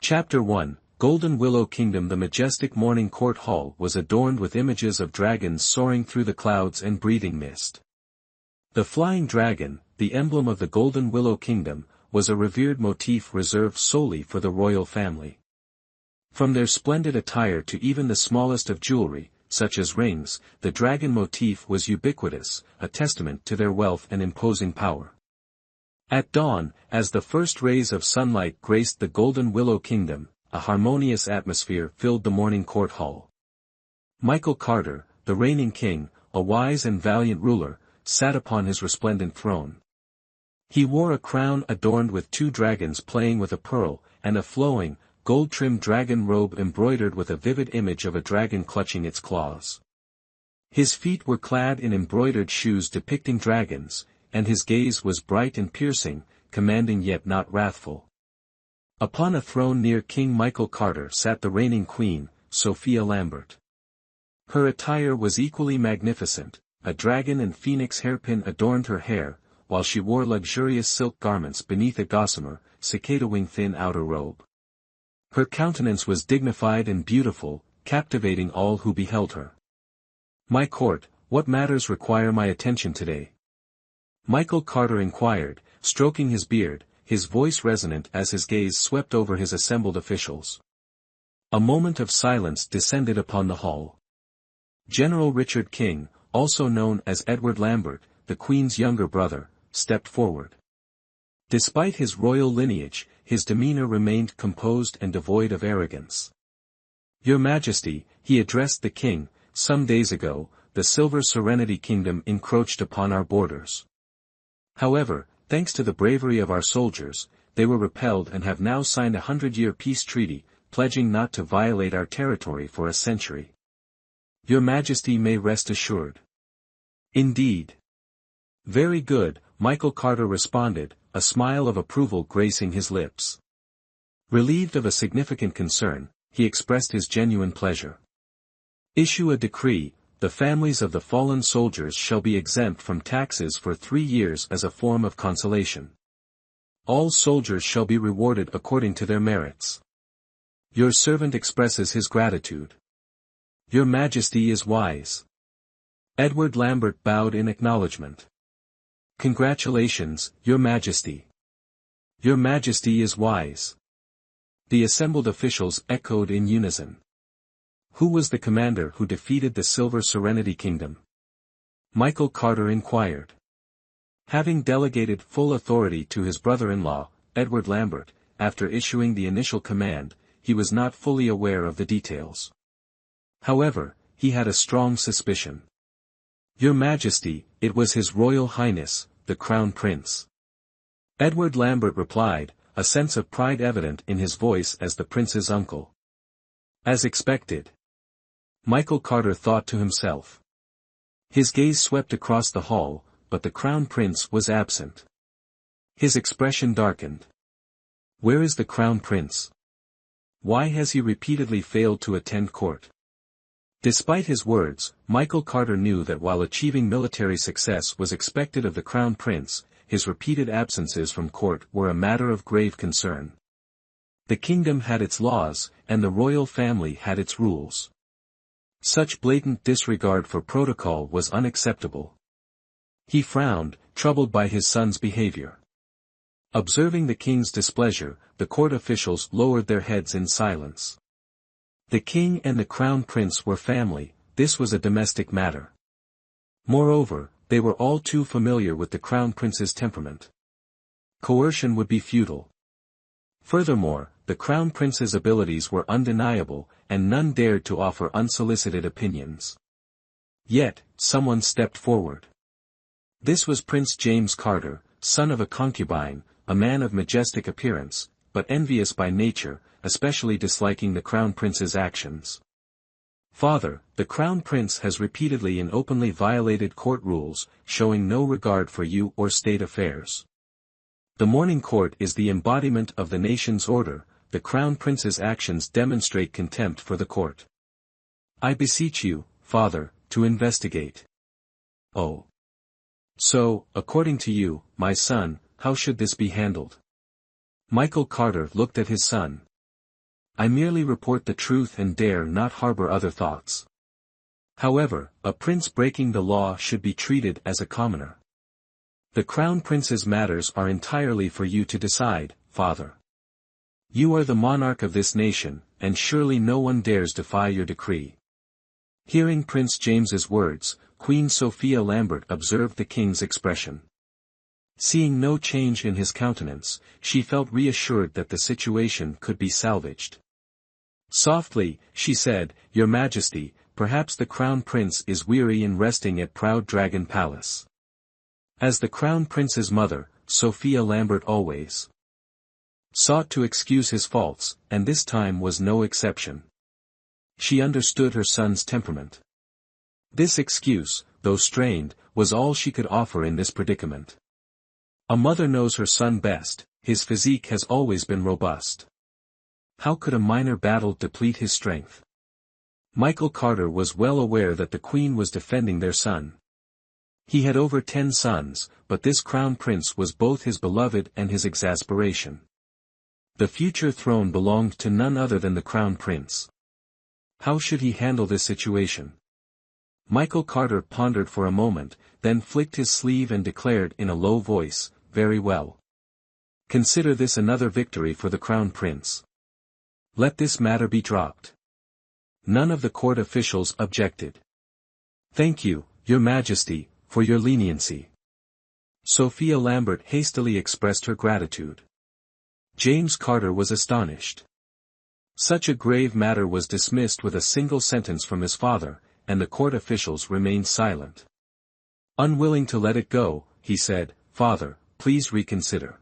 Chapter 1, Golden Willow Kingdom. The majestic morning court hall was adorned with images of dragons soaring through the clouds and breathing mist. The flying dragon, the emblem of the Golden Willow Kingdom, was a revered motif reserved solely for the royal family. From their splendid attire to even the smallest of jewelry, such as rings, the dragon motif was ubiquitous, a testament to their wealth and imposing power. At dawn, as the first rays of sunlight graced the Golden Willow Kingdom, a harmonious atmosphere filled the morning court hall. Michael Carter, the reigning king, a wise and valiant ruler, sat upon his resplendent throne. He wore a crown adorned with two dragons playing with a pearl, and a flowing, gold-trimmed dragon robe embroidered with a vivid image of a dragon clutching its claws. His feet were clad in embroidered shoes depicting dragons, and his gaze was bright and piercing, commanding yet not wrathful. Upon a throne near King Michael Carter sat the reigning queen, Sophia Lambert. Her attire was equally magnificent, a dragon and phoenix hairpin adorned her hair, while she wore luxurious silk garments beneath a gossamer, cicada-wing thin outer robe. Her countenance was dignified and beautiful, captivating all who beheld her. "My court, what matters require my attention today?" Michael Carter inquired, stroking his beard, his voice resonant as his gaze swept over his assembled officials. A moment of silence descended upon the hall. General Richard King, also known as Edward Lambert, the Queen's younger brother, stepped forward. Despite his royal lineage, his demeanor remained composed and devoid of arrogance. "Your Majesty," he addressed the king, "some days ago, the Silver Serenity Kingdom encroached upon our borders. However, thanks to the bravery of our soldiers, they were repelled and have now signed a 100-year peace treaty, pledging not to violate our territory for a century. Your Majesty may rest assured." "Indeed." "Very good," Michael Carter responded, a smile of approval gracing his lips. Relieved of a significant concern, he expressed his genuine pleasure. "Issue a decree, the families of the fallen soldiers shall be exempt from taxes for 3 years as a form of consolation. All soldiers shall be rewarded according to their merits. Your servant expresses his gratitude." "Your Majesty is wise." Edward Lambert bowed in acknowledgement. "Congratulations, Your Majesty." "Your Majesty is wise." The assembled officials echoed in unison. "Who was the commander who defeated the Silver Serenity Kingdom?" Michael Carter inquired. Having delegated full authority to his brother-in-law, Edward Lambert, after issuing the initial command, he was not fully aware of the details. However, he had a strong suspicion. "Your Majesty, it was His Royal Highness, the Crown Prince." Edward Lambert replied, a sense of pride evident in his voice as the prince's uncle. "As expected." Michael Carter thought to himself. His gaze swept across the hall, but the Crown Prince was absent. His expression darkened. Where is the Crown Prince? Why has he repeatedly failed to attend court? Despite his words, Michael Carter knew that while achieving military success was expected of the Crown Prince, his repeated absences from court were a matter of grave concern. The kingdom had its laws, and the royal family had its rules. Such blatant disregard for protocol was unacceptable. He frowned, troubled by his son's behavior. Observing the king's displeasure, the court officials lowered their heads in silence. The king and the crown prince were family, this was a domestic matter. Moreover, they were all too familiar with the crown prince's temperament. Coercion would be futile. Furthermore, the crown prince's abilities were undeniable, and none dared to offer unsolicited opinions. Yet, someone stepped forward. This was Prince James Carter, son of a concubine, a man of majestic appearance, but envious by nature, especially disliking the crown prince's actions. "Father, the crown prince has repeatedly and openly violated court rules, showing no regard for you or state affairs. The morning court is the embodiment of the nation's order, the crown prince's actions demonstrate contempt for the court. I beseech you, father, to investigate." "Oh. So, according to you, my son, how should this be handled?" Michael Carter looked at his son. I merely report the truth and dare not harbor other thoughts. However, a prince breaking the law should be treated as a commoner. The crown prince's matters are entirely for you to decide, father. You are the monarch of this nation, and surely no one dares defy your decree. Hearing Prince James's words, Queen Sophia Lambert observed the king's expression. Seeing no change in his countenance, she felt reassured that the situation could be salvaged. Softly, she said, Your Majesty, perhaps the crown prince is weary in resting at Proud Dragon Palace. As the crown prince's mother, Sophia Lambert always sought to excuse his faults, and this time was no exception. She understood her son's temperament. This excuse, though strained, was all she could offer in this predicament. A mother knows her son best, his physique has always been robust. How could a minor battle deplete his strength? Michael Carter was well aware that the Queen was defending their son. He had over 10 sons, but this crown prince was both his beloved and his exasperation. The future throne belonged to none other than the crown prince. How should he handle this situation? Michael Carter pondered for a moment, then flicked his sleeve and declared in a low voice, Very well. Consider this another victory for the crown prince. Let this matter be dropped. None of the court officials objected. Thank you, Your Majesty, for your leniency. Sophia Lambert hastily expressed her gratitude. James Carter was astonished. Such a grave matter was dismissed with a single sentence from his father, and the court officials remained silent. Unwilling to let it go, he said, Father, please reconsider.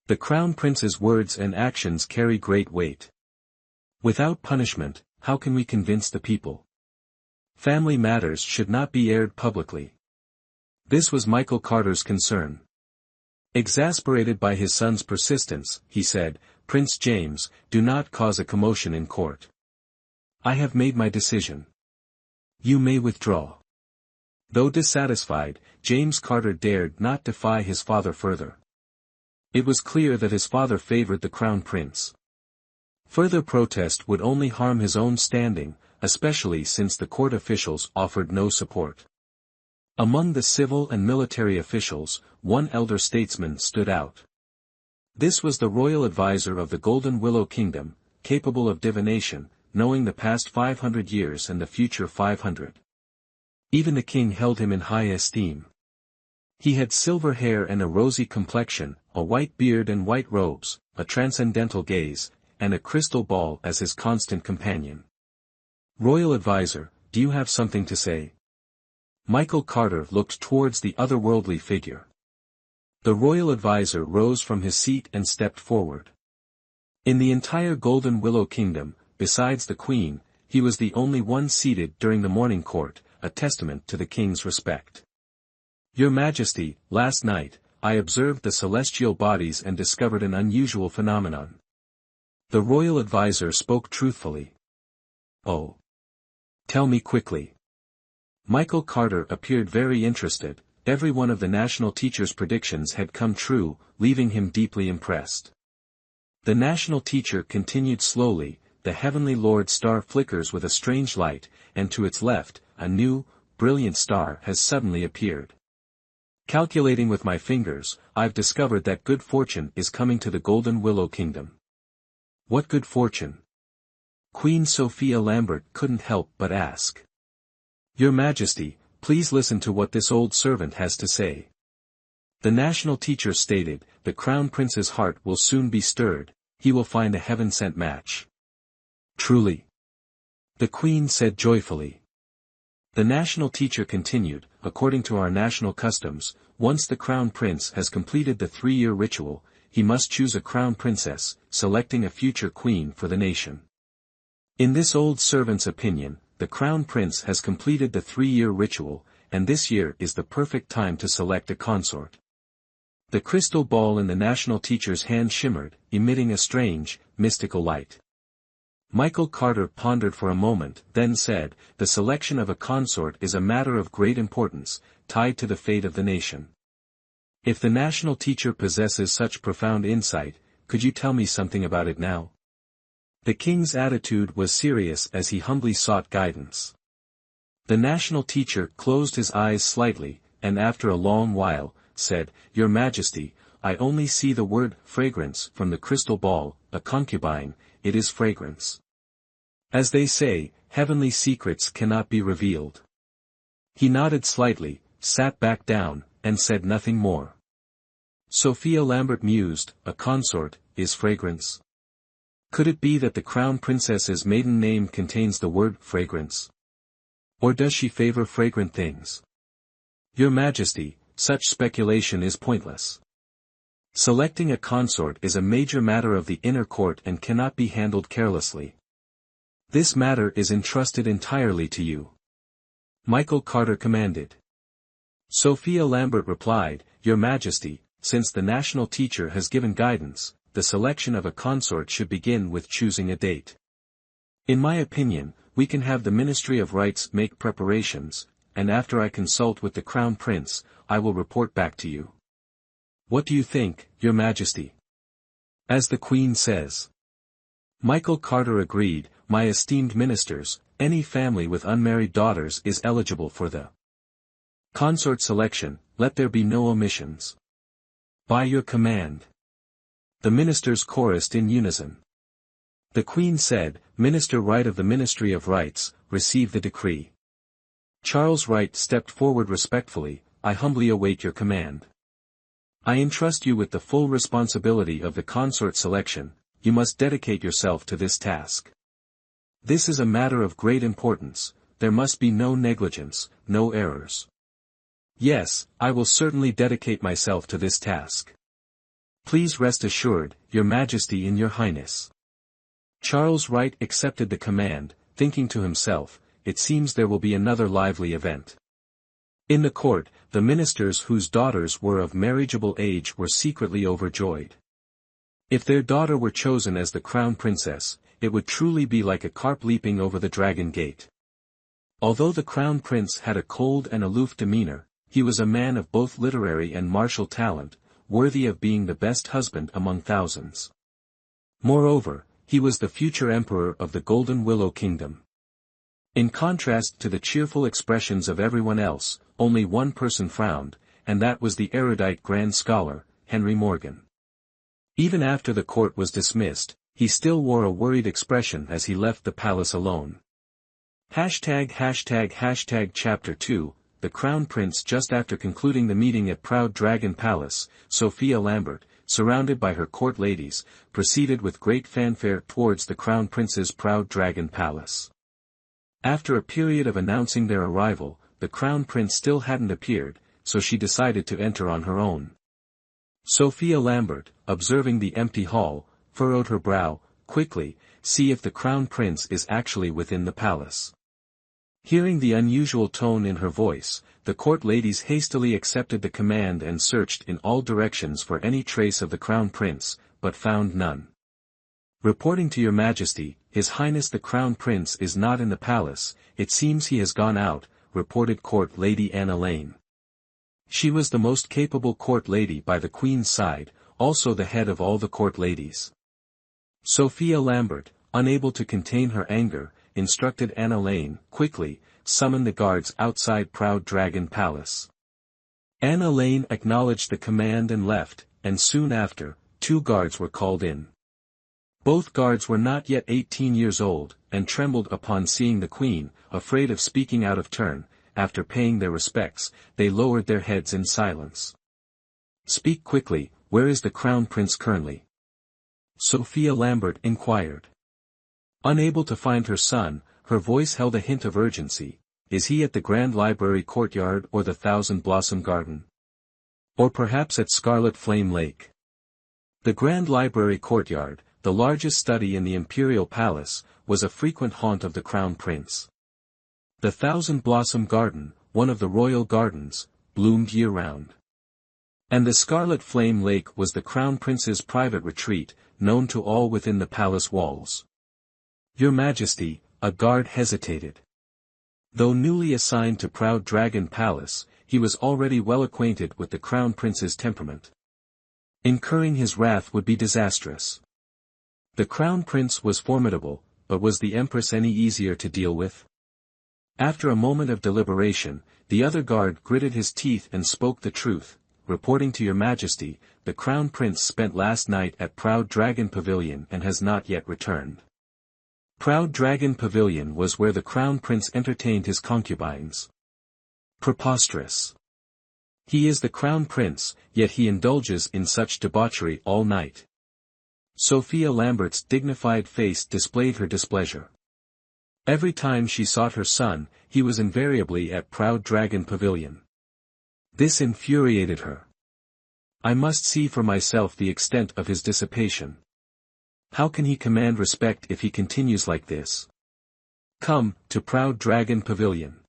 The crown prince's words and actions carry great weight. Without punishment, how can we convince the people? Family matters should not be aired publicly. This was Michael Carter's concern. Exasperated by his son's persistence, he said, Prince James, do not cause a commotion in court. I have made my decision. You may withdraw. Though dissatisfied, James Carter dared not defy his father further. It was clear that his father favored the crown prince. Further protest would only harm his own standing, especially since the court officials offered no support. Among the civil and military officials, one elder statesman stood out. This was the royal advisor of the Golden Willow Kingdom, capable of divination, knowing the past 500 years and the future 500. Even the king held him in high esteem. He had silver hair and a rosy complexion, a white beard and white robes, a transcendental gaze, and a crystal ball as his constant companion. Royal advisor, do you have something to say? Michael Carter looked towards the otherworldly figure. The royal advisor rose from his seat and stepped forward. In the entire Golden Willow Kingdom, besides the Queen, he was the only one seated during the morning court, a testament to the king's respect. Your Majesty, last night, I observed the celestial bodies and discovered an unusual phenomenon. The royal advisor spoke truthfully. Oh. Tell me quickly. Michael Carter appeared very interested. Every one of the national teacher's predictions had come true, leaving him deeply impressed. The national teacher continued slowly, the heavenly Lord star flickers with a strange light, and to its left, a new, brilliant star has suddenly appeared. Calculating with my fingers, I've discovered that good fortune is coming to the Golden Willow Kingdom. What good fortune? Queen Sophia Lambert couldn't help but ask. Your Majesty, please listen to what this old servant has to say. The national teacher stated, the crown prince's heart will soon be stirred, he will find a heaven-sent match. Truly. The Queen said joyfully. The national teacher continued, according to our national customs, once the crown prince has completed the 3-year ritual, he must choose a crown princess, selecting a future queen for the nation. In this old servant's opinion, the crown prince has completed the 3-year ritual, and this year is the perfect time to select a consort. The crystal ball in the national teacher's hand shimmered, emitting a strange, mystical light. Michael Carter pondered for a moment, then said, the selection of a consort is a matter of great importance, tied to the fate of the nation. If the national teacher possesses such profound insight, could you tell me something about it now? The king's attitude was serious as he humbly sought guidance. The national teacher closed his eyes slightly, and after a long while, said, "Your Majesty, I only see the word fragrance from the crystal ball, a concubine, it is fragrance. As they say, heavenly secrets cannot be revealed." He nodded slightly, sat back down, and said nothing more. Sophia Lambert mused, a consort, is fragrance? Could it be that the crown princess's maiden name contains the word fragrance? Or does she favor fragrant things? Your Majesty, such speculation is pointless. Selecting a consort is a major matter of the inner court and cannot be handled carelessly. This matter is entrusted entirely to you. Michael Carter commanded. Sophia Lambert replied, Your Majesty, since the national teacher has given guidance, the selection of a consort should begin with choosing a date. In my opinion, we can have the Ministry of Rights make preparations, and after I consult with the Crown Prince, I will report back to you. What do you think, Your Majesty? As the Queen says. Michael Carter agreed, My esteemed ministers, any family with unmarried daughters is eligible for the consort selection, let there be no omissions. By your command. The ministers chorused in unison. The Queen said, Minister Wright of the Ministry of Rights, receive the decree. Charles Wright stepped forward respectfully, I humbly await your command. I entrust you with the full responsibility of the consort selection, you must dedicate yourself to this task. This is a matter of great importance, there must be no negligence, no errors. Yes, I will certainly dedicate myself to this task. Please rest assured, Your Majesty and Your Highness. Charles Wright accepted the command, thinking to himself, it seems there will be another lively event. In the court, the ministers whose daughters were of marriageable age were secretly overjoyed. If their daughter were chosen as the crown princess, it would truly be like a carp leaping over the dragon gate. Although the crown prince had a cold and aloof demeanor, he was a man of both literary and martial talent, worthy of being the best husband among thousands. Moreover, he was the future emperor of the Golden Willow Kingdom. In contrast to the cheerful expressions of everyone else, only one person frowned, and that was the erudite grand scholar, Henry Morgan. Even after the court was dismissed, he still wore a worried expression as he left the palace alone. Chapter 2, The Crown Prince. Just after concluding the meeting at Proud Dragon Palace, Sophia Lambert, surrounded by her court ladies, proceeded with great fanfare towards the Crown Prince's Proud Dragon Palace. After a period of announcing their arrival, the Crown Prince still hadn't appeared, so she decided to enter on her own. Sophia Lambert, observing the empty hall, furrowed her brow, quickly, see if the Crown Prince is actually within the palace. Hearing the unusual tone in her voice, the court ladies hastily accepted the command and searched in all directions for any trace of the Crown Prince, but found none. Reporting to Your Majesty, His Highness the Crown Prince is not in the palace, it seems he has gone out, reported Court Lady Anna Lane. She was the most capable court lady by the Queen's side, also the head of all the court ladies. Sophia Lambert, unable to contain her anger, instructed Anna Lane, quickly, summon the guards outside Proud Dragon Palace. Anna Lane acknowledged the command and left, and soon after, 2 guards were called in. Both guards were not yet 18 years old, and trembled upon seeing the Queen, afraid of speaking out of turn. After paying their respects, they lowered their heads in silence. Speak quickly, where is the Crown Prince currently? Sophia Lambert inquired. Unable to find her son, her voice held a hint of urgency. Is he at the Grand Library Courtyard or the Thousand Blossom Garden? Or perhaps at Scarlet Flame Lake? The Grand Library Courtyard, the largest study in the Imperial Palace, was a frequent haunt of the Crown Prince. The Thousand Blossom Garden, one of the royal gardens, bloomed year-round. And the Scarlet Flame Lake was the Crown Prince's private retreat, known to all within the palace walls. Your Majesty, a guard hesitated. Though newly assigned to Proud Dragon Palace, he was already well acquainted with the Crown Prince's temperament. Incurring his wrath would be disastrous. The crown prince was formidable, but was the empress any easier to deal with? After a moment of deliberation, the other guard gritted his teeth and spoke the truth. Reporting to your majesty, the crown prince spent last night at Proud Dragon Pavilion and has not yet returned. Proud Dragon Pavilion was where the crown prince entertained his concubines. Preposterous. He is the crown prince, yet he indulges in such debauchery all night. Sophia Lambert's dignified face displayed her displeasure. Every time she sought her son, he was invariably at Proud Dragon Pavilion. This infuriated her. I must see for myself the extent of his dissipation. How can he command respect if he continues like this? Come, to Proud Dragon Pavilion.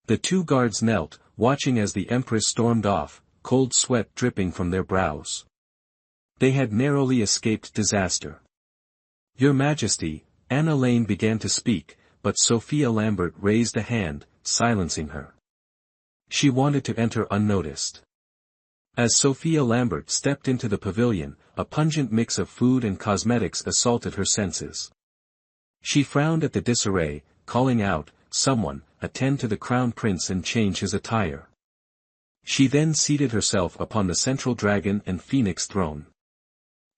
The two guards knelt, watching as the empress stormed off, cold sweat dripping from their brows. They had narrowly escaped disaster. Your Majesty, Anna Lane began to speak, but Sophia Lambert raised a hand, silencing her. She wanted to enter unnoticed. As Sophia Lambert stepped into the pavilion, a pungent mix of food and cosmetics assaulted her senses. She frowned at the disarray, calling out, "Someone, attend to the crown prince and change his attire." She then seated herself upon the central dragon and phoenix throne.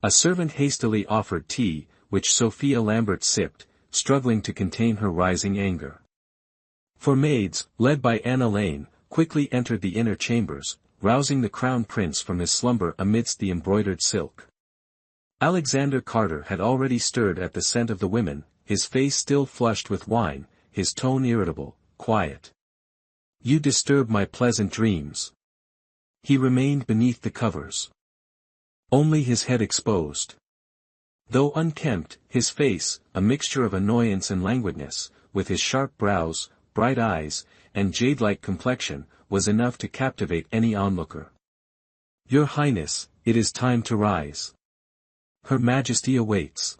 A servant hastily offered tea, which Sophia Lambert sipped, struggling to contain her rising anger. Four maids, led by Anna Lane, quickly entered the inner chambers, rousing the crown prince from his slumber amidst the embroidered silk. Alexander Carter had already stirred at the scent of the women, his face still flushed with wine, his tone irritable, quiet. You disturb my pleasant dreams. He remained beneath the covers. Only his head exposed. Though unkempt, his face, a mixture of annoyance and languidness, with his sharp brows, bright eyes, and jade-like complexion, was enough to captivate any onlooker. Your Highness, it is time to rise. Her Majesty awaits.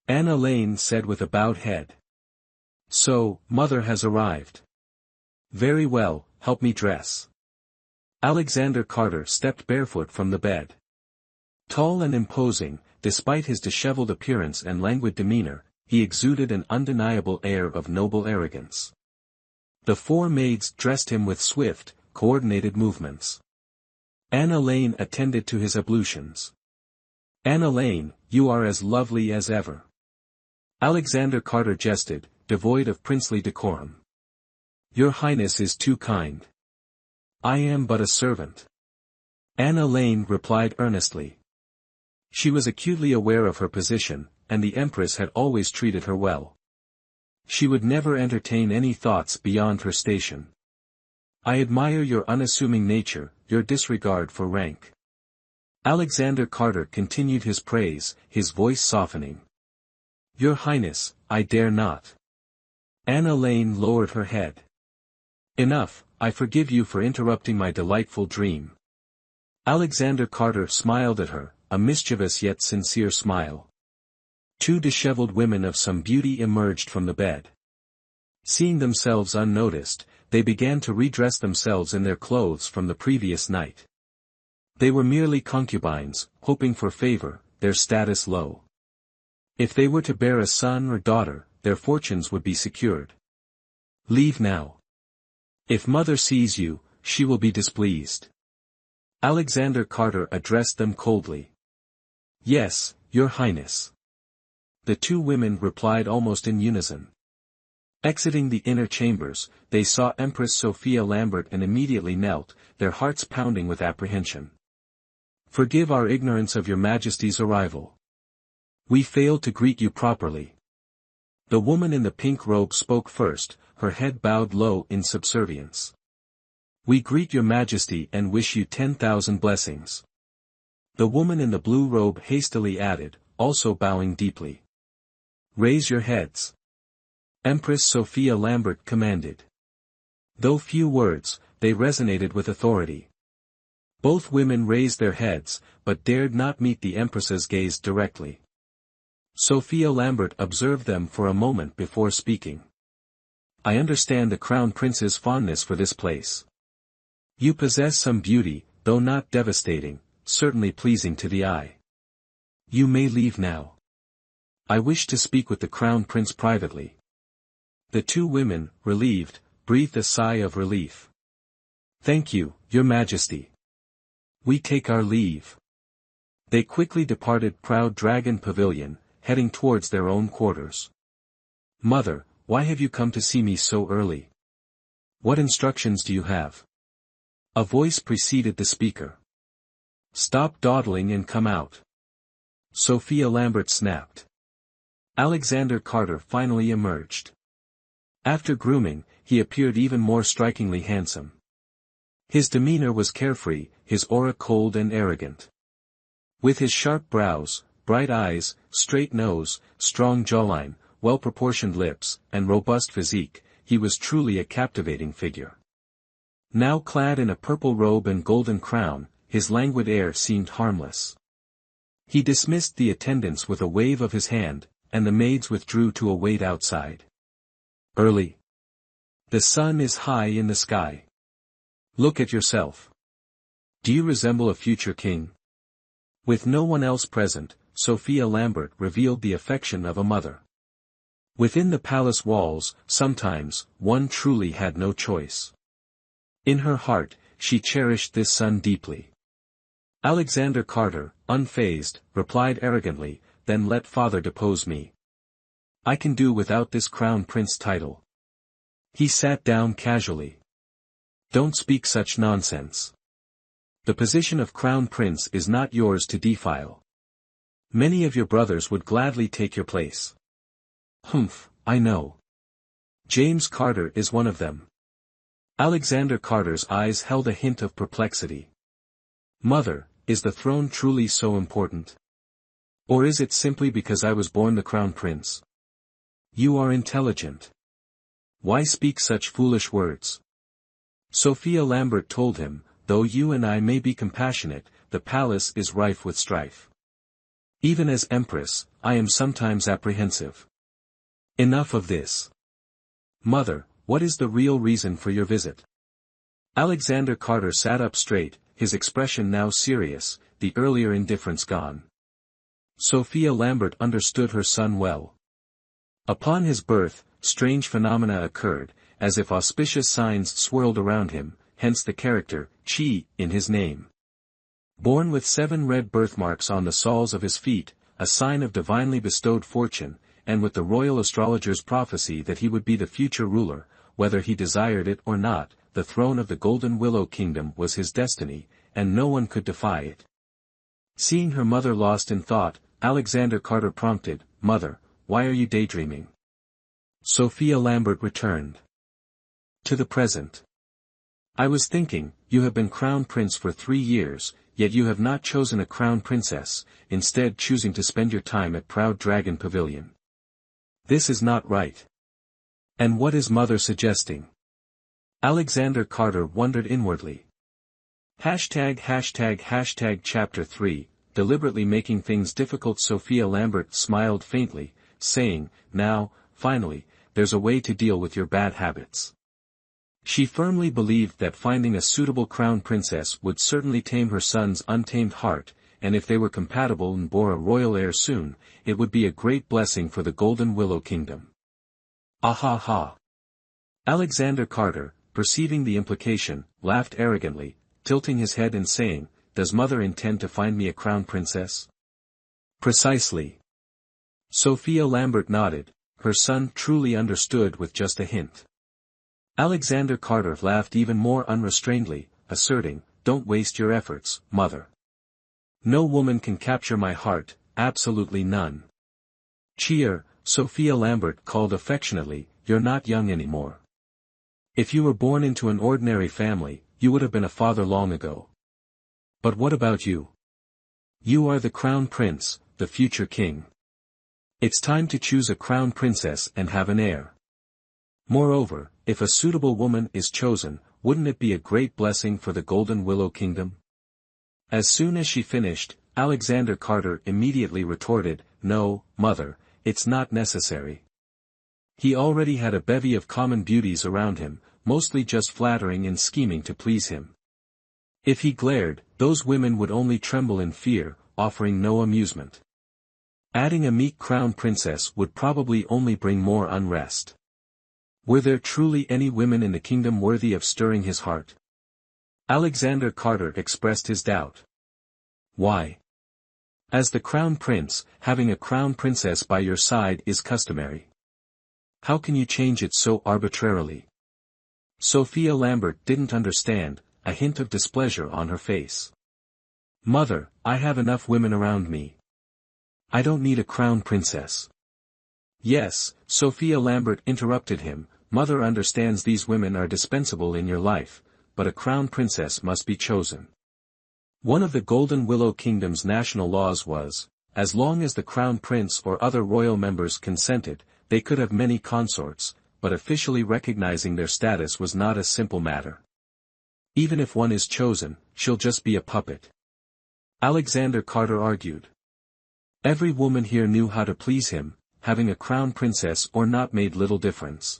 Anna Lane said with a bowed head. So, Mother has arrived. Very well, help me dress. Alexander Carter stepped barefoot from the bed. Tall and imposing, despite his disheveled appearance and languid demeanor, he exuded an undeniable air of noble arrogance. The four maids dressed him with swift, coordinated movements. Anna Lane attended to his ablutions. Anna Lane, you are as lovely as ever. Alexander Carter jested, devoid of princely decorum. Your Highness is too kind. I am but a servant. Anna Lane replied earnestly. She was acutely aware of her position, and the Empress had always treated her well. She would never entertain any thoughts beyond her station. I admire your unassuming nature, your disregard for rank. Alexander Carter continued his praise, his voice softening. Your Highness, I dare not. Anna Lane lowered her head. Enough, I forgive you for interrupting my delightful dream. Alexander Carter smiled at her, a mischievous yet sincere smile. Two disheveled women of some beauty emerged from the bed. Seeing themselves unnoticed, they began to redress themselves in their clothes from the previous night. They were merely concubines, hoping for favor, their status low. If they were to bear a son or daughter, their fortunes would be secured. Leave now. If Mother sees you, she will be displeased. Alexander Carter addressed them coldly. Yes, Your Highness. The two women replied almost in unison. Exiting the inner chambers, they saw Empress Sophia Lambert and immediately knelt, their hearts pounding with apprehension. Forgive our ignorance of your Majesty's arrival. We failed to greet you properly. The woman in the pink robe spoke first, her head bowed low in subservience. We greet your Majesty and wish you 10,000 blessings. The woman in the blue robe hastily added, also bowing deeply. Raise your heads. Empress Sophia Lambert commanded. Though few words, they resonated with authority. Both women raised their heads, but dared not meet the Empress's gaze directly. Sophia Lambert observed them for a moment before speaking. I understand the Crown Prince's fondness for this place. You possess some beauty, though not devastating, certainly pleasing to the eye. You may leave now. I wish to speak with the Crown Prince privately. The two women, relieved, breathed a sigh of relief. Thank you, Your Majesty. We take our leave. They quickly departed Proud Dragon Pavilion, heading towards their own quarters. Mother, why have you come to see me so early? What instructions do you have? A voice preceded the speaker. Stop dawdling and come out. Sophia Lambert snapped. Alexander Carter finally emerged. After grooming, he appeared even more strikingly handsome. His demeanor was carefree, his aura cold and arrogant. With his sharp brows, bright eyes, straight nose, strong jawline, well-proportioned lips, and robust physique, he was truly a captivating figure. Now clad in a purple robe and golden crown, his languid air seemed harmless. He dismissed the attendants with a wave of his hand, and the maids withdrew to await outside. Early. The sun is high in the sky. Look at yourself. Do you resemble a future king? With no one else present, Sophia Lambert revealed the affection of a mother. Within the palace walls, sometimes, one truly had no choice. In her heart, she cherished this son deeply. Alexander Carter, unfazed, replied arrogantly, then let father depose me. I can do without this crown prince title. He sat down casually. Don't speak such nonsense. The position of crown prince is not yours to defile. Many of your brothers would gladly take your place. Humph, I know. James Carter is one of them. Alexander Carter's eyes held a hint of perplexity. Mother, is the throne truly so important? Or is it simply because I was born the crown prince? You are intelligent. Why speak such foolish words? Sophia Lambert told him, though you and I may be compassionate, the palace is rife with strife. Even as empress, I am sometimes apprehensive. Enough of this. Mother, what is the real reason for your visit? Alexander Carter sat up straight, his expression now serious, the earlier indifference gone. Sophia Lambert understood her son well. Upon his birth, strange phenomena occurred, as if auspicious signs swirled around him, hence the character, Chi, in his name. Born with 7 red birthmarks on the soles of his feet, a sign of divinely bestowed fortune, and with the royal astrologer's prophecy that he would be the future ruler, whether he desired it or not, the throne of the Golden Willow Kingdom was his destiny, and no one could defy it. Seeing her mother lost in thought, Alexander Carter prompted, Mother, why are you daydreaming? Sophia Lambert returned. To the present. I was thinking, you have been crown prince for 3 years, yet you have not chosen a crown princess, instead choosing to spend your time at Proud Dragon Pavilion. This is not right. And what is mother suggesting? Alexander Carter wondered inwardly. #### Chapter 3, deliberately making things difficult. Sophia Lambert smiled faintly, saying, now, finally, there's a way to deal with your bad habits. She firmly believed that finding a suitable crown princess would certainly tame her son's untamed heart, and if they were compatible and bore a royal heir soon, it would be a great blessing for the Golden Willow Kingdom. Ah ha ha. Alexander Carter, perceiving the implication, laughed arrogantly, tilting his head and saying, Does mother intend to find me a crown princess? Precisely. Sophia Lambert nodded, her son truly understood with just a hint. Alexander Carter laughed even more unrestrainedly, asserting, Don't waste your efforts, mother. No woman can capture my heart, absolutely none. Cheer, Sophia Lambert called affectionately, You're not young anymore. If you were born into an ordinary family, you would have been a father long ago. But what about you? You are the crown prince, the future king. It's time to choose a crown princess and have an heir. Moreover, if a suitable woman is chosen, wouldn't it be a great blessing for the Golden Willow Kingdom? As soon as she finished, Alexander Carter immediately retorted, No, mother, it's not necessary. He already had a bevy of common beauties around him, mostly just flattering and scheming to please him. If he glared, those women would only tremble in fear, offering no amusement. Adding a meek crown princess would probably only bring more unrest. Were there truly any women in the kingdom worthy of stirring his heart? Alexander Carter expressed his doubt. Why? As the crown prince, having a crown princess by your side is customary. How can you change it so arbitrarily? Sophia Lambert didn't understand, a hint of displeasure on her face. Mother, I have enough women around me. I don't need a crown princess. Yes, Sophia Lambert interrupted him, Mother understands these women are dispensable in your life, but a crown princess must be chosen. One of the Golden Willow Kingdom's national laws was, as long as the crown prince or other royal members consented, they could have many consorts, but officially recognizing their status was not a simple matter. Even if one is chosen, she'll just be a puppet. Alexander Carter argued. Every woman here knew how to please him, having a crown princess or not made little difference.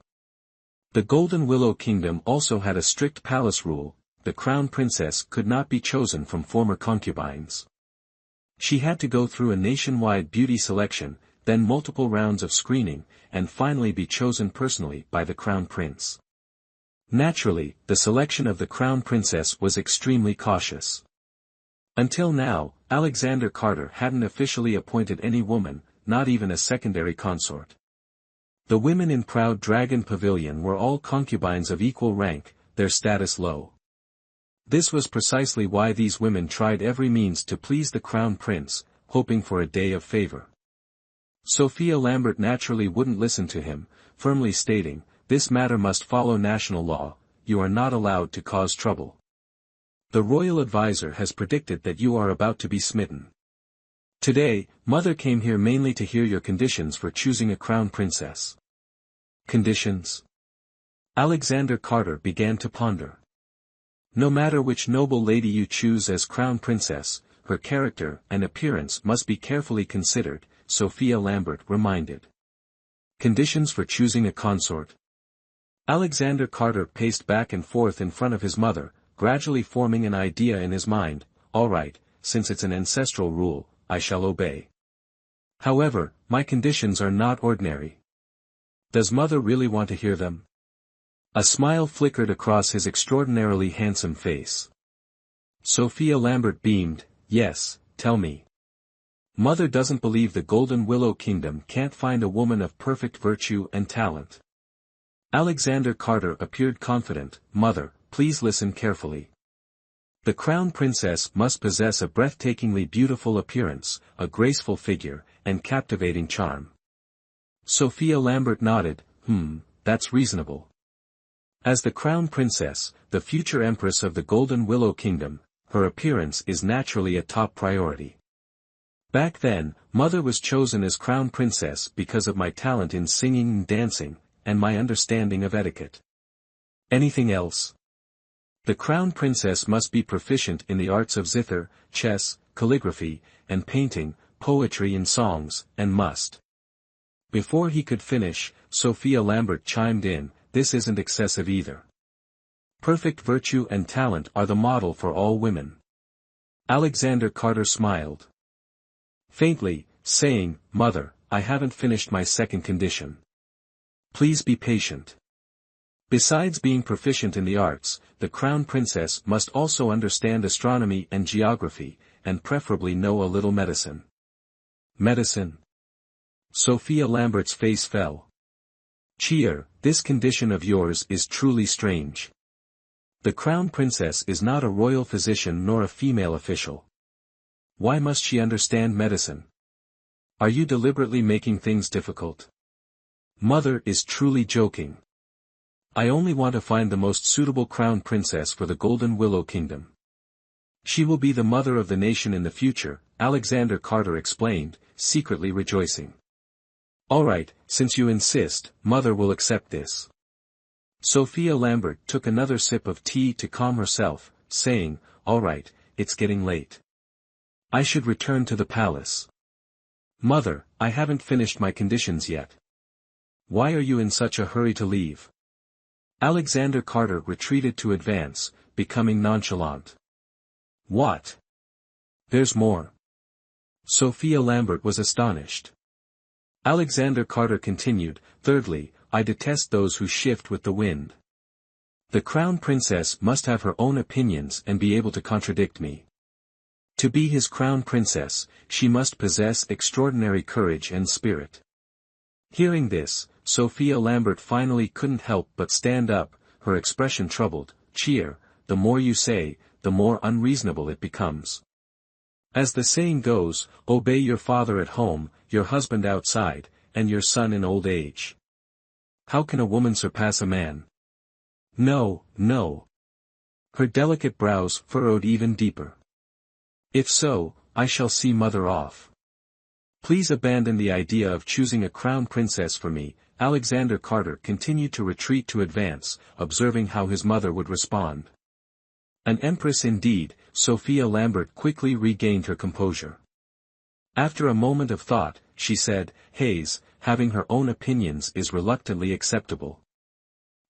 The Golden Willow Kingdom also had a strict palace rule, the crown princess could not be chosen from former concubines. She had to go through a nationwide beauty selection, then multiple rounds of screening, and finally be chosen personally by the crown prince. Naturally, the selection of the crown princess was extremely cautious. Until now, Alexander Carter hadn't officially appointed any woman, not even a secondary consort. The women in Proud Dragon Pavilion were all concubines of equal rank, their status low. This was precisely why these women tried every means to please the crown prince, hoping for a day of favor. Sophia Lambert naturally wouldn't listen to him, firmly stating, this matter must follow national law, you are not allowed to cause trouble. The royal advisor has predicted that you are about to be smitten. Today, Mother came here mainly to hear your conditions for choosing a crown princess. Conditions? Alexander Carter began to ponder. No matter which noble lady you choose as crown princess, her character and appearance must be carefully considered, Sophia Lambert reminded. Conditions for choosing a consort? Alexander Carter paced back and forth in front of his mother, gradually forming an idea in his mind, all right, since it's an ancestral rule, I shall obey. However, my conditions are not ordinary. Does Mother really want to hear them? A smile flickered across his extraordinarily handsome face. Sophia Lambert beamed, yes, tell me. Mother doesn't believe the Golden Willow Kingdom can't find a woman of perfect virtue and talent. Alexander Carter appeared confident, Mother, please listen carefully. The crown princess must possess a breathtakingly beautiful appearance, a graceful figure, and captivating charm. Sophia Lambert nodded, that's reasonable. As the crown princess, the future empress of the Golden Willow Kingdom, her appearance is naturally a top priority. Back then, Mother was chosen as crown princess because of my talent in singing and dancing, and my understanding of etiquette. Anything else? The crown princess must be proficient in the arts of zither, chess, calligraphy, and painting, poetry and songs, and must. Before he could finish, Sophia Lambert chimed in, this isn't excessive either. Perfect virtue and talent are the model for all women. Alexander Carter smiled. Faintly, saying, Mother, I haven't finished my second condition. Please be patient. Besides being proficient in the arts, the crown princess must also understand astronomy and geography, and preferably know a little medicine. Medicine? Sophia Lambert's face fell. Cheer, this condition of yours is truly strange. The crown princess is not a royal physician nor a female official. Why must she understand medicine? Are you deliberately making things difficult? Mother is truly joking. I only want to find the most suitable crown princess for the Golden Willow Kingdom. She will be the mother of the nation in the future, Alexander Carter explained, secretly rejoicing. All right, since you insist, Mother will accept this. Sophia Lambert took another sip of tea to calm herself, saying, all right, it's getting late. I should return to the palace. Mother, I haven't finished my conditions yet. Why are you in such a hurry to leave? Alexander Carter retreated to advance, becoming nonchalant. What? There's more. Sophia Lambert was astonished. Alexander Carter continued, thirdly, I detest those who shift with the wind. The crown princess must have her own opinions and be able to contradict me. To be his crown princess, she must possess extraordinary courage and spirit. Hearing this, Sophia Lambert finally couldn't help but stand up, her expression troubled. Cheer, the more you say, the more unreasonable it becomes. As the saying goes, obey your father at home, your husband outside, and your son in old age. How can a woman surpass a man? No, no. Her delicate brows furrowed even deeper. If so, I shall see mother off. Please abandon the idea of choosing a crown princess for me. Alexander Carter continued to retreat to advance, observing how his mother would respond. An empress indeed, Sophia Lambert quickly regained her composure. After a moment of thought, she said, Hayes, having her own opinions is reluctantly acceptable.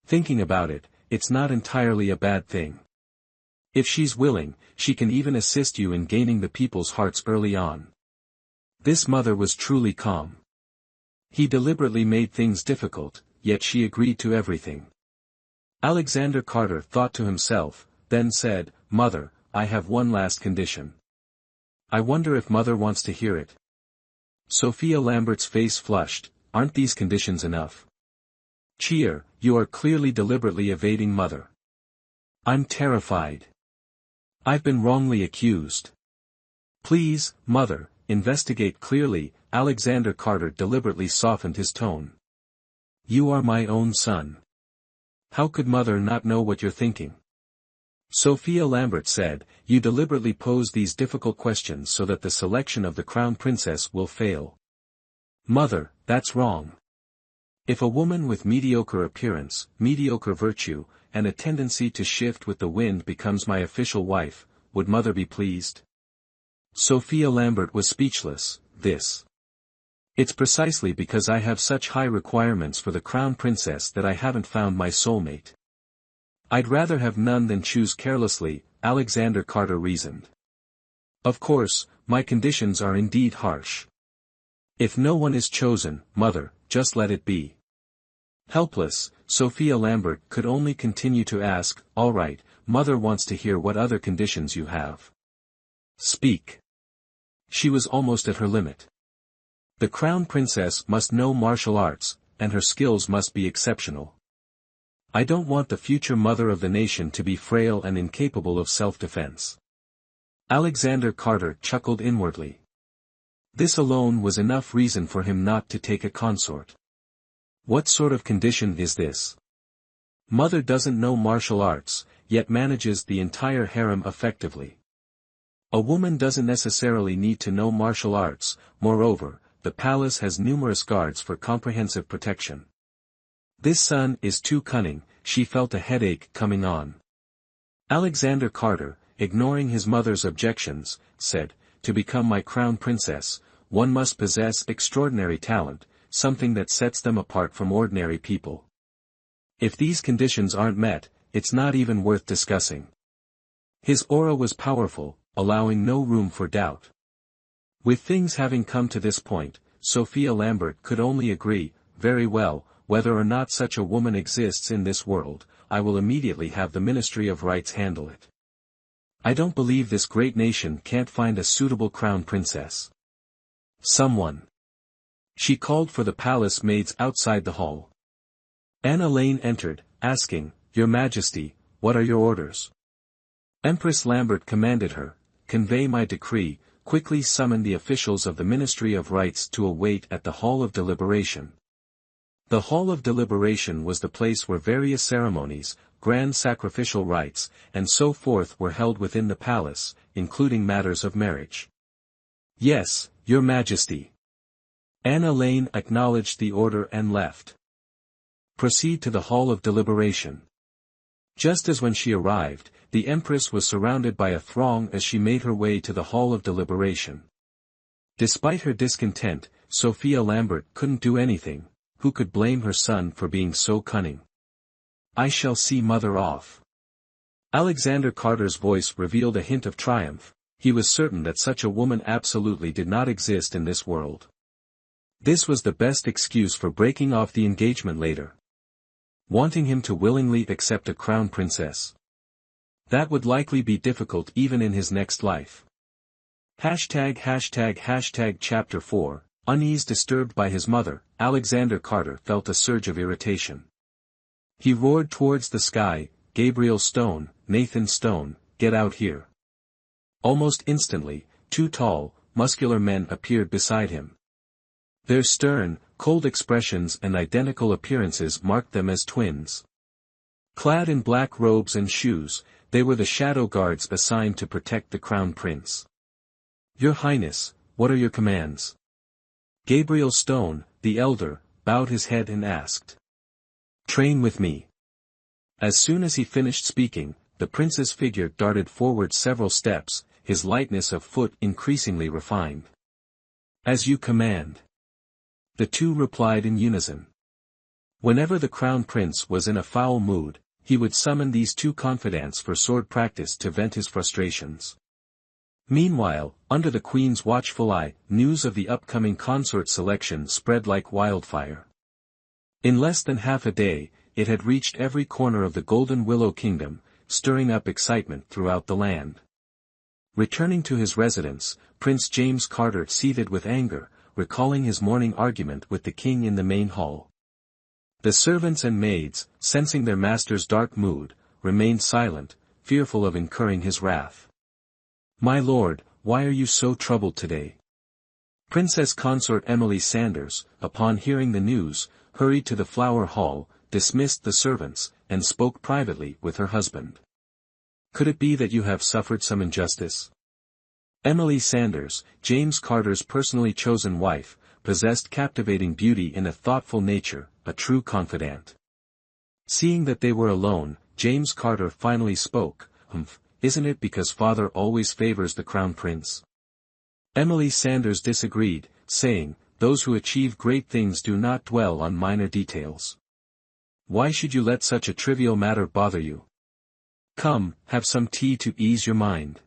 Thinking about it, it's not entirely a bad thing. If she's willing, she can even assist you in gaining the people's hearts early on. This mother was truly calm. He deliberately made things difficult, yet she agreed to everything. Alexander Carter thought to himself, then said, Mother, I have one last condition. I wonder if Mother wants to hear it. Sophia Lambert's face flushed. Aren't these conditions enough? Cheer, you are clearly deliberately evading Mother. I'm terrified. I've been wrongly accused. Please, Mother, investigate clearly. Alexander Carter deliberately softened his tone. You are my own son. How could Mother not know what you're thinking? Sophia Lambert said, You deliberately pose these difficult questions so that the selection of the crown princess will fail. Mother, that's wrong. If a woman with mediocre appearance, mediocre virtue, and a tendency to shift with the wind becomes my official wife, would Mother be pleased? Sophia Lambert was speechless. It's precisely because I have such high requirements for the crown princess that I haven't found my soulmate. I'd rather have none than choose carelessly, Alexander Carter reasoned. Of course, my conditions are indeed harsh. If no one is chosen, Mother, just let it be. Helpless, Sophia Lambert could only continue to ask, All right, Mother wants to hear what other conditions you have. Speak. She was almost at her limit. The crown princess must know martial arts, and her skills must be exceptional. I don't want the future mother of the nation to be frail and incapable of self-defense. Alexander Carter chuckled inwardly. This alone was enough reason for him not to take a consort. What sort of condition is this? Mother doesn't know martial arts, yet manages the entire harem effectively. A woman doesn't necessarily need to know martial arts, moreover, the palace has numerous guards for comprehensive protection. This son is too cunning, she felt a headache coming on. Alexander Carter, ignoring his mother's objections, said, To become my crown princess, one must possess extraordinary talent, something that sets them apart from ordinary people. If these conditions aren't met, it's not even worth discussing. His aura was powerful, allowing no room for doubt. With things having come to this point, Sophia Lambert could only agree, very well, whether or not such a woman exists in this world, I will immediately have the Ministry of Rights handle it. I don't believe this great nation can't find a suitable crown princess. Someone. She called for the palace maids outside the hall. Anna Lane entered, asking, Your Majesty, what are your orders? Empress Lambert commanded her, Convey my decree, quickly summon the officials of the Ministry of Rights to await at the Hall of Deliberation. The Hall of Deliberation was the place where various ceremonies, grand sacrificial rites, and so forth were held within the palace, including matters of marriage. Yes, Your Majesty. Anna Lane acknowledged the order and left. Proceed to the Hall of Deliberation. Just as when she arrived, the Empress was surrounded by a throng as she made her way to the Hall of Deliberation. Despite her discontent, Sophia Lambert couldn't do anything. Who could blame her son for being so cunning? I shall see Mother off. Alexander Carter's voice revealed a hint of triumph. he was certain that such a woman absolutely did not exist in this world. This was the best excuse for breaking off the engagement later. Wanting him to willingly accept a crown princess. That would likely be difficult even in his next life. Chapter 4, Unease. Disturbed by his mother, Alexander Carter felt a surge of irritation. He roared towards the sky, "Gabriel Stone, Nathan Stone, get out here." Almost instantly, two tall, muscular men appeared beside him. Their stern, cold expressions and identical appearances marked them as twins. Clad in black robes and shoes, they were the shadow guards assigned to protect the crown prince. "Your Highness, what are your commands?" Gabriel Stone, the elder, bowed his head and asked. "Train with me." As soon as he finished speaking, the prince's figure darted forward several steps, his lightness of foot increasingly refined. "As you command." The two replied in unison. Whenever the crown prince was in a foul mood, he would summon these two confidants for sword practice to vent his frustrations. Meanwhile, under the queen's watchful eye, news of the upcoming consort selection spread like wildfire. In less than half a day, it had reached every corner of the Golden Willow Kingdom, stirring up excitement throughout the land. Returning to his residence, Prince James Carter seethed with anger, recalling his morning argument with the king in the main hall. The servants and maids, sensing their master's dark mood, remained silent, fearful of incurring his wrath. "My lord, why are you so troubled today?" Princess Consort Emily Sanders, upon hearing the news, hurried to the flower hall, dismissed the servants, and spoke privately with her husband. "Could it be that you have suffered some injustice?" Emily Sanders, James Carter's personally chosen wife, possessed captivating beauty in a thoughtful nature, a true confidant. Seeing that they were alone, James Carter finally spoke. Isn't it because father always favors the crown prince?" Emily Sanders disagreed, saying, "Those who achieve great things do not dwell on minor details. Why should you let such a trivial matter bother you? Come, have some tea to ease your mind."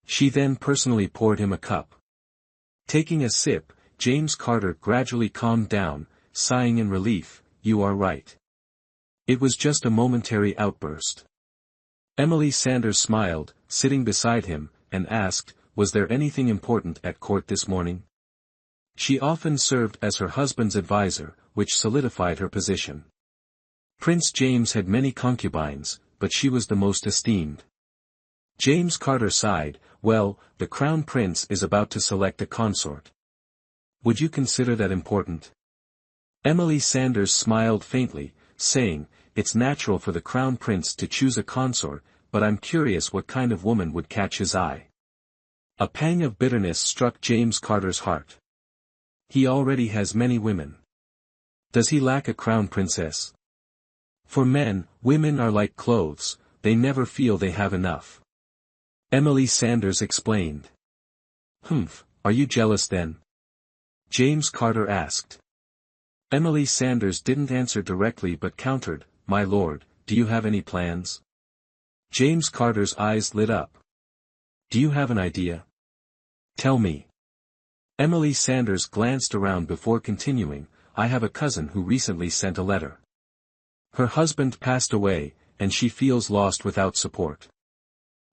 She then personally poured him a cup. Taking a sip, James Carter gradually calmed down, sighing in relief, "You are right. It was just a momentary outburst." Emily Sanders smiled, sitting beside him, and asked, "Was there anything important at court this morning?" She often served as her husband's advisor, which solidified her position. Prince James had many concubines, but she was the most esteemed. James Carter sighed, "Well, the crown prince is about to select a consort. Would you consider that important?" Emily Sanders smiled faintly, saying, "It's natural for the crown prince to choose a consort, but I'm curious what kind of woman would catch his eye." A pang of bitterness struck James Carter's heart. He already has many women. Does he lack a crown princess? For men, women are like clothes, they never feel they have enough. Emily Sanders explained. Are you jealous then?" James Carter asked. Emily Sanders didn't answer directly but countered, "My lord, do you have any plans?" James Carter's eyes lit up. "Do you have an idea? Tell me." Emily Sanders glanced around before continuing, "I have a cousin who recently sent a letter. Her husband passed away, and she feels lost without support.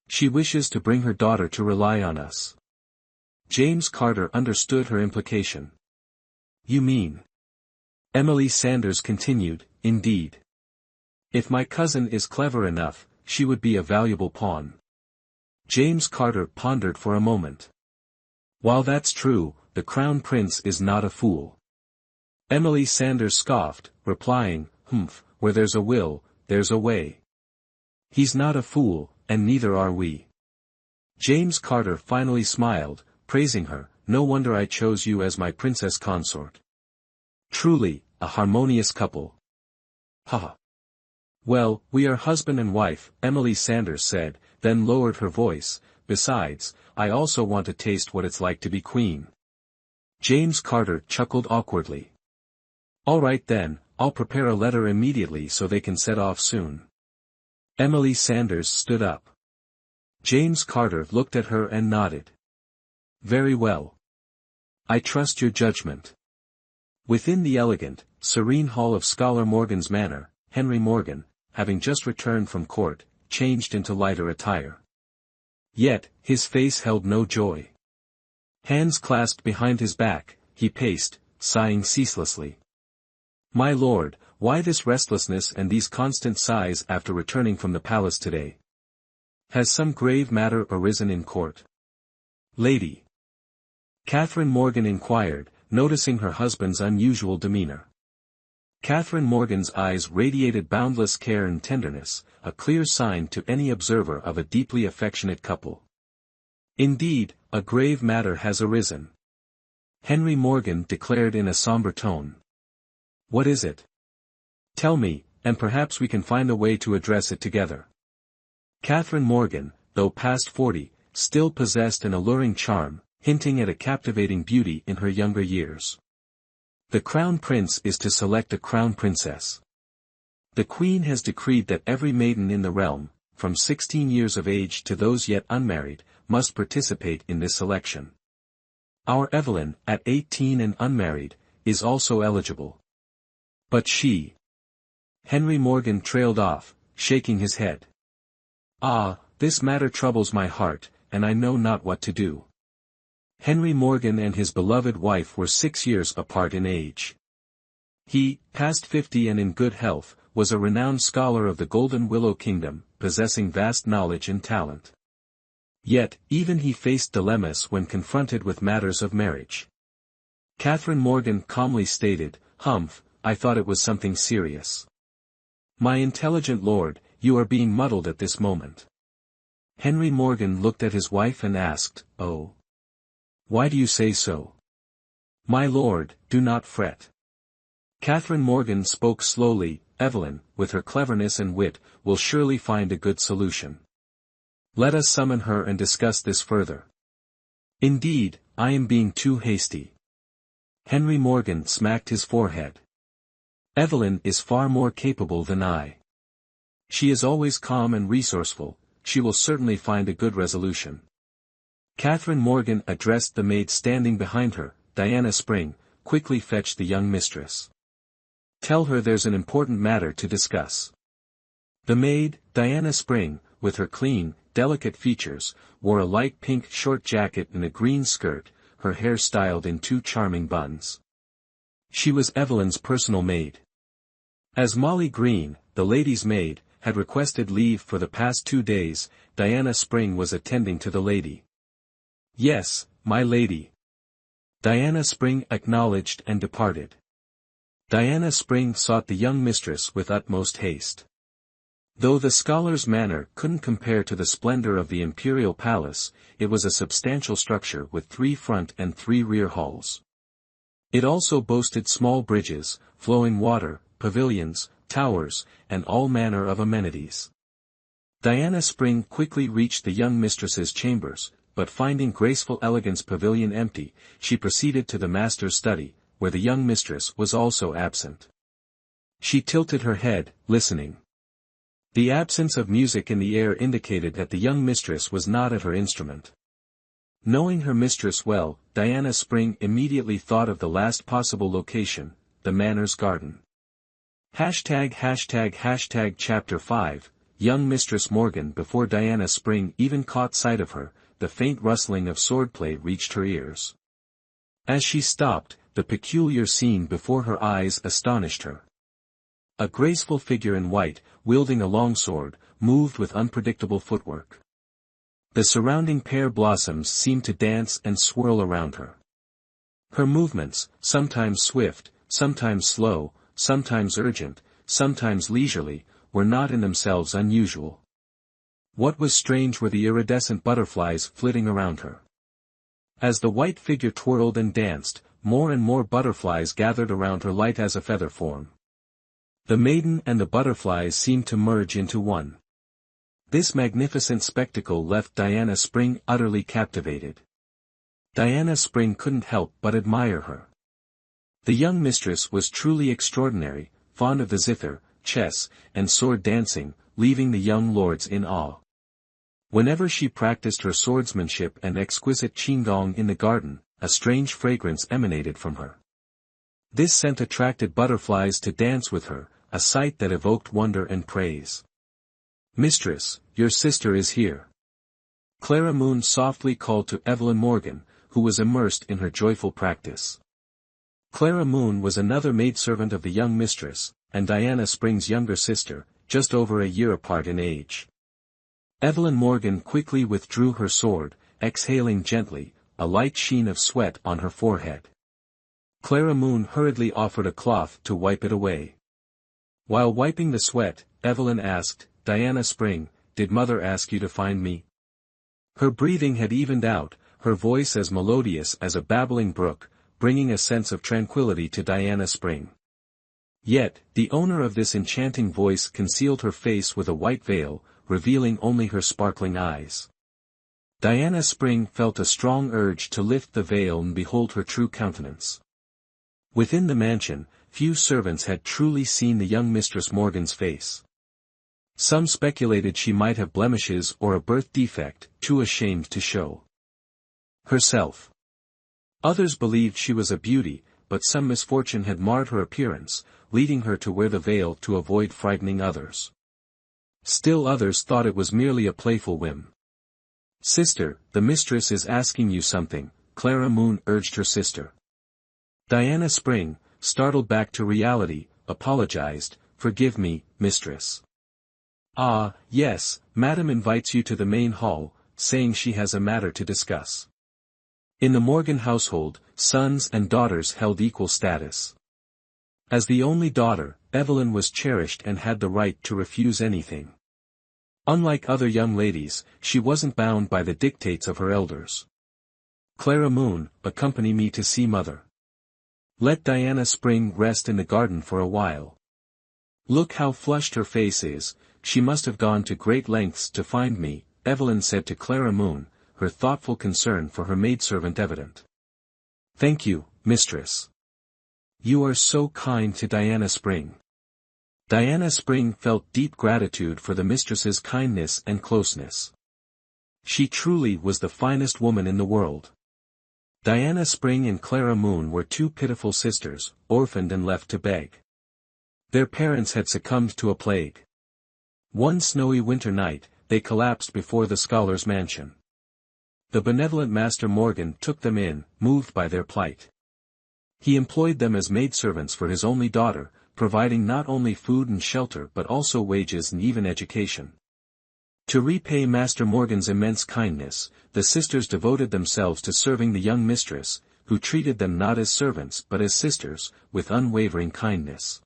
She wishes to bring her daughter to rely on us." James Carter understood her implication. "You mean?" Emily Sanders continued, "Indeed. If my cousin is clever enough, she would be a valuable pawn." James Carter pondered for a moment. "While that's true, the crown prince is not a fool." Emily Sanders scoffed, replying, Where there's a will, there's a way. He's not a fool, and neither are we." James Carter finally smiled, praising her, "No wonder I chose you as my princess consort. Truly, a harmonious couple." "Ha! Well, we are husband and wife," Emily Sanders said, then lowered her voice, "Besides, I also want to taste what it's like to be queen." James Carter chuckled awkwardly. "All right then, I'll prepare a letter immediately so they can set off soon." Emily Sanders stood up. James Carter looked at her and nodded. Very well. I trust your judgment. Within the elegant, serene hall of Scholar Morgan's manor, Henry Morgan, having just returned from court, changed into lighter attire. Yet, his face held no joy. Hands clasped behind his back, he paced, sighing ceaselessly. My lord, why this restlessness and these constant sighs after returning from the palace today? Has some grave matter arisen in court? Lady. Catherine Morgan inquired, noticing her husband's unusual demeanor. Catherine Morgan's eyes radiated boundless care and tenderness, a clear sign to any observer of a deeply affectionate couple. Indeed, a grave matter has arisen. Henry Morgan declared in a somber tone. What is it? Tell me, and perhaps we can find a way to address it together. Catherine Morgan, though past 40, still possessed an alluring charm, hinting at a captivating beauty in her younger years. The crown prince is to select a crown princess. The queen has decreed that every maiden in the realm, from 16 years of age to those yet unmarried, must participate in this selection. Our Evelyn, at 18 and unmarried, is also eligible. But she. Henry Morgan trailed off, shaking his head. Ah, this matter troubles my heart, and I know not what to do. Henry Morgan and his beloved wife were 6 years apart in age. He, past 50 and in good health, was a renowned scholar of the Golden Willow Kingdom, possessing vast knowledge and talent. Yet, even he faced dilemmas when confronted with matters of marriage. Catherine Morgan calmly stated, "Humph, I thought it was something serious." My intelligent lord, you are being muddled at this moment. Henry Morgan looked at his wife and asked, "Oh. Why do you say so?" My lord, do not fret. Catherine Morgan spoke slowly, Evelyn, with her cleverness and wit, will surely find a good solution. Let us summon her and discuss this further. Indeed, I am being too hasty. Henry Morgan smacked his forehead. Evelyn is far more capable than I. She is always calm and resourceful, she will certainly find a good resolution. Catherine Morgan addressed the maid standing behind her, Diana Spring, quickly fetch the young mistress. Tell her there's an important matter to discuss. The maid, Diana Spring, with her clean, delicate features, wore a light pink short jacket and a green skirt, her hair styled in 2 charming buns. She was Evelyn's personal maid. As Molly Green, the lady's maid, had requested leave for the past 2 days, Diana Spring was attending to the lady. Yes, my lady. Diana Spring acknowledged and departed. Diana Spring sought the young mistress with utmost haste. Though the scholar's manor couldn't compare to the splendor of the imperial palace, it was a substantial structure with 3 front and 3 rear halls. It also boasted small bridges, flowing water, pavilions, towers, and all manner of amenities. Diana Spring quickly reached the young mistress's chambers, but finding graceful elegance pavilion empty, she proceeded to the master's study, where the young mistress was also absent. She tilted her head, listening. The absence of music in the air indicated that the young mistress was not at her instrument. Knowing her mistress well, Diana Spring immediately thought of the last possible location, the manor's garden. Chapter 5, Young Mistress Morgan. Before Diana Spring even caught sight of her, the faint rustling of swordplay reached her ears. As she stopped, the peculiar scene before her eyes astonished her. A graceful figure in white, wielding a long sword, moved with unpredictable footwork. The surrounding pear blossoms seemed to dance and swirl around her. Her movements, sometimes swift, sometimes slow, sometimes urgent, sometimes leisurely, were not in themselves unusual. What was strange were the iridescent butterflies flitting around her. As the white figure twirled and danced, more and more butterflies gathered around her light as a feather form. The maiden and the butterflies seemed to merge into one. This magnificent spectacle left Diana Spring utterly captivated. Diana Spring couldn't help but admire her. The young mistress was truly extraordinary, fond of the zither, chess, and sword dancing, leaving the young lords in awe. Whenever she practiced her swordsmanship and exquisite qigong in the garden, a strange fragrance emanated from her. This scent attracted butterflies to dance with her, a sight that evoked wonder and praise. "Mistress, your sister is here," Clara Moon softly called to Evelyn Morgan, who was immersed in her joyful practice. Clara Moon was another maidservant of the young mistress, and Diana Spring's younger sister, just over a year apart in age. Evelyn Morgan quickly withdrew her sword, exhaling gently, a light sheen of sweat on her forehead. Clara Moon hurriedly offered a cloth to wipe it away. While wiping the sweat, Evelyn asked, "Diana Spring, did mother ask you to find me?" Her breathing had evened out, her voice as melodious as a babbling brook, bringing a sense of tranquility to Diana Spring. Yet, the owner of this enchanting voice concealed her face with a white veil, revealing only her sparkling eyes. Diana Spring felt a strong urge to lift the veil and behold her true countenance. Within the mansion, few servants had truly seen the young Mistress Morgan's face. Some speculated she might have blemishes or a birth defect, too ashamed to show herself. Others believed she was a beauty, but some misfortune had marred her appearance, leading her to wear the veil to avoid frightening others. Still others thought it was merely a playful whim. "Sister, the mistress is asking you something," Clara Moon urged her sister. Diana Spring, startled back to reality, apologized, "Forgive me, mistress. Ah, yes, madam invites you to the main hall, saying she has a matter to discuss." In the Morgan household, sons and daughters held equal status. As the only daughter, Evelyn was cherished and had the right to refuse anything. Unlike other young ladies, she wasn't bound by the dictates of her elders. "Clara Moon, accompany me to see mother. Let Diana Spring rest in the garden for a while. Look how flushed her face is, she must have gone to great lengths to find me," Evelyn said to Clara Moon, her thoughtful concern for her maidservant evident. "Thank you, mistress. You are so kind to Diana Spring." Diana Spring felt deep gratitude for the mistress's kindness and closeness. She truly was the finest woman in the world. Diana Spring and Clara Moon were two pitiful sisters, orphaned and left to beg. Their parents had succumbed to a plague. One snowy winter night, they collapsed before the scholar's mansion. The benevolent Master Morgan took them in, moved by their plight. He employed them as maidservants for his only daughter, providing not only food and shelter but also wages and even education. To repay Master Morgan's immense kindness, the sisters devoted themselves to serving the young mistress, who treated them not as servants but as sisters, with unwavering kindness.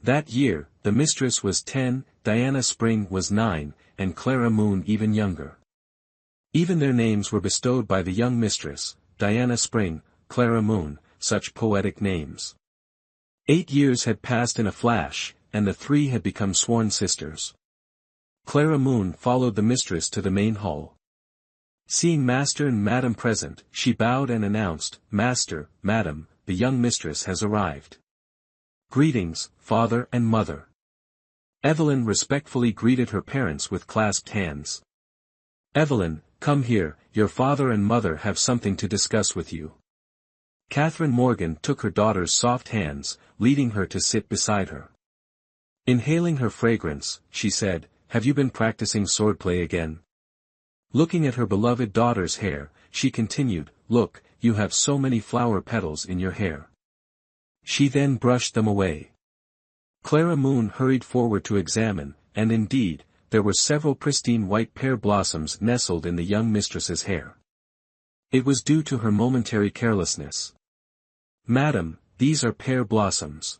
That year, the mistress was 10, Diana Spring was 9, and Clara Moon even younger. Even their names were bestowed by the young mistress, Diana Spring, Clara Moon, such poetic names. 8 years had passed in a flash, and the three had become sworn sisters. Clara Moon followed the mistress to the main hall. Seeing Master and Madam present, she bowed and announced, "Master, Madam, the young mistress has arrived. Greetings, father and mother." Evelyn respectfully greeted her parents with clasped hands. "Evelyn, come here, your father and mother have something to discuss with you." Catherine Morgan took her daughter's soft hands, leading her to sit beside her. Inhaling her fragrance, she said, "Have you been practicing swordplay again?" Looking at her beloved daughter's hair, she continued, "Look, you have so many flower petals in your hair." She then brushed them away. Clara Moon hurried forward to examine, and indeed, there were several pristine white pear blossoms nestled in the young mistress's hair. It was due to her momentary carelessness. "Madam, these are pear blossoms."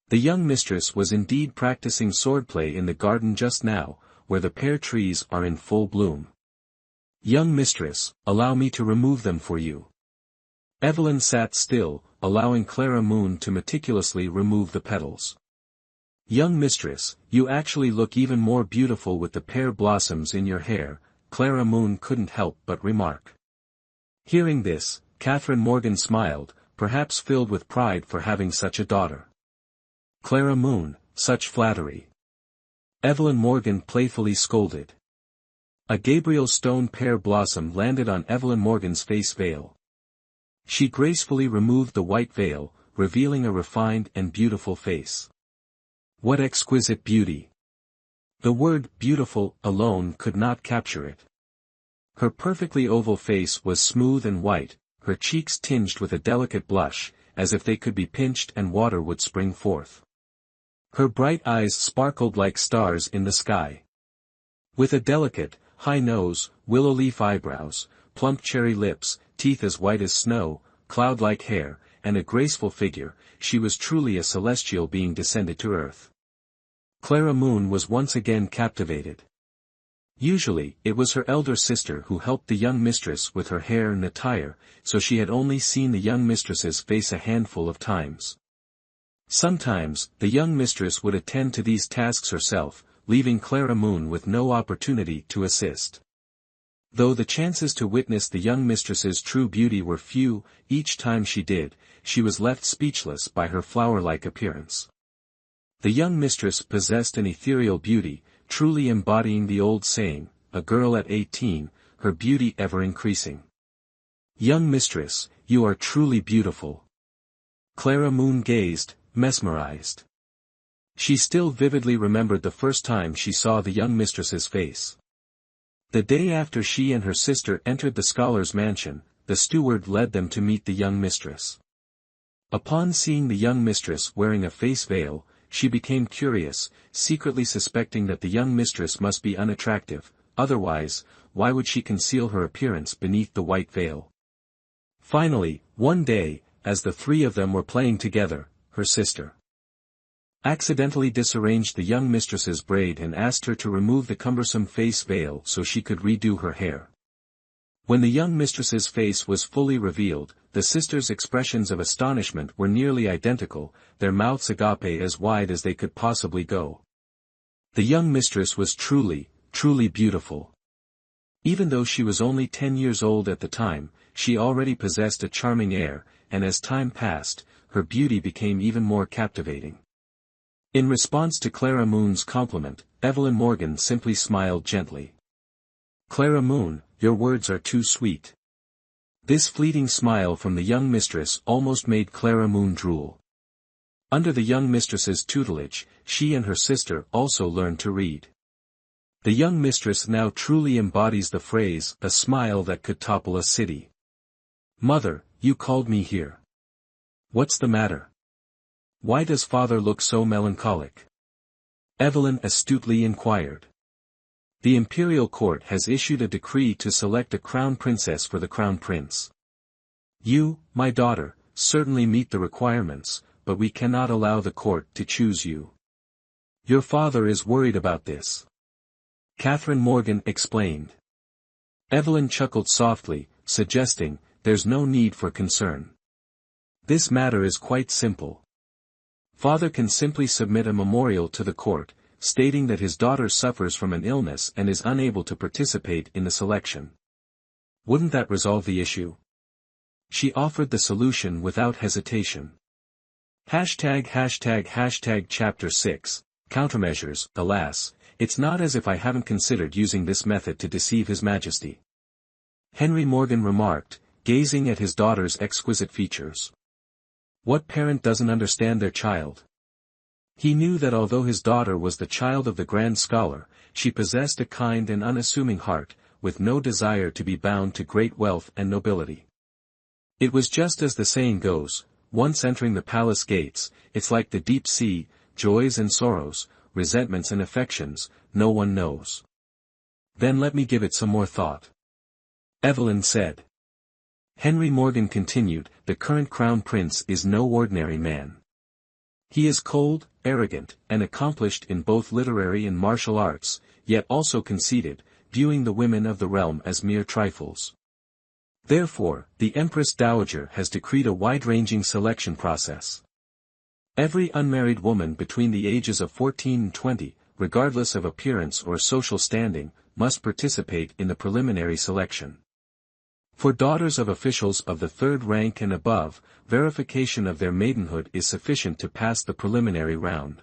The young mistress was indeed practicing swordplay in the garden just now, where the pear trees are in full bloom. "Young mistress, allow me to remove them for you." Evelyn sat still, allowing Clara Moon to meticulously remove the petals. "Young mistress, you actually look even more beautiful with the pear blossoms in your hair," Clara Moon couldn't help but remark. Hearing this, Catherine Morgan smiled, perhaps filled with pride for having such a daughter. "Clara Moon, such flattery." Evelyn Morgan playfully scolded. A Gabriel stone pear blossom landed on Evelyn Morgan's face veil. She gracefully removed the white veil, revealing a refined and beautiful face. What exquisite beauty! The word beautiful alone could not capture it. Her perfectly oval face was smooth and white, her cheeks tinged with a delicate blush, as if they could be pinched and water would spring forth. Her bright eyes sparkled like stars in the sky. With a delicate, high nose, willow-leaf eyebrows, plump cherry lips, teeth as white as snow, cloud-like hair, and a graceful figure, she was truly a celestial being descended to earth. Clara Moon was once again captivated. Usually, it was her elder sister who helped the young mistress with her hair and attire, so she had only seen the young mistress's face a handful of times. Sometimes, the young mistress would attend to these tasks herself, leaving Clara Moon with no opportunity to assist. Though the chances to witness the young mistress's true beauty were few, each time she did, she was left speechless by her flower-like appearance. The young mistress possessed an ethereal beauty, truly embodying the old saying, a girl at 18, her beauty ever increasing. Young mistress, you are truly beautiful. Clara Moon gazed, mesmerized. She still vividly remembered the first time she saw the young mistress's face. The day after she and her sister entered the scholar's mansion, the steward led them to meet the young mistress. Upon seeing the young mistress wearing a face veil, she became curious, secretly suspecting that the young mistress must be unattractive, otherwise, why would she conceal her appearance beneath the white veil? Finally, one day, as the three of them were playing together, her sister accidentally disarranged the young mistress's braid and asked her to remove the cumbersome face veil so she could redo her hair. When the young mistress's face was fully revealed, the sisters' expressions of astonishment were nearly identical, their mouths agape as wide as they could possibly go. The young mistress was truly, truly beautiful. Even though she was only 10 years old at the time, she already possessed a charming air, and as time passed, her beauty became even more captivating. In response to Clara Moon's compliment, Evelyn Morgan simply smiled gently. Clara Moon, your words are too sweet. This fleeting smile from the young mistress almost made Clara Moon drool. Under the young mistress's tutelage, she and her sister also learned to read. The young mistress now truly embodies the phrase, a smile that could topple a city. Mother, you called me here. What's the matter? Why does father look so melancholic? Evelyn astutely inquired. The imperial court has issued a decree to select a crown princess for the crown prince. You, my daughter, certainly meet the requirements, but we cannot allow the court to choose you. Your father is worried about this. Catherine Morgan explained. Evelyn chuckled softly, suggesting, there's no need for concern. This matter is quite simple. Father can simply submit a memorial to the court, stating that his daughter suffers from an illness and is unable to participate in the selection. Wouldn't that resolve the issue? She offered the solution without hesitation. Hashtag Chapter 6, Countermeasures. Alas, it's not as if I haven't considered using this method to deceive His Majesty. Henry Morgan remarked, gazing at his daughter's exquisite features. What parent doesn't understand their child? He knew that although his daughter was the child of the grand scholar, she possessed a kind and unassuming heart, with no desire to be bound to great wealth and nobility. It was just as the saying goes, once entering the palace gates, it's like the deep sea, joys and sorrows, resentments and affections, no one knows. Then let me give it some more thought. Evelyn said. Henry Morgan continued, the current crown prince is no ordinary man. He is cold, arrogant, and accomplished in both literary and martial arts, yet also conceited, viewing the women of the realm as mere trifles. Therefore, the Empress Dowager has decreed a wide-ranging selection process. Every unmarried woman between the ages of 14 and 20, regardless of appearance or social standing, must participate in the preliminary selection. For daughters of officials of the third rank and above, verification of their maidenhood is sufficient to pass the preliminary round.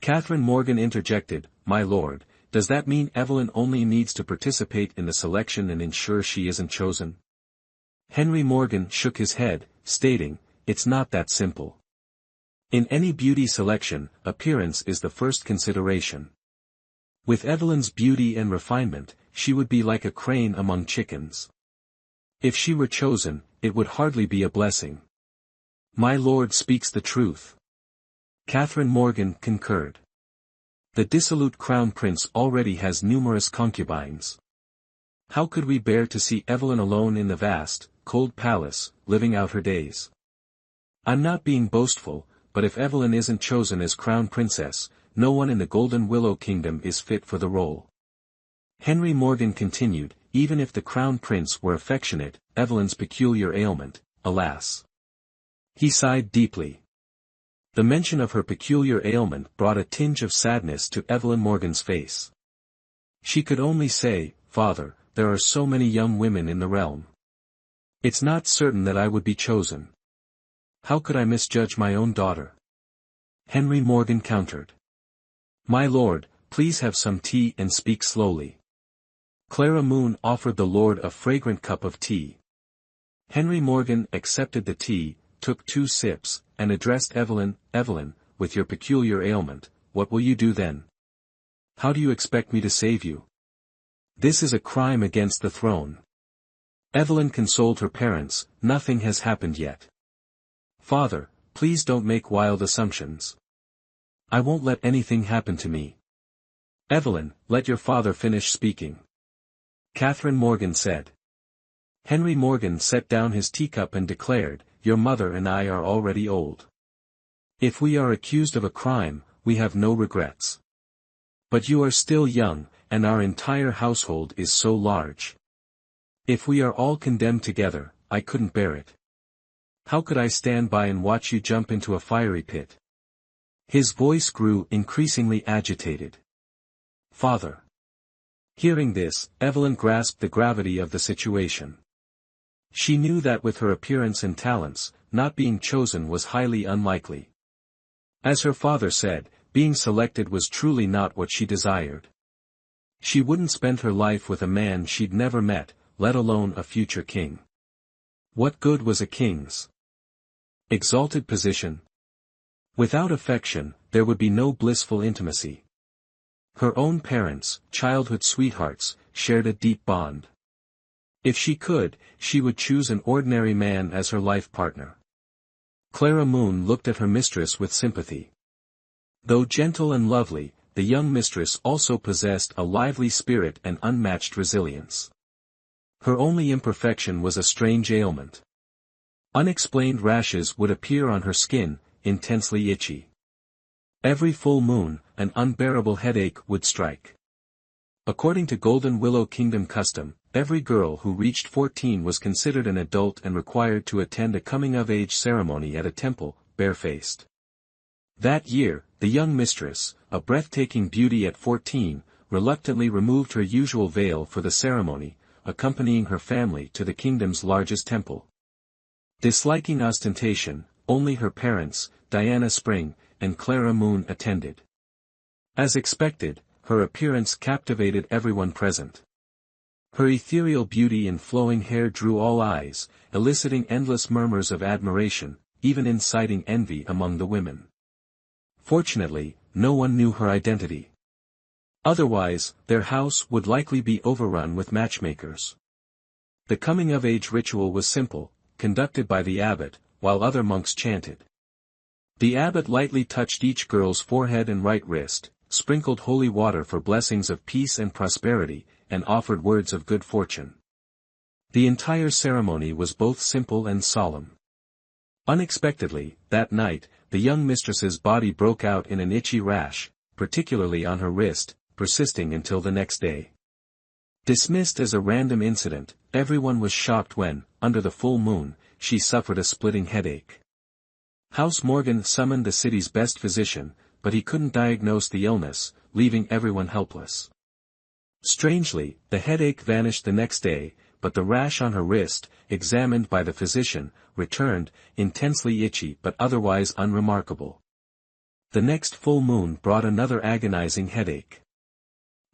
Catherine Morgan interjected, My lord, Does that mean Evelyn only needs to participate in the selection and ensure she isn't chosen? Henry Morgan shook his head, stating, "It's not that simple. In any beauty selection, appearance is the first consideration. With Evelyn's beauty and refinement, she would be like a crane among chickens. If she were chosen, it would hardly be a blessing." "My lord speaks the truth." Catherine Morgan concurred. "The dissolute crown prince already has numerous concubines. How could we bear to see Evelyn alone in the vast, cold palace, living out her days? I'm not being boastful, but if Evelyn isn't chosen as crown princess, no one in the Golden Willow Kingdom is fit for the role." Henry Morgan continued, "Even if the crown prince were affectionate, Evelyn's peculiar ailment, alas." He sighed deeply. The mention of her peculiar ailment brought a tinge of sadness to Evelyn Morgan's face. She could only say, "Father, there are so many young women in the realm. It's not certain that I would be chosen. How could I misjudge my own daughter?" Henry Morgan countered. "My lord, please have some tea and speak slowly." Clara Moon offered the lord a fragrant cup of tea. Henry Morgan accepted the tea, took 2 sips, and addressed Evelyn, "Evelyn, with your peculiar ailment, what will you do then? How do you expect me to save you? This is a crime against the throne." Evelyn consoled her parents, "Nothing has happened yet. Father, please don't make wild assumptions. I won't let anything happen to me." "Evelyn, let your father finish speaking," Catherine Morgan said. Henry Morgan set down his teacup and declared, "Your mother and I are already old. If we are accused of a crime, we have no regrets. But you are still young, and our entire household is so large. If we are all condemned together, I couldn't bear it. How could I stand by and watch you jump into a fiery pit?" His voice grew increasingly agitated. "Father." Hearing this, Evelyn grasped the gravity of the situation. She knew that with her appearance and talents, not being chosen was highly unlikely. As her father said, being selected was truly not what she desired. She wouldn't spend her life with a man she'd never met, let alone a future king. What good was a king's exalted position? Without affection, there would be no blissful intimacy. Her own parents, childhood sweethearts, shared a deep bond. If she could, she would choose an ordinary man as her life partner. Clara Moon looked at her mistress with sympathy. Though gentle and lovely, the young mistress also possessed a lively spirit and unmatched resilience. Her only imperfection was a strange ailment. Unexplained rashes would appear on her skin, intensely itchy. Every full moon, an unbearable headache would strike. According to Golden Willow Kingdom custom, every girl who reached 14 was considered an adult and required to attend a coming-of-age ceremony at a temple, barefaced. That year, the young mistress, a breathtaking beauty at 14, reluctantly removed her usual veil for the ceremony, accompanying her family to the kingdom's largest temple. Disliking ostentation, only her parents, Diana Spring, and Clara Moon attended. As expected, her appearance captivated everyone present. Her ethereal beauty and flowing hair drew all eyes, eliciting endless murmurs of admiration, even inciting envy among the women. Fortunately, no one knew her identity. Otherwise, their house would likely be overrun with matchmakers. The coming-of-age ritual was simple, conducted by the abbot, while other monks chanted. The abbot lightly touched each girl's forehead and right wrist, sprinkled holy water for blessings of peace and prosperity, and offered words of good fortune. The entire ceremony was both simple and solemn. Unexpectedly, that night, the young mistress's body broke out in an itchy rash, particularly on her wrist, persisting until the next day. Dismissed as a random incident, everyone was shocked when, under the full moon, she suffered a splitting headache. House Morgan summoned the city's best physician, but he couldn't diagnose the illness, leaving everyone helpless. Strangely, the headache vanished the next day, but the rash on her wrist, examined by the physician, returned, intensely itchy but otherwise unremarkable. The next full moon brought another agonizing headache.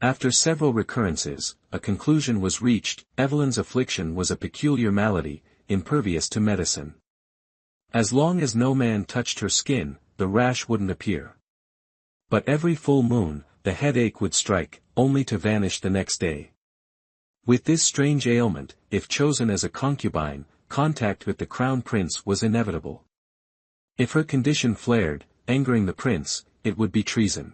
After several recurrences, a conclusion was reached. Evelyn's affliction was a peculiar malady, impervious to medicine. As long as no man touched her skin, the rash wouldn't appear. But every full moon, the headache would strike, only to vanish the next day. With this strange ailment, if chosen as a concubine, contact with the crown prince was inevitable. If her condition flared, angering the prince, it would be treason.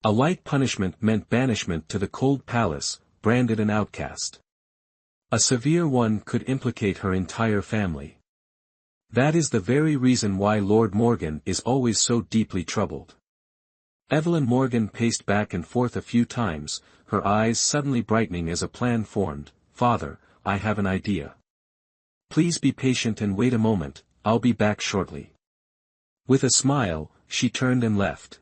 A light punishment meant banishment to the cold palace, branded an outcast. A severe one could implicate her entire family. That is the very reason why Lord Morgan is always so deeply troubled. Evelyn Morgan paced back and forth a few times, her eyes suddenly brightening as a plan formed. "Father, I have an idea. Please be patient and wait a moment, I'll be back shortly." With a smile, she turned and left.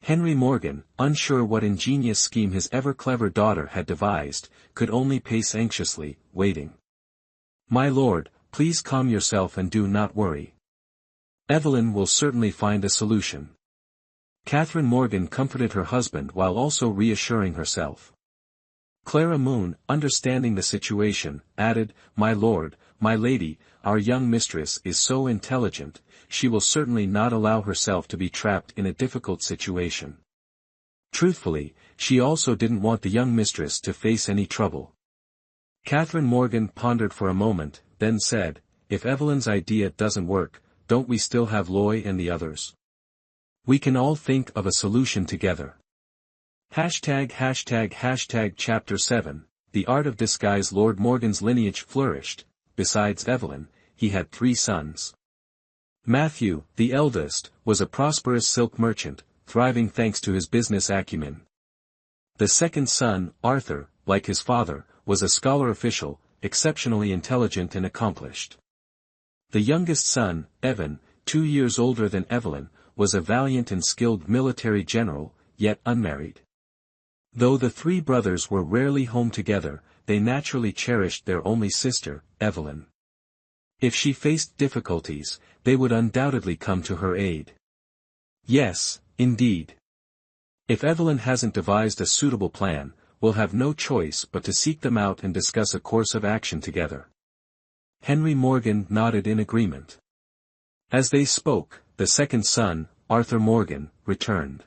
Henry Morgan, unsure what ingenious scheme his ever-clever daughter had devised, could only pace anxiously, waiting. "My lord, please calm yourself and do not worry. Evelyn will certainly find a solution." Catherine Morgan comforted her husband while also reassuring herself. Clara Moon, understanding the situation, added, "My lord, my lady, our young mistress is so intelligent, she will certainly not allow herself to be trapped in a difficult situation." Truthfully, she also didn't want the young mistress to face any trouble. Catherine Morgan pondered for a moment, then said, "If Evelyn's idea doesn't work, don't we still have Loy and the others? We can all think of a solution together." Chapter 7, The Art of Disguise. Lord Morgan's lineage flourished. Besides Evelyn, he had 3 sons. Matthew, the eldest, was a prosperous silk merchant, thriving thanks to his business acumen. The second son, Arthur, like his father, was a scholar official, exceptionally intelligent and accomplished. The youngest son, Evan, 2 years older than Evelyn, was a valiant and skilled military general, yet unmarried. Though the 3 brothers were rarely home together, they naturally cherished their only sister, Evelyn. If she faced difficulties, they would undoubtedly come to her aid. Yes, indeed. If Evelyn hasn't devised a suitable plan, we'll have no choice but to seek them out and discuss a course of action together. Henry Morgan nodded in agreement. As they spoke, the second son, Arthur Morgan, returned.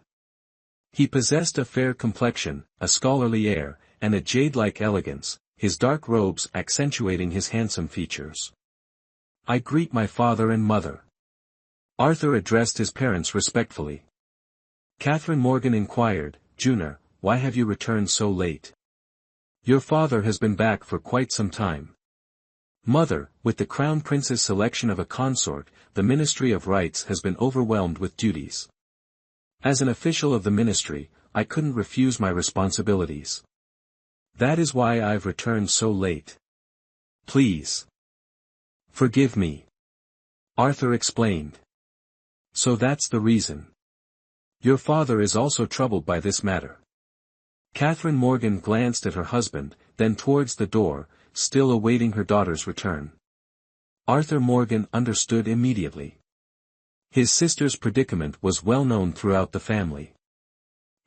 He possessed a fair complexion, a scholarly air, and a jade-like elegance, his dark robes accentuating his handsome features. "I greet my father and mother." Arthur addressed his parents respectfully. Catherine Morgan inquired, "Junior, why have you returned so late? Your father has been back for quite some time." "Mother, with the Crown Prince's selection of a consort, the Ministry of Rights has been overwhelmed with duties. As an official of the ministry, I couldn't refuse my responsibilities. That is why I've returned so late. Please forgive me," Arthur explained. "So that's the reason. Your father is also troubled by this matter." Catherine Morgan glanced at her husband, then towards the door, still awaiting her daughter's return. Arthur Morgan understood immediately. His sister's predicament was well known throughout the family.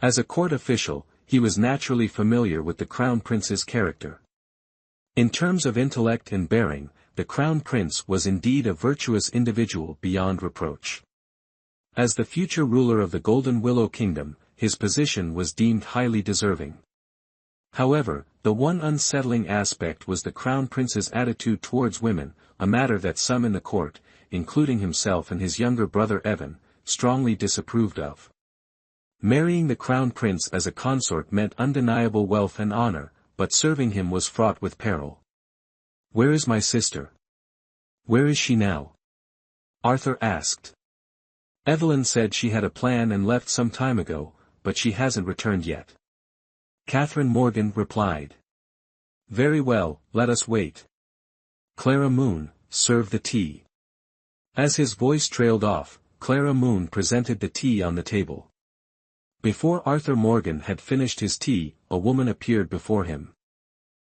As a court official, he was naturally familiar with the Crown Prince's character. In terms of intellect and bearing, the Crown Prince was indeed a virtuous individual beyond reproach. As the future ruler of the Golden Willow Kingdom, his position was deemed highly deserving. However, the one unsettling aspect was the Crown Prince's attitude towards women, a matter that some in the court, including himself and his younger brother Evan, strongly disapproved of. Marrying the Crown Prince as a consort meant undeniable wealth and honor, but serving him was fraught with peril. "Where is my sister? Where is she now?" Arthur asked. "Evelyn said she had a plan and left some time ago, but she hasn't returned yet," Catherine Morgan replied. "Very well, let us wait. Clara Moon, serve the tea." As his voice trailed off, Clara Moon presented the tea on the table. Before Arthur Morgan had finished his tea, a woman appeared before him.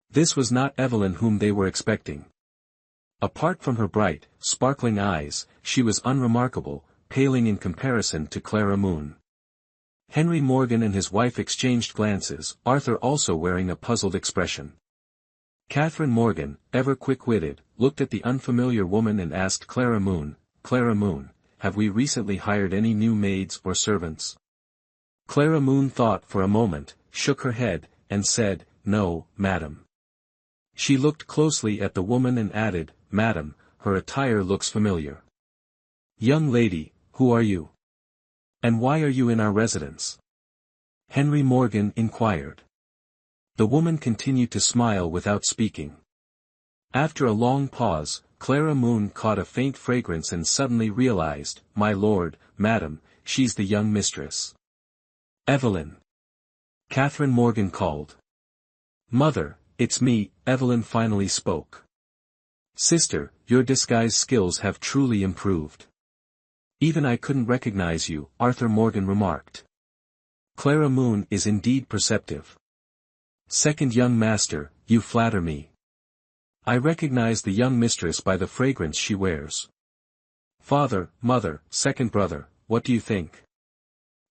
This was not Evelyn whom they were expecting. Apart from her bright, sparkling eyes, she was unremarkable, paling in comparison to Clara Moon. Henry Morgan and his wife exchanged glances, Arthur also wearing a puzzled expression. Catherine Morgan, ever quick-witted, looked at the unfamiliar woman and asked Clara Moon, have we recently hired any new maids or servants? Clara Moon thought for a moment, shook her head, and said, no, madam. She looked closely at the woman and added, madam, her attire looks familiar. Young lady, who are you? And why are you in our residence? Henry Morgan inquired. The woman continued to smile without speaking. After a long pause, Clara Moon caught a faint fragrance and suddenly realized, my lord, madam, she's the young mistress. Evelyn. Catherine Morgan called. Mother, it's me, Evelyn finally spoke. Sister, your disguise skills have truly improved. Even I couldn't recognize you, Arthur Morgan remarked. Clara Moon is indeed perceptive. Second young master, you flatter me. I recognize the young mistress by the fragrance she wears. Father, mother, second brother, what do you think?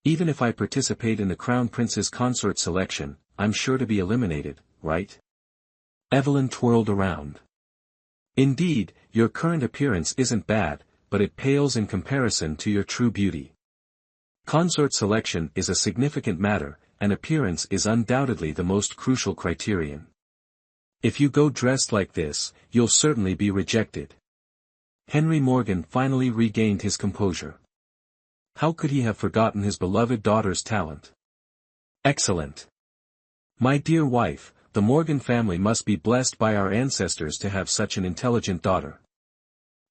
Even if I participate in the Crown Prince's consort selection, I'm sure to be eliminated, right? Evelyn twirled around. Indeed, your current appearance isn't bad, but it pales in comparison to your true beauty. Consort selection is a significant matter, and appearance is undoubtedly the most crucial criterion. If you go dressed like this, you'll certainly be rejected. Henry Morgan finally regained his composure. How could he have forgotten his beloved daughter's talent? Excellent. My dear wife, the Morgan family must be blessed by our ancestors to have such an intelligent daughter.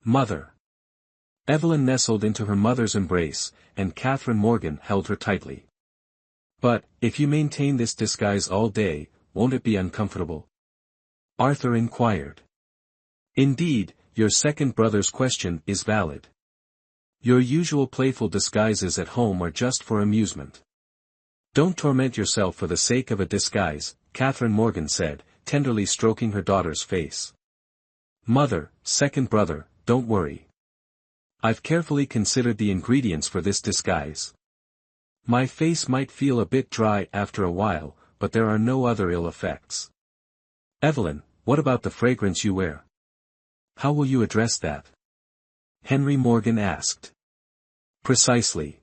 Mother. Evelyn nestled into her mother's embrace, and Catherine Morgan held her tightly. But, if you maintain this disguise all day, won't it be uncomfortable? Arthur inquired. Indeed, your second brother's question is valid. Your usual playful disguises at home are just for amusement. Don't torment yourself for the sake of a disguise, Catherine Morgan said, tenderly stroking her daughter's face. Mother, second brother, don't worry. I've carefully considered the ingredients for this disguise. My face might feel a bit dry after a while, but there are no other ill effects. Evelyn, what about the fragrance you wear? How will you address that? Henry Morgan asked. Precisely.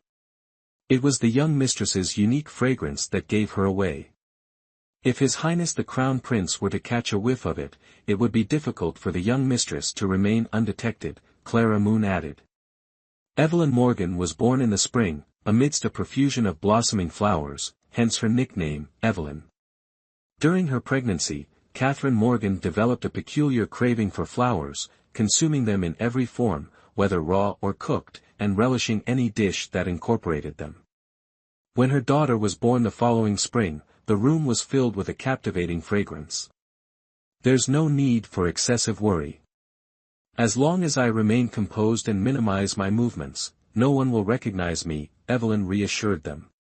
It was the young mistress's unique fragrance that gave her away. If His Highness the Crown Prince were to catch a whiff of it, it would be difficult for the young mistress to remain undetected, Clara Moon added. Evelyn Morgan was born in the spring, amidst a profusion of blossoming flowers, hence her nickname, Evelyn. During her pregnancy, Catherine Morgan developed a peculiar craving for flowers, consuming them in every form, whether raw or cooked, and relishing any dish that incorporated them. When her daughter was born the following spring, the room was filled with a captivating fragrance. There's no need for excessive worry. As long as I remain composed and minimize my movements, no one will recognize me, Evelyn reassured them.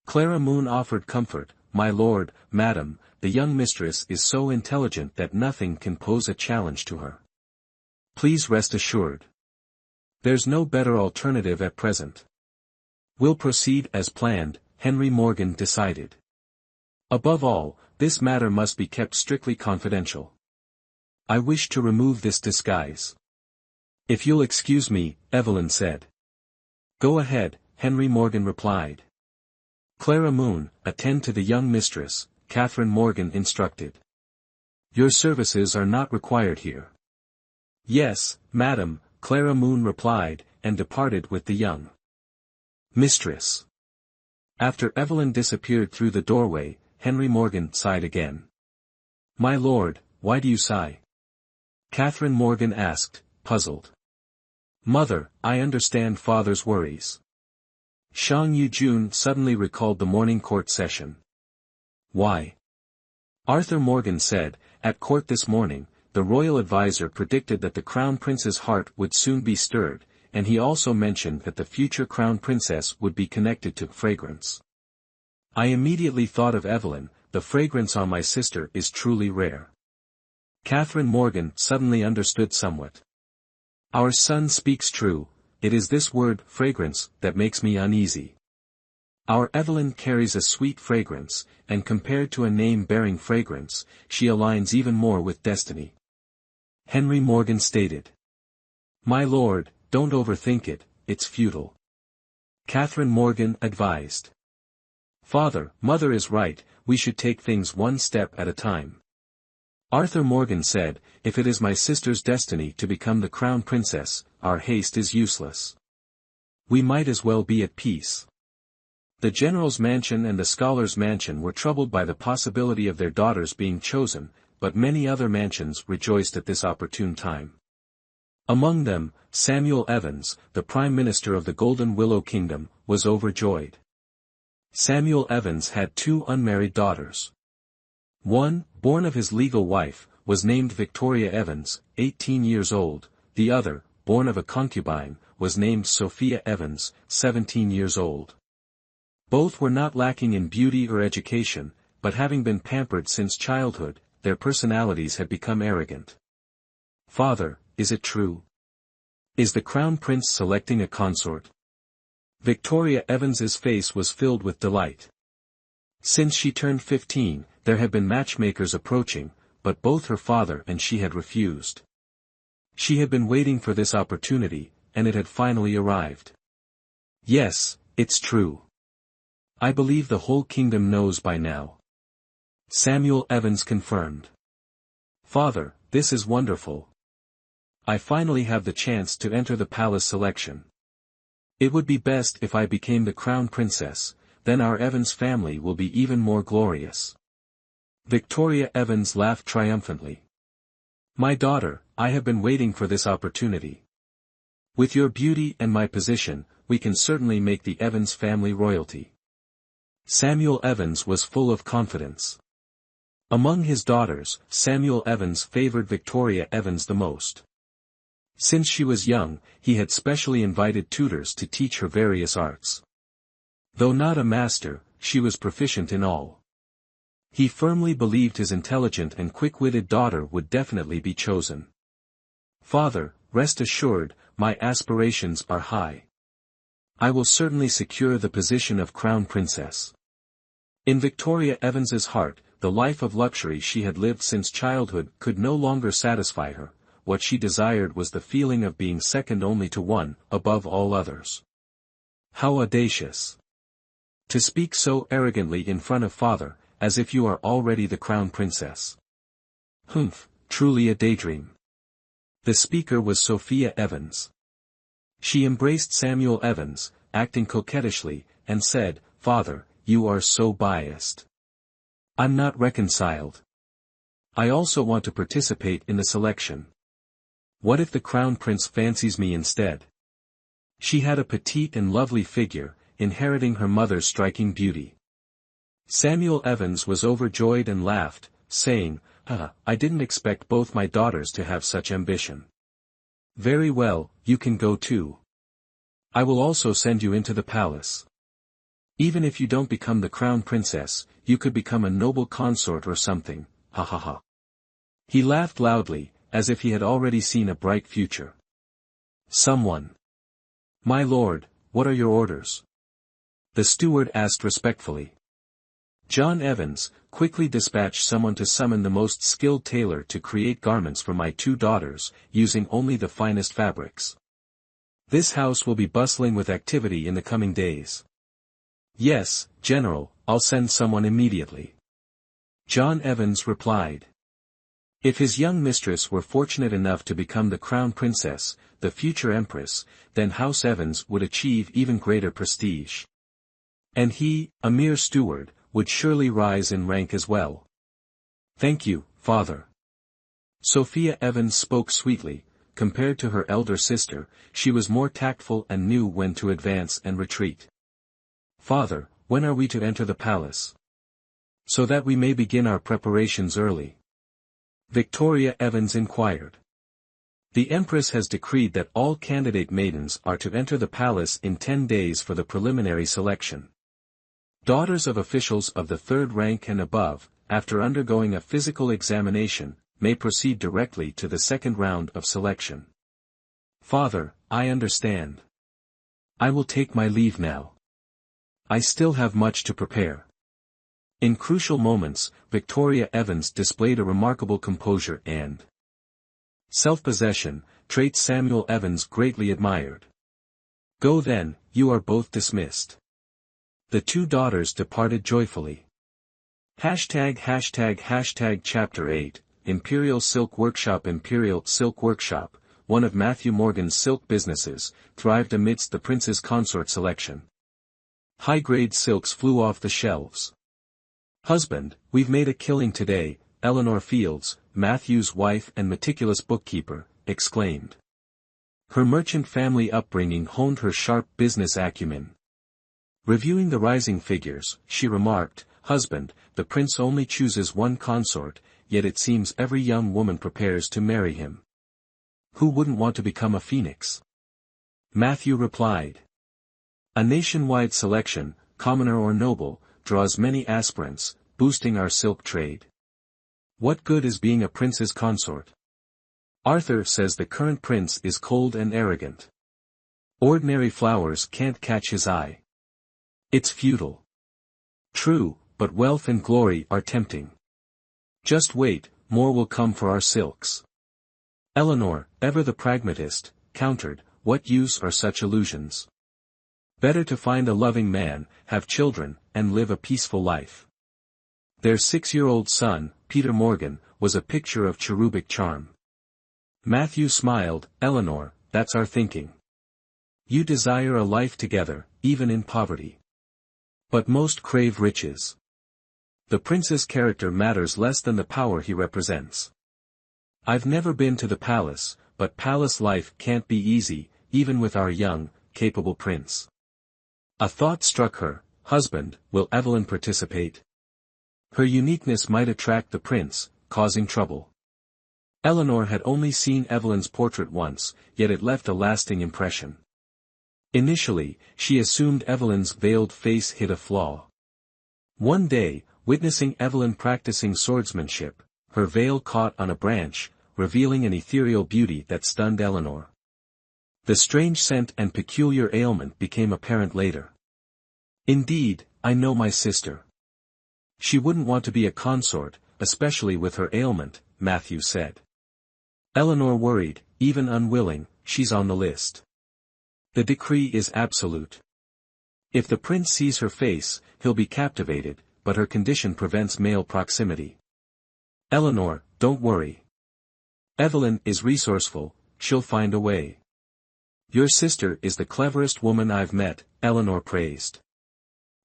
Clara Moon offered comfort, my lord, madam, the young mistress is so intelligent that nothing can pose a challenge to her. Please rest assured. There's no better alternative at present. We'll proceed as planned, Henry Morgan decided. Above all, this matter must be kept strictly confidential. I wish to remove this disguise. If you'll excuse me, Evelyn said. Go ahead, Henry Morgan replied. Clara Moon, attend to the young mistress, Catherine Morgan instructed. Your services are not required here. Yes, madam, Clara Moon replied, and departed with the young mistress. After Evelyn disappeared through the doorway, Henry Morgan sighed again. My lord, why do you sigh? Catherine Morgan asked, puzzled. Mother, I understand father's worries. Shang Yu-jun suddenly recalled the morning court session. Why? Arthur Morgan said, at court this morning, the royal advisor predicted that the crown prince's heart would soon be stirred, and he also mentioned that the future crown princess would be connected to fragrance. I immediately thought of Evelyn, the fragrance on my sister is truly rare. Catherine Morgan suddenly understood somewhat. Our son speaks true, it is this word, fragrance, that makes me uneasy. Our Evelyn carries a sweet fragrance, and compared to a name-bearing fragrance, she aligns even more with destiny. Henry Morgan stated. My lord, don't overthink it, it's futile. Catherine Morgan advised. Father, mother is right, we should take things one step at a time. Arthur Morgan said, if it is my sister's destiny to become the crown princess, our haste is useless. We might as well be at peace. The general's mansion and the scholar's mansion were troubled by the possibility of their daughters being chosen, but many other mansions rejoiced at this opportune time. Among them, Samuel Evans, the Prime Minister of the Golden Willow Kingdom, was overjoyed. Samuel Evans had 2 unmarried daughters. One, born of his legal wife, was named Victoria Evans, 18 years old, the other, born of a concubine, was named Sophia Evans, 17 years old. Both were not lacking in beauty or education, but having been pampered since childhood, their personalities had become arrogant. Father, is it true? Is the crown prince selecting a consort? Victoria Evans's face was filled with delight. Since she turned 15, there had been matchmakers approaching, but both her father and she had refused. She had been waiting for this opportunity, and it had finally arrived. Yes, it's true. I believe the whole kingdom knows by now. Samuel Evans confirmed. Father, this is wonderful. I finally have the chance to enter the palace selection. It would be best if I became the crown princess, then our Evans family will be even more glorious. Victoria Evans laughed triumphantly. My daughter, I have been waiting for this opportunity. With your beauty and my position, we can certainly make the Evans family royalty. Samuel Evans was full of confidence. Among his daughters, Samuel Evans favored Victoria Evans the most. Since she was young, he had specially invited tutors to teach her various arts. Though not a master, she was proficient in all. He firmly believed his intelligent and quick-witted daughter would definitely be chosen. Father, rest assured, my aspirations are high. I will certainly secure the position of crown princess. In Victoria Evans's heart, the life of luxury she had lived since childhood could no longer satisfy her. What she desired was the feeling of being second only to one, above all others. How audacious! To speak so arrogantly in front of father, as if you are already the crown princess. Humph, truly a daydream. The speaker was Sophia Evans. She embraced Samuel Evans, acting coquettishly, and said, Father, you are so biased. I'm not reconciled. I also want to participate in the selection. What if the crown prince fancies me instead? She had a petite and lovely figure, inheriting her mother's striking beauty. Samuel Evans was overjoyed and laughed, saying, I didn't expect both my daughters to have such ambition. Very well, you can go too. I will also send you into the palace. Even if you don't become the crown princess, you could become a noble consort or something, ha ha ha. He laughed loudly, as if he had already seen a bright future. Someone. My lord, what are your orders? The steward asked respectfully. John Evans, quickly dispatch someone to summon the most skilled tailor to create garments for my 2 daughters, using only the finest fabrics. This house will be bustling with activity in the coming days. Yes, General, I'll send someone immediately. John Evans replied. If his young mistress were fortunate enough to become the crown princess, the future empress, then House Evans would achieve even greater prestige. And he, a mere steward, would surely rise in rank as well. Thank you, father. Sophia Evans spoke sweetly. Compared to her elder sister, she was more tactful and knew when to advance and retreat. Father, when are we to enter the palace? So that we may begin our preparations early. Victoria Evans inquired. The Empress has decreed that all candidate maidens are to enter the palace in 10 days for the preliminary selection. Daughters of officials of the 3rd rank and above, after undergoing a physical examination, may proceed directly to the 2nd round of selection. Father, I understand. I will take my leave now. I still have much to prepare. In crucial moments, Victoria Evans displayed a remarkable composure and self-possession, traits Samuel Evans greatly admired. Go then, you are both dismissed. The two daughters departed joyfully. ### Chapter 8, Imperial Silk Workshop. Imperial Silk Workshop, one of Matthew Morgan's silk businesses, thrived amidst the prince's consort selection. High-grade silks flew off the shelves. Husband, we've made a killing today, Eleanor Fields, Matthew's wife and meticulous bookkeeper, exclaimed. Her merchant family upbringing honed her sharp business acumen. Reviewing the rising figures, she remarked, Husband, the prince only chooses one consort, yet it seems every young woman prepares to marry him. Who wouldn't want to become a phoenix? Matthew replied. A nationwide selection, commoner or noble, draws many aspirants, boosting our silk trade. What good is being a prince's consort? Arthur says the current prince is cold and arrogant. Ordinary flowers can't catch his eye. It's futile. True, but wealth and glory are tempting. Just wait, more will come for our silks. Eleanor, ever the pragmatist, countered, what use are such illusions? Better to find a loving man, have children, and live a peaceful life. Their 6-year-old son, Peter Morgan, was a picture of cherubic charm. Matthew smiled, Eleanor, that's our thinking. You desire a life together, even in poverty. But most crave riches. The prince's character matters less than the power he represents. I've never been to the palace, but palace life can't be easy, even with our young, capable prince. A thought struck her, Husband, will Evelyn participate? Her uniqueness might attract the prince, causing trouble. Eleanor had only seen Evelyn's portrait once, yet it left a lasting impression. Initially, she assumed Evelyn's veiled face hid a flaw. One day, witnessing Evelyn practicing swordsmanship, her veil caught on a branch, revealing an ethereal beauty that stunned Eleanor. The strange scent and peculiar ailment became apparent later. Indeed, I know my sister. She wouldn't want to be a consort, especially with her ailment, Matthew said. Eleanor worried, even unwilling, she's on the list. The decree is absolute. If the prince sees her face, he'll be captivated, but her condition prevents male proximity. Eleanor, don't worry. Evelyn is resourceful, she'll find a way. Your sister is the cleverest woman I've met, Eleanor praised.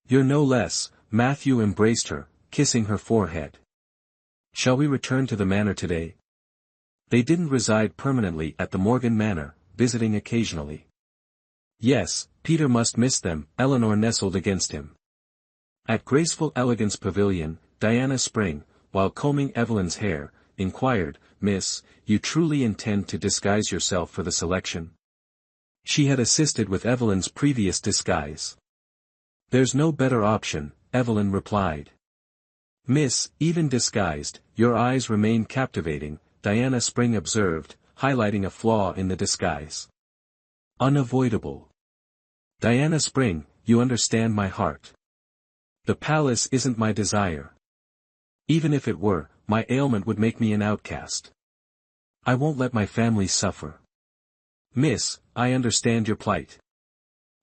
You're no less, Matthew embraced her, kissing her forehead. Shall we return to the manor today? They didn't reside permanently at the Morgan Manor, visiting occasionally. Yes, Peter must miss them, Eleanor nestled against him. At Graceful Elegance Pavilion, Diana Spring, while combing Evelyn's hair, inquired, Miss, you truly intend to disguise yourself for the selection? She had assisted with Evelyn's previous disguise. There's no better option, Evelyn replied. Miss, even disguised, your eyes remain captivating, Diana Spring observed, highlighting a flaw in the disguise. Unavoidable. Diana Spring, you understand my heart. The palace isn't my desire. Even if it were, my ailment would make me an outcast. I won't let my family suffer. Miss, I understand your plight.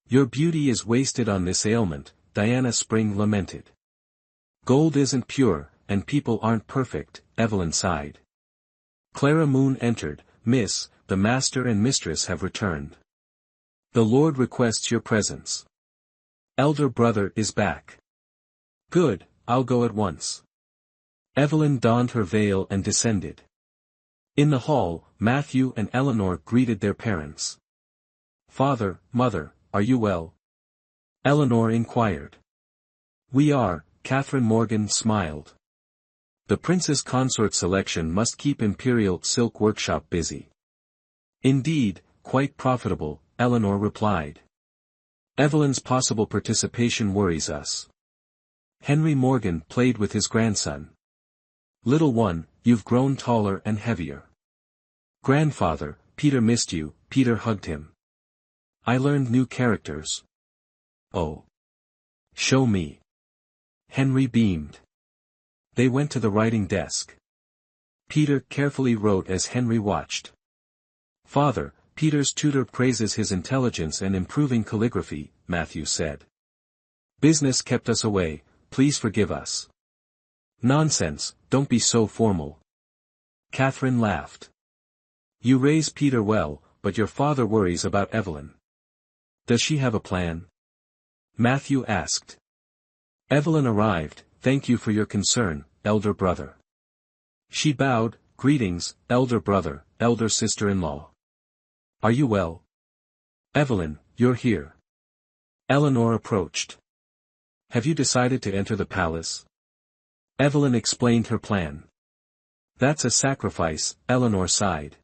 Your beauty is wasted on this ailment, Diana Spring lamented. Gold isn't pure, and people aren't perfect, Evelyn sighed. Clara Moon entered, Miss, the master and mistress have returned. The Lord requests your presence. Elder brother is back. Good, I'll go at once. Evelyn donned her veil and descended. In the hall, Matthew and Eleanor greeted their parents. Father, mother, are you well? Eleanor inquired. We are, Catherine Morgan smiled. The prince's consort selection must keep Imperial Silk Workshop busy. Indeed, quite profitable, Eleanor replied. Evelyn's possible participation worries us. Henry Morgan played with his grandson. Little one, you've grown taller and heavier. Grandfather, Peter missed you, Peter hugged him. I learned new characters. Oh. Show me. Henry beamed. They went to the writing desk. Peter carefully wrote as Henry watched. Father, Peter's tutor praises his intelligence and improving calligraphy, Matthew said. Business kept us away, please forgive us. Nonsense, don't be so formal. Catherine laughed. You raise Peter well, but your father worries about Evelyn. Does she have a plan? Matthew asked. Evelyn arrived, thank you for your concern, elder brother. She bowed, greetings, elder brother, elder sister-in-law. Are you well? Evelyn, you're here. Eleanor approached. Have you decided to enter the palace? Evelyn explained her plan. That's a sacrifice, Eleanor sighed.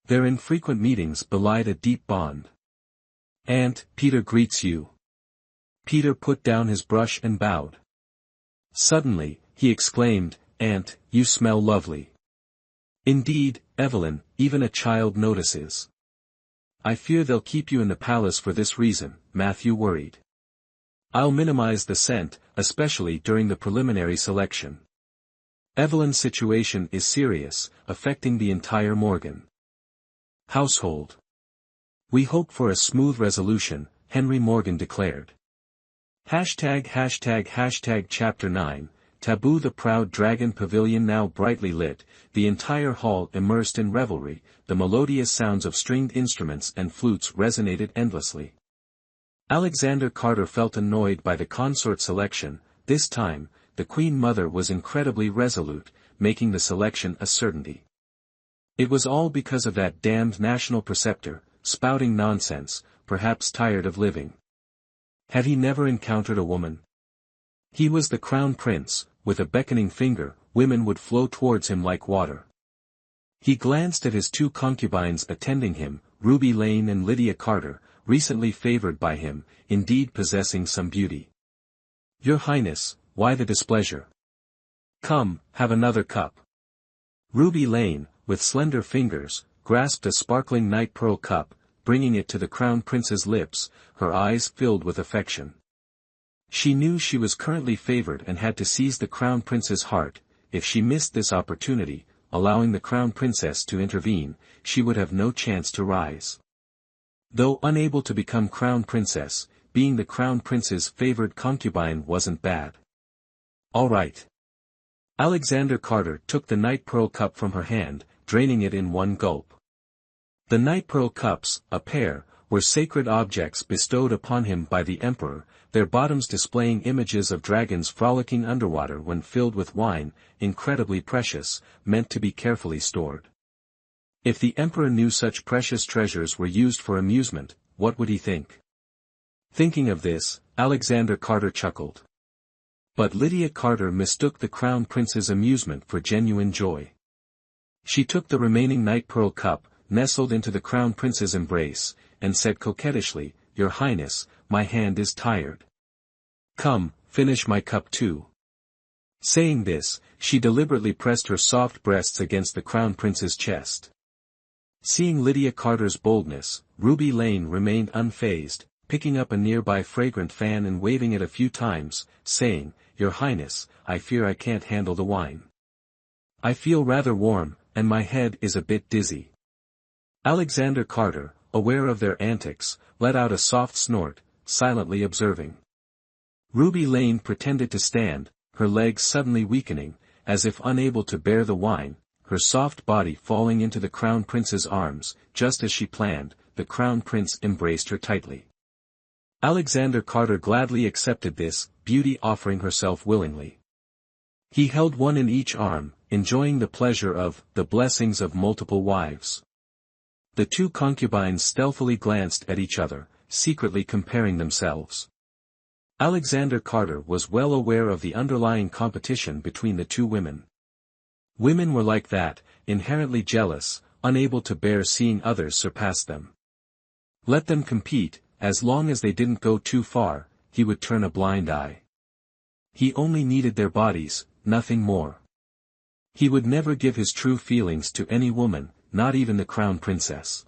Their infrequent meetings belied a deep bond. Aunt, Peter greets you. Peter put down his brush and bowed. Suddenly, he exclaimed, Aunt, you smell lovely. Indeed, Evelyn, even a child notices. I fear they'll keep you in the palace for this reason, Matthew worried. I'll minimize the scent, especially during the preliminary selection. Evelyn's situation is serious, affecting the entire Morgan household. We hope for a smooth resolution, Henry Morgan declared. ### Chapter 9, Taboo. The proud dragon pavilion now brightly lit, the entire hall immersed in revelry, the melodious sounds of stringed instruments and flutes resonated endlessly. Alexander Carter felt annoyed by the consort selection. This time, the Queen Mother was incredibly resolute, making the selection a certainty. It was all because of that damned national preceptor, spouting nonsense, perhaps tired of living. Had he never encountered a woman? He was the crown prince, with a beckoning finger, women would flow towards him like water. He glanced at his two concubines attending him, Ruby Lane and Lydia Carter, recently favored by him, indeed possessing some beauty. Your Highness, why the displeasure? Come, have another cup. Ruby Lane, with slender fingers, grasped a sparkling night pearl cup, bringing it to the crown prince's lips, her eyes filled with affection. She knew she was currently favored and had to seize the crown prince's heart. If she missed this opportunity, allowing the crown princess to intervene, she would have no chance to rise. Though unable to become crown princess, being the crown prince's favored concubine wasn't bad. All right. Alexander Carter took the night pearl cup from her hand, draining it in one gulp. The night pearl cups, a pair, were sacred objects bestowed upon him by the emperor, their bottoms displaying images of dragons frolicking underwater when filled with wine, incredibly precious, meant to be carefully stored. If the emperor knew such precious treasures were used for amusement, what would he think? Thinking of this, Alexander Carter chuckled. But Lydia Carter mistook the crown prince's amusement for genuine joy. She took the remaining night pearl cup, nestled into the crown prince's embrace, and said coquettishly, Your Highness, my hand is tired. Come, finish my cup too. Saying this, she deliberately pressed her soft breasts against the crown prince's chest. Seeing Lydia Carter's boldness, Ruby Lane remained unfazed, picking up a nearby fragrant fan and waving it a few times, saying, Your Highness, I fear I can't handle the wine. I feel rather warm, and my head is a bit dizzy. Alexander Carter, aware of their antics, let out a soft snort, silently observing. Ruby Lane pretended to stand, her legs suddenly weakening, as if unable to bear the wine, her soft body falling into the crown prince's arms. Just as she planned, the crown prince embraced her tightly. Alexander Carter gladly accepted this, beauty offering herself willingly. He held one in each arm, enjoying the pleasure of the blessings of multiple wives. The two concubines stealthily glanced at each other, secretly comparing themselves. Alexander Carter was well aware of the underlying competition between the two women. Women were like that, inherently jealous, unable to bear seeing others surpass them. Let them compete, as long as they didn't go too far, he would turn a blind eye. He only needed their bodies, nothing more. He would never give his true feelings to any woman, not even the crown princess.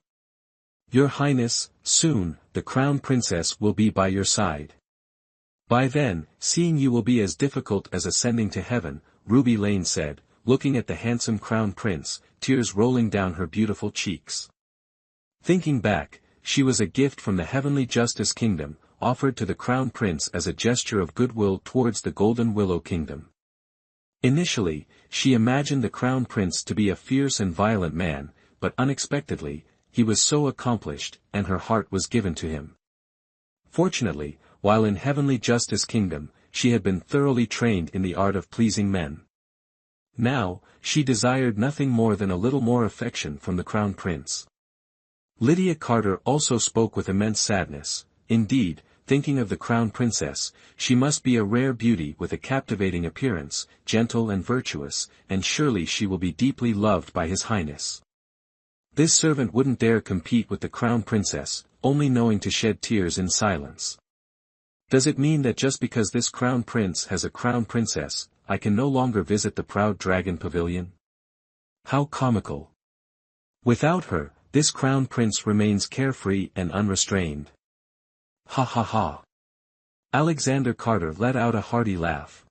Your Highness, soon, the crown princess will be by your side. By then, seeing you will be as difficult as ascending to heaven, Ruby Lane said, looking at the handsome crown prince, tears rolling down her beautiful cheeks. Thinking back, she was a gift from the heavenly justice kingdom, offered to the crown prince as a gesture of goodwill towards the Golden Willow kingdom. Initially, she imagined the crown prince to be a fierce and violent man, but unexpectedly, he was so accomplished, and her heart was given to him. Fortunately, while in heavenly justice kingdom, she had been thoroughly trained in the art of pleasing men. Now, she desired nothing more than a little more affection from the crown prince. Lydia Carter also spoke with immense sadness. Indeed, thinking of the crown princess, she must be a rare beauty with a captivating appearance, gentle and virtuous, and surely she will be deeply loved by His Highness. This servant wouldn't dare compete with the crown princess, only knowing to shed tears in silence. Does it mean that just because this crown prince has a crown princess, I can no longer visit the proud dragon pavilion? How comical. Without her, this crown prince remains carefree and unrestrained. Ha ha ha. Alexander Carter let out a hearty laugh.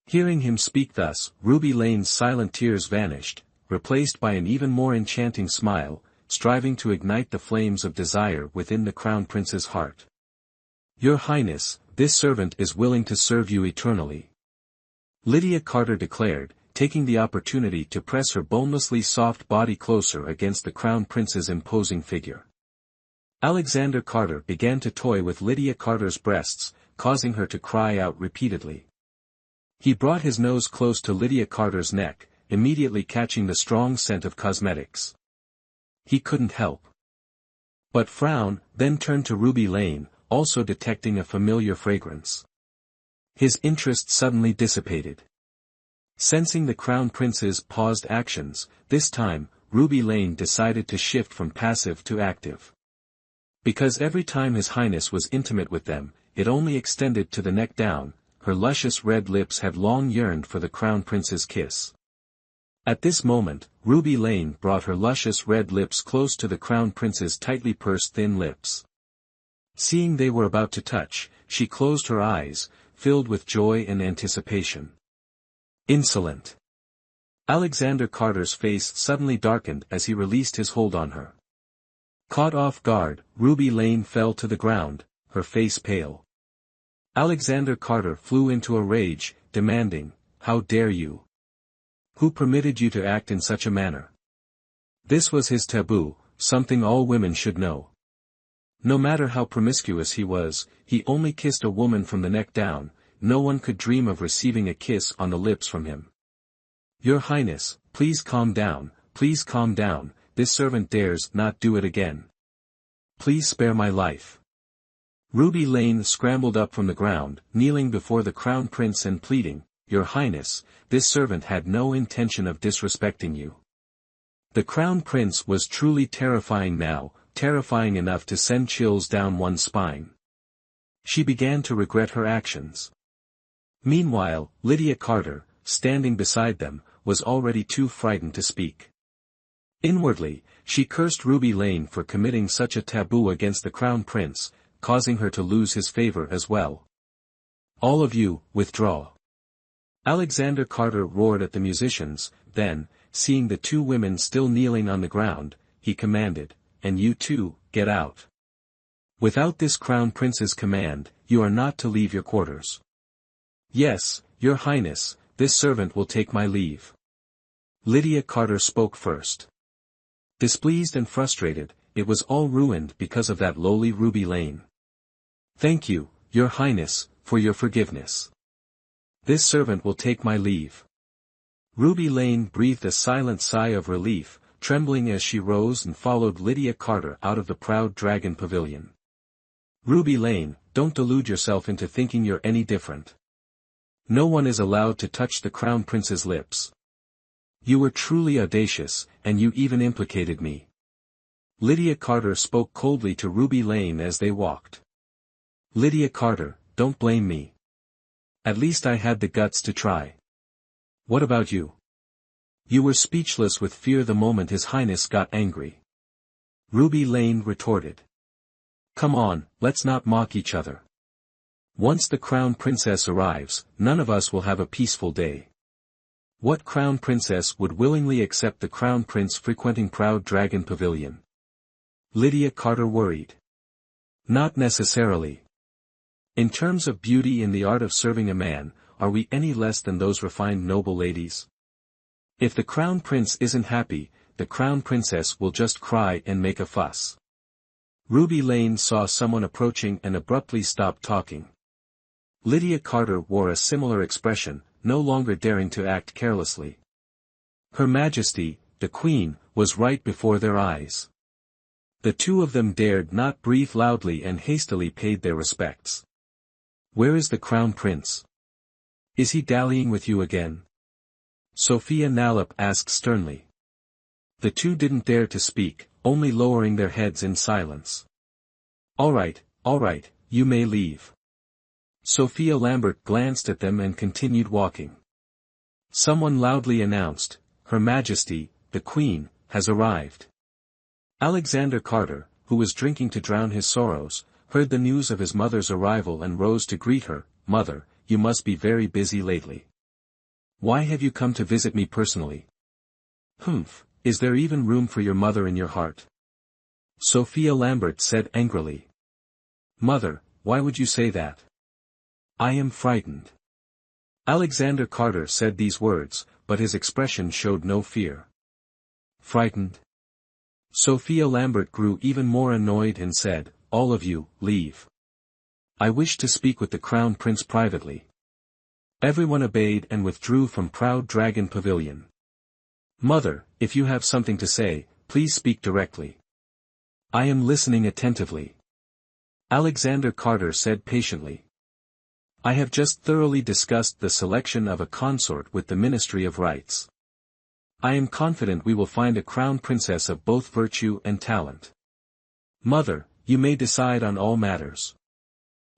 Hearing him speak thus, Ruby Lane's silent tears vanished, replaced by an even more enchanting smile, striving to ignite the flames of desire within the crown prince's heart. Your Highness, this servant is willing to serve you eternally. Lydia Carter declared, taking the opportunity to press her bonelessly soft body closer against the crown prince's imposing figure. Alexander Carter began to toy with Lydia Carter's breasts, causing her to cry out repeatedly. He brought his nose close to Lydia Carter's neck, immediately catching the strong scent of cosmetics. He couldn't help but frown, then turned to Ruby Lane, also detecting a familiar fragrance. His interest suddenly dissipated. Sensing the crown prince's paused actions, this time, Ruby Lane decided to shift from passive to active. Because every time His Highness was intimate with them, it only extended to the neck down, her luscious red lips had long yearned for the crown prince's kiss. At this moment, Ruby Lane brought her luscious red lips close to the crown prince's tightly pursed thin lips. Seeing they were about to touch, she closed her eyes, filled with joy and anticipation. Insolent. Alexander Carter's face suddenly darkened as he released his hold on her. Caught off guard, Ruby Lane fell to the ground, her face pale. Alexander Carter flew into a rage, demanding, "How dare you? Who permitted you to act in such a manner?" This was his taboo, something all women should know. No matter how promiscuous he was, he only kissed a woman from the neck down, no one could dream of receiving a kiss on the lips from him. Your Highness, please calm down, this servant dares not do it again. Please spare my life. Ruby Lane scrambled up from the ground, kneeling before the crown prince and pleading, Your Highness, this servant had no intention of disrespecting you. The crown prince was truly terrifying now, terrifying enough to send chills down one's spine. She began to regret her actions. Meanwhile, Lydia Carter, standing beside them, was already too frightened to speak. Inwardly, she cursed Ruby Lane for committing such a taboo against the crown prince, causing her to lose his favor as well. All of you, withdraw. Alexander Carter roared at the musicians, then, seeing the two women still kneeling on the ground, he commanded, And you too, get out. Without this crown prince's command, you are not to leave your quarters. Yes, Your Highness, this servant will take my leave. Lydia Carter spoke first. Displeased and frustrated, it was all ruined because of that lowly Ruby Lane. Thank you, Your Highness, for your forgiveness. This servant will take my leave. Ruby Lane breathed a silent sigh of relief, trembling as she rose and followed Lydia Carter out of the proud dragon pavilion. Ruby Lane, don't delude yourself into thinking you're any different. No one is allowed to touch the crown prince's lips. You were truly audacious, and you even implicated me. Lydia Carter spoke coldly to Ruby Lane as they walked. Lydia Carter, don't blame me. At least I had the guts to try. What about you? You were speechless with fear the moment His Highness got angry. Ruby Lane retorted. Come on, let's not mock each other. Once the crown princess arrives, none of us will have a peaceful day. What crown princess would willingly accept the crown prince frequenting Proud Dragon Pavilion? Lydia Carter worried. Not necessarily. In terms of beauty and the art of serving a man, are we any less than those refined noble ladies? If the crown prince isn't happy, the crown princess will just cry and make a fuss. Ruby Lane saw someone approaching and abruptly stopped talking. Lydia Carter wore a similar expression, no longer daring to act carelessly. Her Majesty, the Queen, was right before their eyes. The two of them dared not breathe loudly and hastily paid their respects. Where is the crown prince? Is he dallying with you again? Sophia Nallop asked sternly. The two didn't dare to speak, only lowering their heads in silence. All right, you may leave. Sophia Lambert glanced at them and continued walking. Someone loudly announced, Her Majesty, the Queen, has arrived. Alexander Carter, who was drinking to drown his sorrows, heard the news of his mother's arrival and rose to greet her. Mother, you must be very busy lately. Why have you come to visit me personally? Humph, is there even room for your mother in your heart? Sophia Lambert said angrily. Mother, why would you say that? I am frightened. Alexander Carter said these words, but his expression showed no fear. Frightened? Sophia Lambert grew even more annoyed and said, All of you, leave. I wish to speak with the Crown Prince privately. Everyone obeyed and withdrew from Proud Dragon Pavilion. Mother, if you have something to say, please speak directly. I am listening attentively. Alexander Carter said patiently. I have just thoroughly discussed the selection of a consort with the Ministry of Rights. I am confident we will find a crown princess of both virtue and talent. Mother, you may decide on all matters.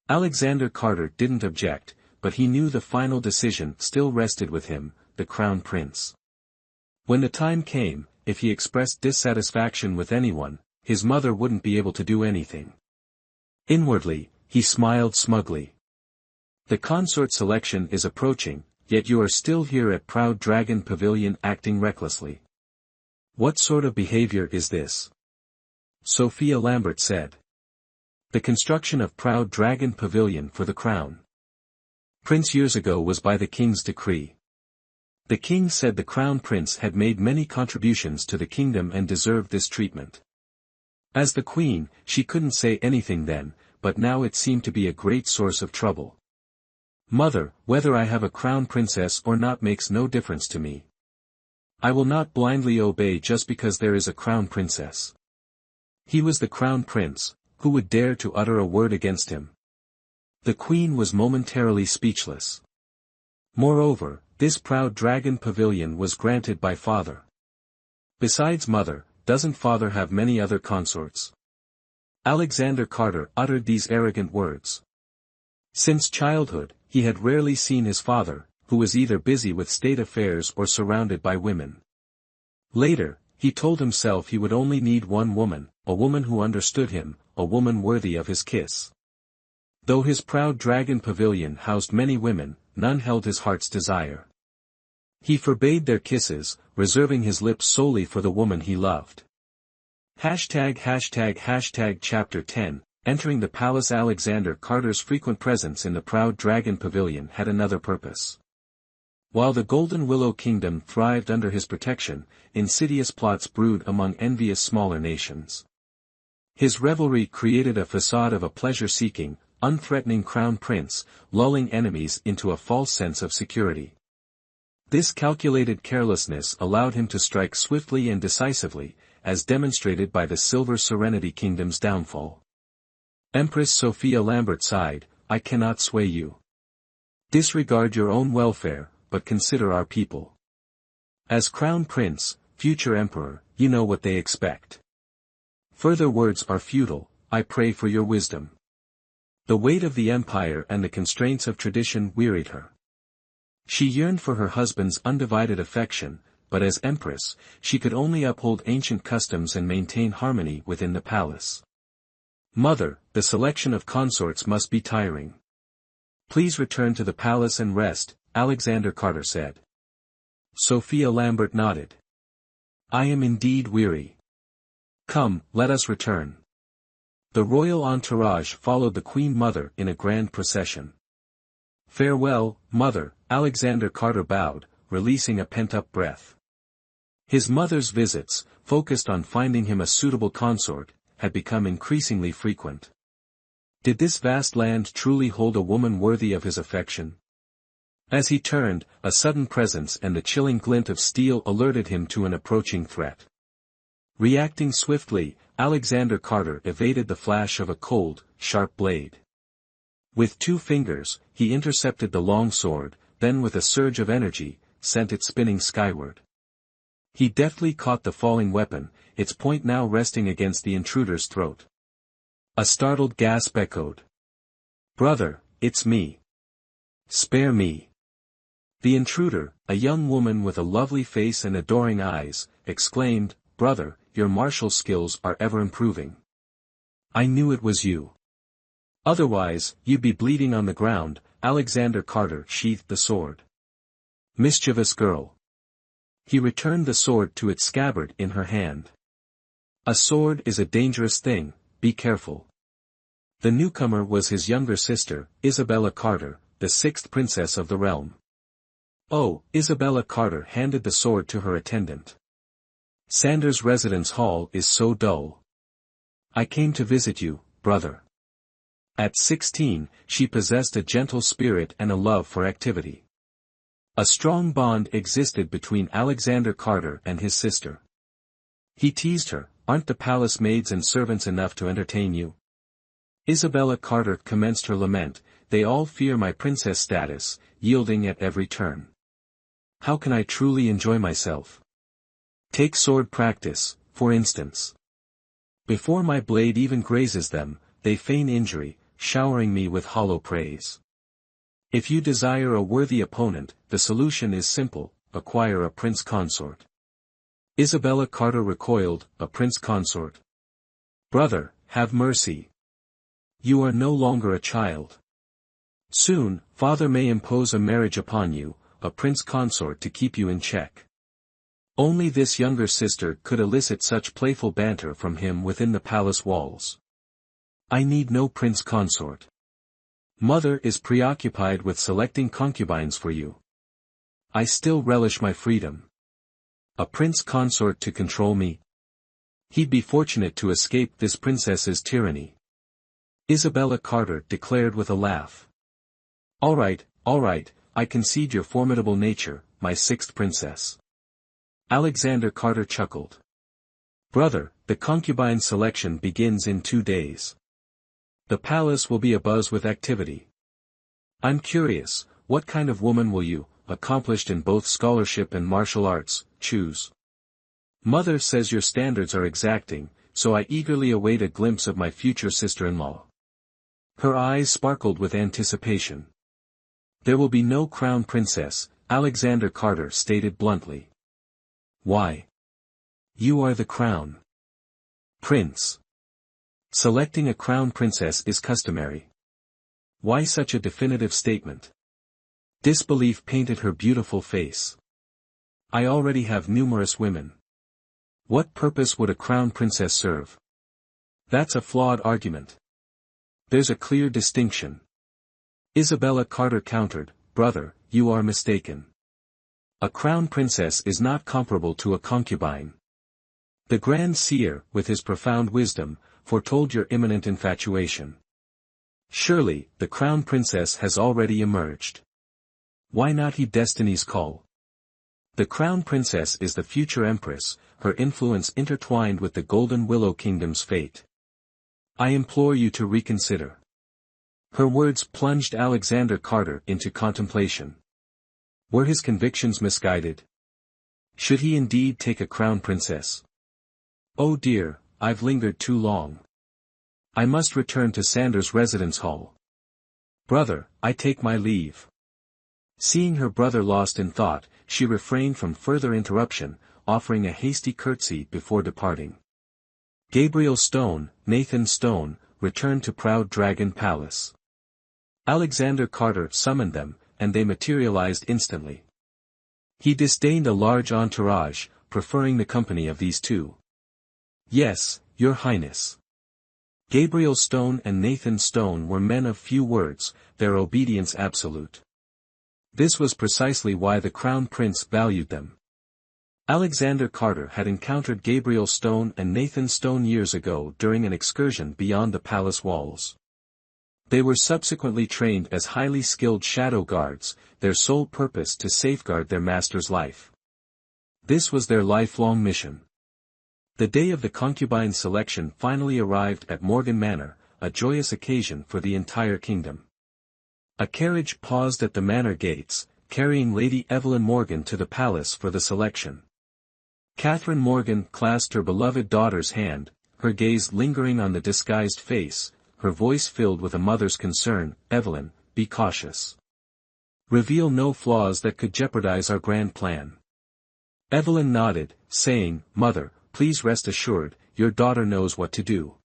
Alexander Carter didn't object, but he knew the final decision still rested with him, the crown prince. When the time came, if he expressed dissatisfaction with anyone, his mother wouldn't be able to do anything. Inwardly, he smiled smugly. The consort selection is approaching, yet you are still here at Proud Dragon Pavilion acting recklessly. What sort of behavior is this? Sophia Lambert said. The construction of Proud Dragon Pavilion for the crown prince years ago was by the king's decree. The king said the crown prince had made many contributions to the kingdom and deserved this treatment. As the queen, she couldn't say anything then, but now it seemed to be a great source of trouble. Mother, whether I have a crown princess or not makes no difference to me. I will not blindly obey just because there is a crown princess. He was the crown prince, who would dare to utter a word against him? The queen was momentarily speechless. Moreover, this Proud Dragon Pavilion was granted by father. Besides mother, doesn't father have many other consorts? Alexander Carter uttered these arrogant words. Since childhood, he had rarely seen his father, who was either busy with state affairs or surrounded by women. Later, he told himself he would only need one woman, a woman who understood him, a woman worthy of his kiss. Though his Proud Dragon Pavilion housed many women, none held his heart's desire. He forbade their kisses, reserving his lips solely for the woman he loved. Chapter 10 Entering the palace. Alexander Carter's frequent presence in the Proud Dragon Pavilion had another purpose. While the Golden Willow Kingdom thrived under his protection, insidious plots brewed among envious smaller nations. His revelry created a facade of a pleasure-seeking, unthreatening crown prince, lulling enemies into a false sense of security. This calculated carelessness allowed him to strike swiftly and decisively, as demonstrated by the Silver Serenity Kingdom's downfall. Empress Sophia Lambert sighed, I cannot sway you. Disregard your own welfare, but consider our people. As crown prince, future emperor, you know what they expect. Further words are futile, I pray for your wisdom. The weight of the empire and the constraints of tradition wearied her. She yearned for her husband's undivided affection, but as empress, she could only uphold ancient customs and maintain harmony within the palace. Mother, the selection of consorts must be tiring. Please return to the palace and rest, Alexander Carter said. Sophia Lambert nodded. I am indeed weary. Come, let us return. The royal entourage followed the Queen Mother in a grand procession. Farewell, Mother, Alexander Carter bowed, releasing a pent-up breath. His mother's visits, focused on finding him a suitable consort, had become increasingly frequent. Did this vast land truly hold a woman worthy of his affection? As he turned, a sudden presence and the chilling glint of steel alerted him to an approaching threat. Reacting swiftly, Alexander Carter evaded the flash of a cold, sharp blade. With 2 fingers, he intercepted the long sword, then with a surge of energy, sent it spinning skyward. He deftly caught the falling weapon, its point now resting against the intruder's throat. A startled gasp echoed. Brother, it's me. Spare me. The intruder, a young woman with a lovely face and adoring eyes, exclaimed, Brother, your martial skills are ever improving. I knew it was you. Otherwise, you'd be bleeding on the ground. Alexander Carter sheathed the sword. Mischievous girl. He returned the sword to its scabbard in her hand. A sword is a dangerous thing, be careful. The newcomer was his younger sister, Isabella Carter, the 6th princess of the realm. Oh, Isabella Carter handed the sword to her attendant. Sanders' residence hall is so dull. I came to visit you, brother. At 16, she possessed a gentle spirit and a love for activity. A strong bond existed between Alexander Carter and his sister. He teased her, aren't the palace maids and servants enough to entertain you? Isabella Carter commenced her lament, they all fear my princess status, yielding at every turn. How can I truly enjoy myself? Take sword practice, for instance. Before my blade even grazes them, they feign injury, showering me with hollow praise. If you desire a worthy opponent, the solution is simple, acquire a prince consort. Isabella Carter recoiled, a prince consort. Brother, have mercy. You are no longer a child. Soon, father may impose a marriage upon you, a prince consort to keep you in check. Only this younger sister could elicit such playful banter from him within the palace walls. I need no prince consort. Mother is preoccupied with selecting concubines for you. I still relish my freedom. A prince consort to control me? He'd be fortunate to escape this princess's tyranny. Isabella Carter declared with a laugh. All right, I concede your formidable nature, my 6th princess. Alexander Carter chuckled. Brother, the concubine selection begins in 2 days. The palace will be abuzz with activity. I'm curious, what kind of woman will you, accomplished in both scholarship and martial arts, choose? Mother says your standards are exacting, so I eagerly await a glimpse of my future sister-in-law. Her eyes sparkled with anticipation. There will be no crown princess, Alexander Carter stated bluntly. Why? You are the crown prince. Selecting a crown princess is customary. Why such a definitive statement? Disbelief painted her beautiful face. I already have numerous women. What purpose would a crown princess serve? That's a flawed argument. There's a clear distinction. Isabella Carter countered, brother, you are mistaken. A crown princess is not comparable to a concubine. The Grand Seer, with his profound wisdom, foretold your imminent infatuation. Surely, the crown princess has already emerged. Why not heed destiny's call? The crown princess is the future empress, her influence intertwined with the Golden Willow Kingdom's fate. I implore you to reconsider. Her words plunged Alexander Carter into contemplation. Were his convictions misguided? Should he indeed take a crown princess? Oh dear, I've lingered too long. I must return to Sanders' residence hall. Brother, I take my leave. Seeing her brother lost in thought, she refrained from further interruption, offering a hasty curtsy before departing. Gabriel Stone, Nathan Stone, returned to Proud Dragon Palace. Alexander Carter summoned them, and they materialized instantly. He disdained a large entourage, preferring the company of these two. Yes, Your Highness. Gabriel Stone and Nathan Stone were men of few words, their obedience absolute. This was precisely why the Crown Prince valued them. Alexander Carter had encountered Gabriel Stone and Nathan Stone years ago during an excursion beyond the palace walls. They were subsequently trained as highly skilled shadow guards, their sole purpose to safeguard their master's life. This was their lifelong mission. The day of the concubine selection finally arrived at Morgan Manor, a joyous occasion for the entire kingdom. A carriage paused at the manor gates, carrying Lady Evelyn Morgan to the palace for the selection. Catherine Morgan clasped her beloved daughter's hand, her gaze lingering on the disguised face, her voice filled with a mother's concern. "Evelyn, be cautious. Reveal no flaws that could jeopardize our grand plan." Evelyn nodded, saying, "Mother, please rest assured, your daughter knows what to do."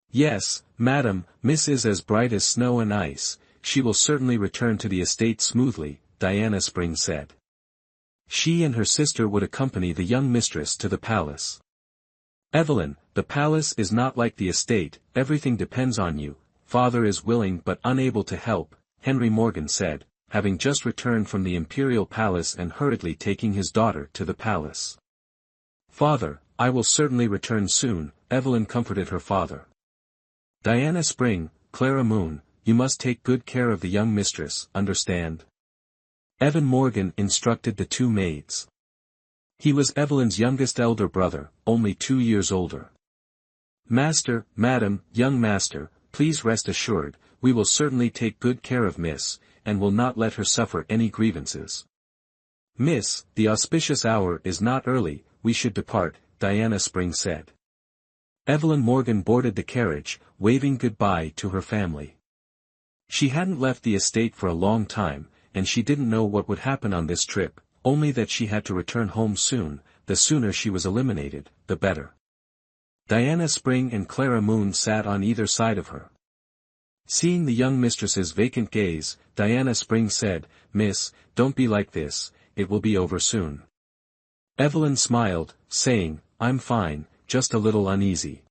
"Yes, madam, Miss is as bright as snow and ice, she will certainly return to the estate smoothly," Diana Spring said. She and her sister would accompany the young mistress to the palace. "Evelyn, the palace is not like the estate, everything depends on you, father is willing but unable to help," Henry Morgan said, having just returned from the imperial palace and hurriedly taking his daughter to the palace. "Father, I will certainly return soon," Evelyn comforted her father. "Diana Spring, Clara Moon, you must take good care of the young mistress, understand?" Evan Morgan instructed the two maids. He was Evelyn's youngest elder brother, only 2 years older. "Master, madam, young master, please rest assured, we will certainly take good care of Miss, and will not let her suffer any grievances." "Miss, the auspicious hour is not early, we should depart," Diana Spring said. Evelyn Morgan boarded the carriage, waving goodbye to her family. She hadn't left the estate for a long time, and she didn't know what would happen on this trip, only that she had to return home soon. The sooner she was eliminated, the better. Diana Spring and Clara Moon sat on either side of her. Seeing the young mistress's vacant gaze, Diana Spring said, "Miss, don't be like this, it will be over soon." Evelyn smiled, saying, "I'm fine, just a little uneasy."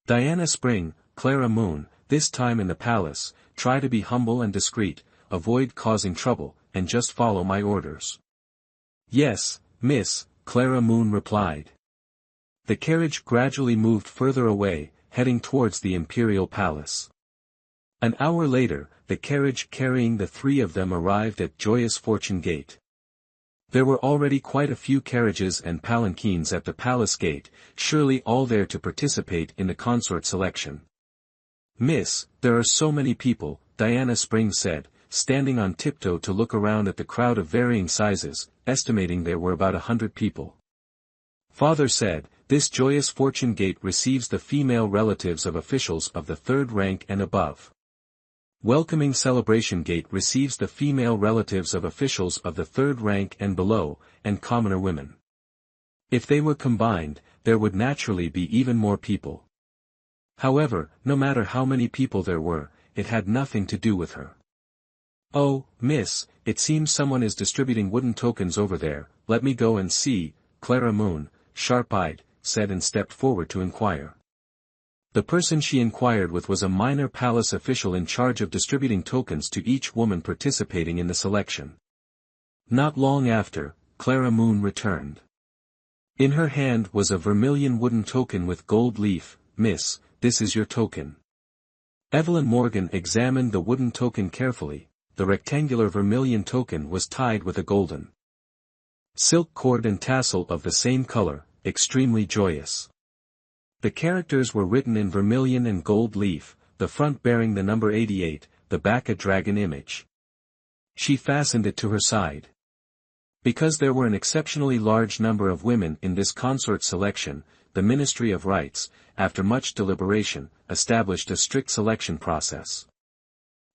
Diana Spring, Clara Moon, this time in the palace, try to be humble and discreet, avoid causing trouble, and just follow my orders. "Yes, Miss," Clara Moon replied. The carriage gradually moved further away, heading towards the imperial palace. An hour later, the carriage carrying the three of them arrived at Joyous Fortune Gate. There were already quite a few carriages and palanquins at the palace gate, surely all there to participate in the consort selection. "Miss, there are so many people," Diana Spring said, standing on tiptoe to look around at the crowd of varying sizes, estimating there were about 100 people. Father said, "This Joyous Fortune Gate receives the female relatives of officials of the 3rd rank and above. Welcoming Celebration Gate receives the female relatives of officials of the 3rd rank and below, and commoner women. If they were combined, there would naturally be even more people." However, no matter how many people there were, it had nothing to do with her. "Oh, Miss, it seems someone is distributing wooden tokens over there, let me go and see," Clara Moon, sharp-eyed, said and stepped forward to inquire. The person she inquired with was a minor palace official in charge of distributing tokens to each woman participating in the selection. Not long after, Clara Moon returned. In her hand was a vermilion wooden token with gold leaf. "Miss, this is your token." Evelyn Morgan examined the wooden token carefully. The rectangular vermilion token was tied with a golden silk cord and tassel of the same color, extremely joyous. The characters were written in vermilion and gold leaf, the front bearing the number 88, the back a dragon image. She fastened it to her side. Because there were an exceptionally large number of women in this consort selection, the Ministry of Rights, after much deliberation, established a strict selection process.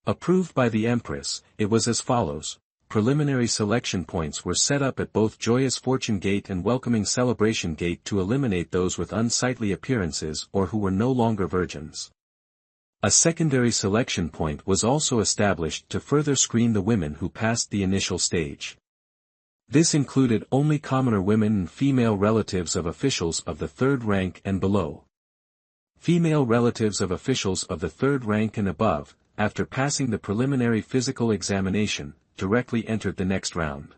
Approved by the Empress, it was as follows. Preliminary selection points were set up at both Joyous Fortune Gate and Welcoming Celebration Gate to eliminate those with unsightly appearances or who were no longer virgins. A secondary selection point was also established to further screen the women who passed the initial stage. This included only commoner women and female relatives of officials of the third rank and below. Female relatives of officials of the third rank and above, after passing the preliminary physical examination, directly entered the next round.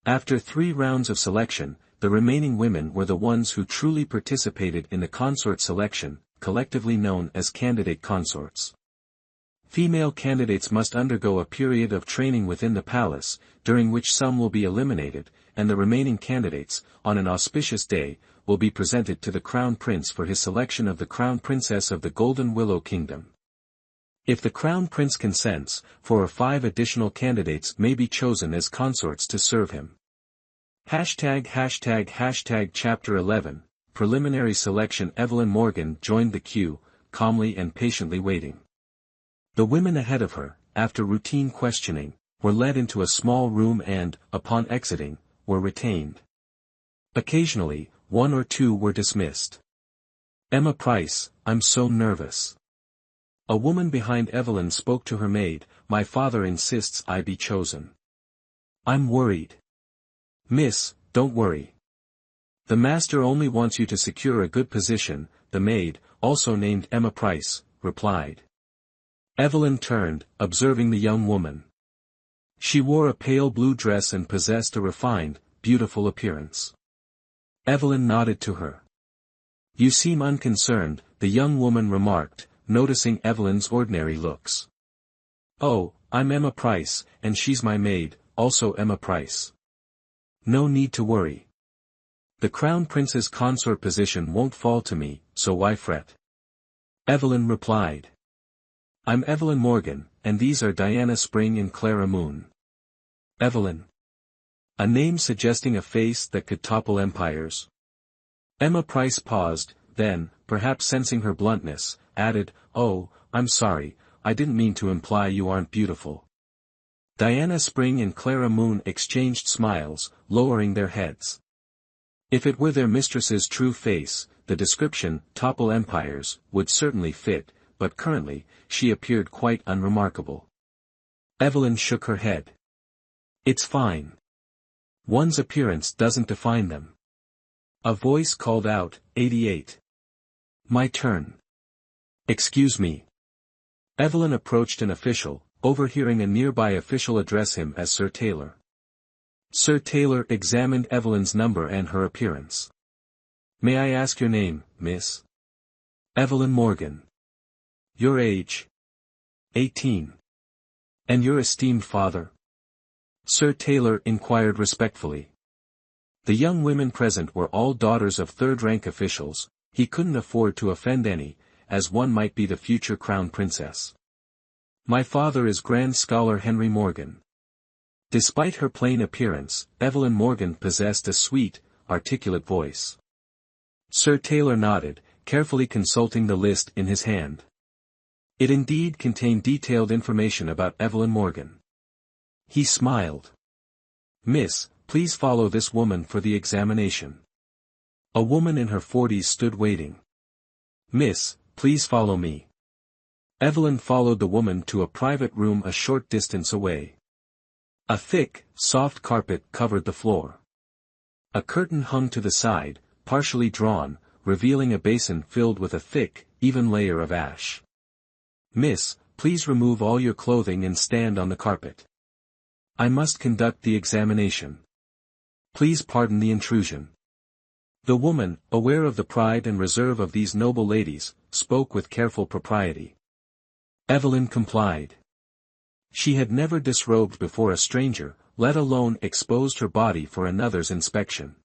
After 3 rounds of selection, the remaining women were the ones who truly participated in the consort selection, collectively known as candidate consorts. Female candidates must undergo a period of training within the palace, during which some will be eliminated, and the remaining candidates, on an auspicious day, will be presented to the Crown Prince for his selection of the Crown Princess of the Golden Willow Kingdom. If the Crown Prince consents, 4 or 5 additional candidates may be chosen as consorts to serve him. Chapter 11, Preliminary Selection. Evelyn Morgan joined the queue, calmly and patiently waiting. The women ahead of her, after routine questioning, were led into a small room and, upon exiting, were retained. Occasionally, 1 or 2 were dismissed. Emma Price, I'm so nervous. A woman behind Evelyn spoke to her maid, my father insists I be chosen. I'm worried. Miss, don't worry. The master only wants you to secure a good position, the maid, also named Emma Price, replied. Evelyn turned, observing the young woman. She wore a pale blue dress and possessed a refined, beautiful appearance. Evelyn nodded to her. You seem unconcerned, the young woman remarked, noticing Evelyn's ordinary looks. Oh, I'm Emma Price, and she's my maid, also Emma Price. No need to worry. The Crown Prince's consort position won't fall to me, so why fret? Evelyn replied. I'm Evelyn Morgan, and these are Diana Spring and Clara Moon. Evelyn. A name suggesting a face that could topple empires. Emma Price paused, then, perhaps sensing her bluntness, added, oh, I'm sorry, I didn't mean to imply you aren't beautiful. Diana Spring and Clara Moon exchanged smiles, lowering their heads. If it were their mistress's true face, the description, topple empires, would certainly fit, but currently, she appeared quite unremarkable. Evelyn shook her head. It's fine. One's appearance doesn't define them. A voice called out, 88. My turn. Excuse me. Evelyn approached an official, overhearing a nearby official address him as Sir Taylor. Sir Taylor examined Evelyn's number and her appearance. May I ask your name, miss? Evelyn Morgan. Your age? 18. And your esteemed father? Sir Taylor inquired respectfully. The young women present were all daughters of third-rank officials, he couldn't afford to offend any, as one might be the future crown princess. My father is Grand Scholar Henry Morgan. Despite her plain appearance, Evelyn Morgan possessed a sweet, articulate voice. Sir Taylor nodded, carefully consulting the list in his hand. It indeed contained detailed information about Evelyn Morgan. He smiled. Miss, please follow this woman for the examination. A woman in her 40s stood waiting. Miss, please follow me. Evelyn followed the woman to a private room a short distance away. A thick, soft carpet covered the floor. A curtain hung to the side, partially drawn, revealing a basin filled with a thick, even layer of ash. Miss, please remove all your clothing and stand on the carpet. I must conduct the examination. Please pardon the intrusion. The woman, aware of the pride and reserve of these noble ladies, spoke with careful propriety. Evelyn complied. She had never disrobed before a stranger, let alone exposed her body for another's inspection.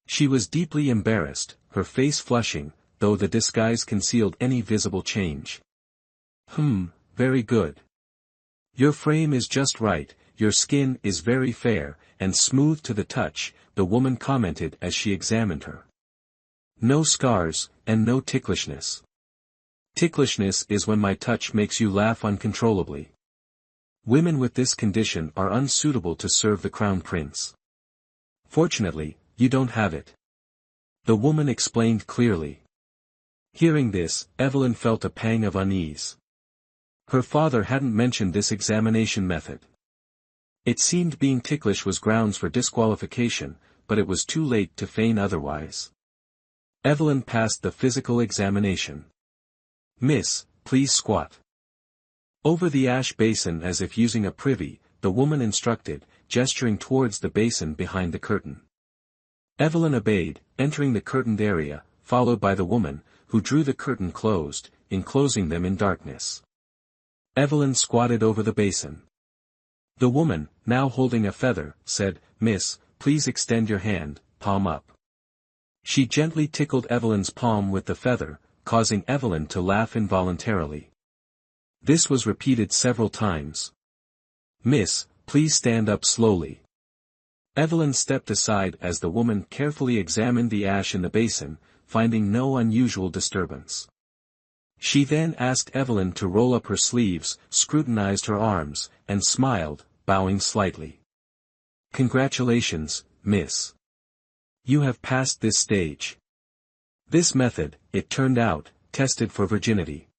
She was deeply embarrassed, her face flushing, though the disguise concealed any visible change. Very good. Your frame is just right, your skin is very fair, and smooth to the touch, the woman commented as she examined her. No scars, and no ticklishness. Ticklishness is when my touch makes you laugh uncontrollably. Women with this condition are unsuitable to serve the crown prince. Fortunately, you don't have it. The woman explained clearly. Hearing this, Evelyn felt a pang of unease. Her father hadn't mentioned this examination method. It seemed being ticklish was grounds for disqualification, but it was too late to feign otherwise. Evelyn passed the physical examination. "Miss, please squat." Over the ash basin as if using a privy, the woman instructed, gesturing towards the basin behind the curtain. Evelyn obeyed, entering the curtained area, followed by the woman, who drew the curtain closed, enclosing them in darkness. Evelyn squatted over the basin. The woman, now holding a feather, said, "Miss, please extend your hand, palm up." She gently tickled Evelyn's palm with the feather, causing Evelyn to laugh involuntarily. This was repeated several times. "Miss, please stand up slowly." Evelyn stepped aside as the woman carefully examined the ash in the basin, finding no unusual disturbance. She then asked Evelyn to roll up her sleeves, scrutinized her arms, and smiled, bowing slightly. "Congratulations, miss. You have passed this stage." This method, it turned out, tested for virginity.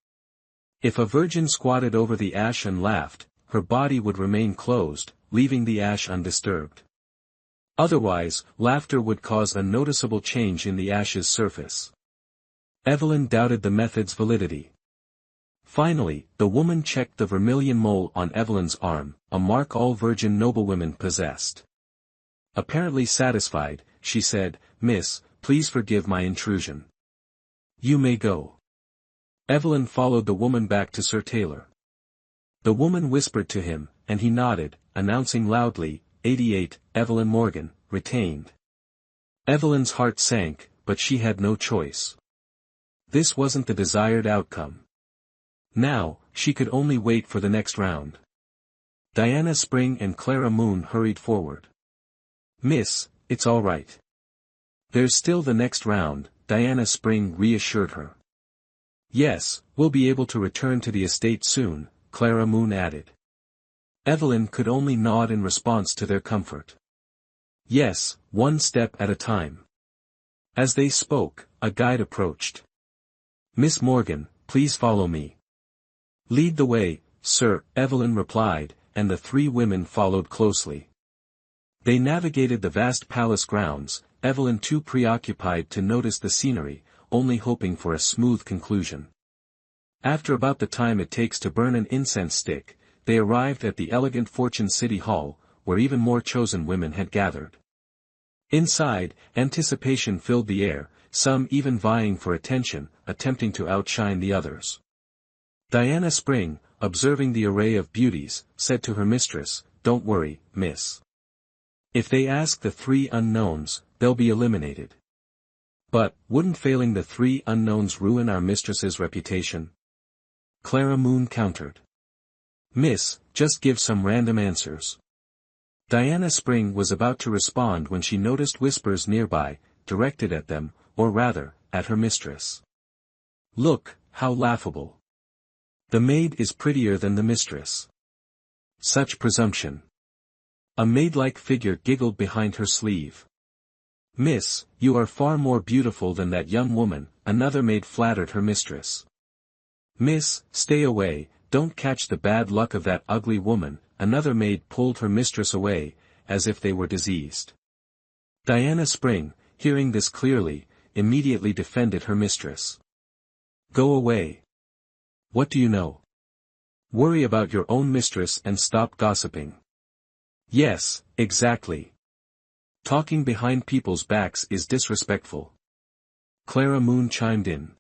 If a virgin squatted over the ash and laughed, her body would remain closed, leaving the ash undisturbed. Otherwise, laughter would cause a noticeable change in the ash's surface. Evelyn doubted the method's validity. Finally, the woman checked the vermilion mole on Evelyn's arm, a mark all virgin noblewomen possessed. Apparently satisfied, she said, "Miss, please forgive my intrusion. You may go." Evelyn followed the woman back to Sir Taylor. The woman whispered to him, and he nodded, announcing loudly, 88, Evelyn Morgan, retained. Evelyn's heart sank, but she had no choice. This wasn't the desired outcome. Now, she could only wait for the next round. Diana Spring and Clara Moon hurried forward. "Miss, it's all right. There's still the next round," Diana Spring reassured her. "Yes, we'll be able to return to the estate soon," Clara Moon added. Evelyn could only nod in response to their comfort. "Yes, one step at a time." As they spoke, a guide approached. "Miss Morgan, please follow me." "Lead the way, sir," Evelyn replied, and the three women followed closely. They navigated the vast palace grounds, Evelyn too preoccupied to notice the scenery, only hoping for a smooth conclusion. After about the time it takes to burn an incense stick, they arrived at the elegant Fortune City Hall, where even more chosen women had gathered. Inside, anticipation filled the air, some even vying for attention, attempting to outshine the others. Diana Spring, observing the array of beauties, said to her mistress, "Don't worry, miss. If they ask the three unknowns, they'll be eliminated." "But, wouldn't failing the three unknowns ruin our mistress's reputation?" Clara Moon countered. "Miss, just give some random answers." Diana Spring was about to respond when she noticed whispers nearby, directed at them, or rather, at her mistress. "Look, how laughable. The maid is prettier than the mistress. Such presumption." A maid-like figure giggled behind her sleeve. "Miss, you are far more beautiful than that young woman," another maid flattered her mistress. "Miss, stay away, don't catch the bad luck of that ugly woman," another maid pulled her mistress away, as if they were diseased. Diana Spring, hearing this clearly, immediately defended her mistress. "Go away. What do you know? Worry about your own mistress and stop gossiping." "Yes, exactly. Talking behind people's backs is disrespectful." Clara Moon chimed in.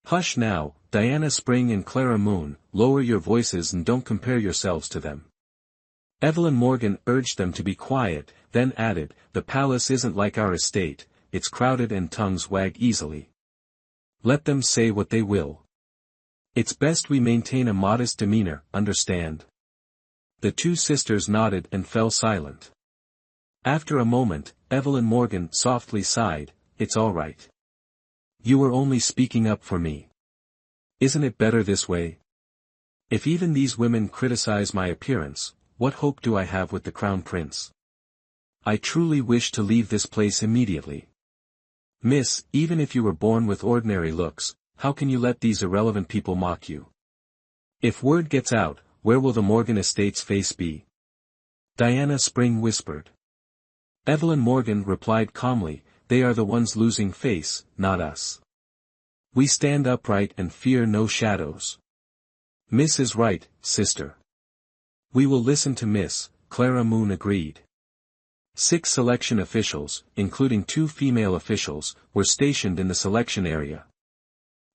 "Hush now, Diana Spring and Clara Moon, lower your voices and don't compare yourselves to them." Evelyn Morgan urged them to be quiet, then added, "The palace isn't like our estate, it's crowded and tongues wag easily. Let them say what they will. It's best we maintain a modest demeanor, understand?" The two sisters nodded and fell silent. After a moment, Evelyn Morgan softly sighed, "It's all right. You were only speaking up for me. Isn't it better this way? If even these women criticize my appearance, what hope do I have with the crown prince? I truly wish to leave this place immediately. Miss, even if you were born with ordinary looks, how can you let these irrelevant people mock you? If word gets out, where will the Morgan estate's face be? Diana Spring whispered. Evelyn Morgan replied calmly, they are the ones losing face, not us. We stand upright and fear no shadows. Miss is right, sister. We will listen to Miss, Clara Moon agreed. 6 selection officials, including 2 female officials, were stationed in the selection area.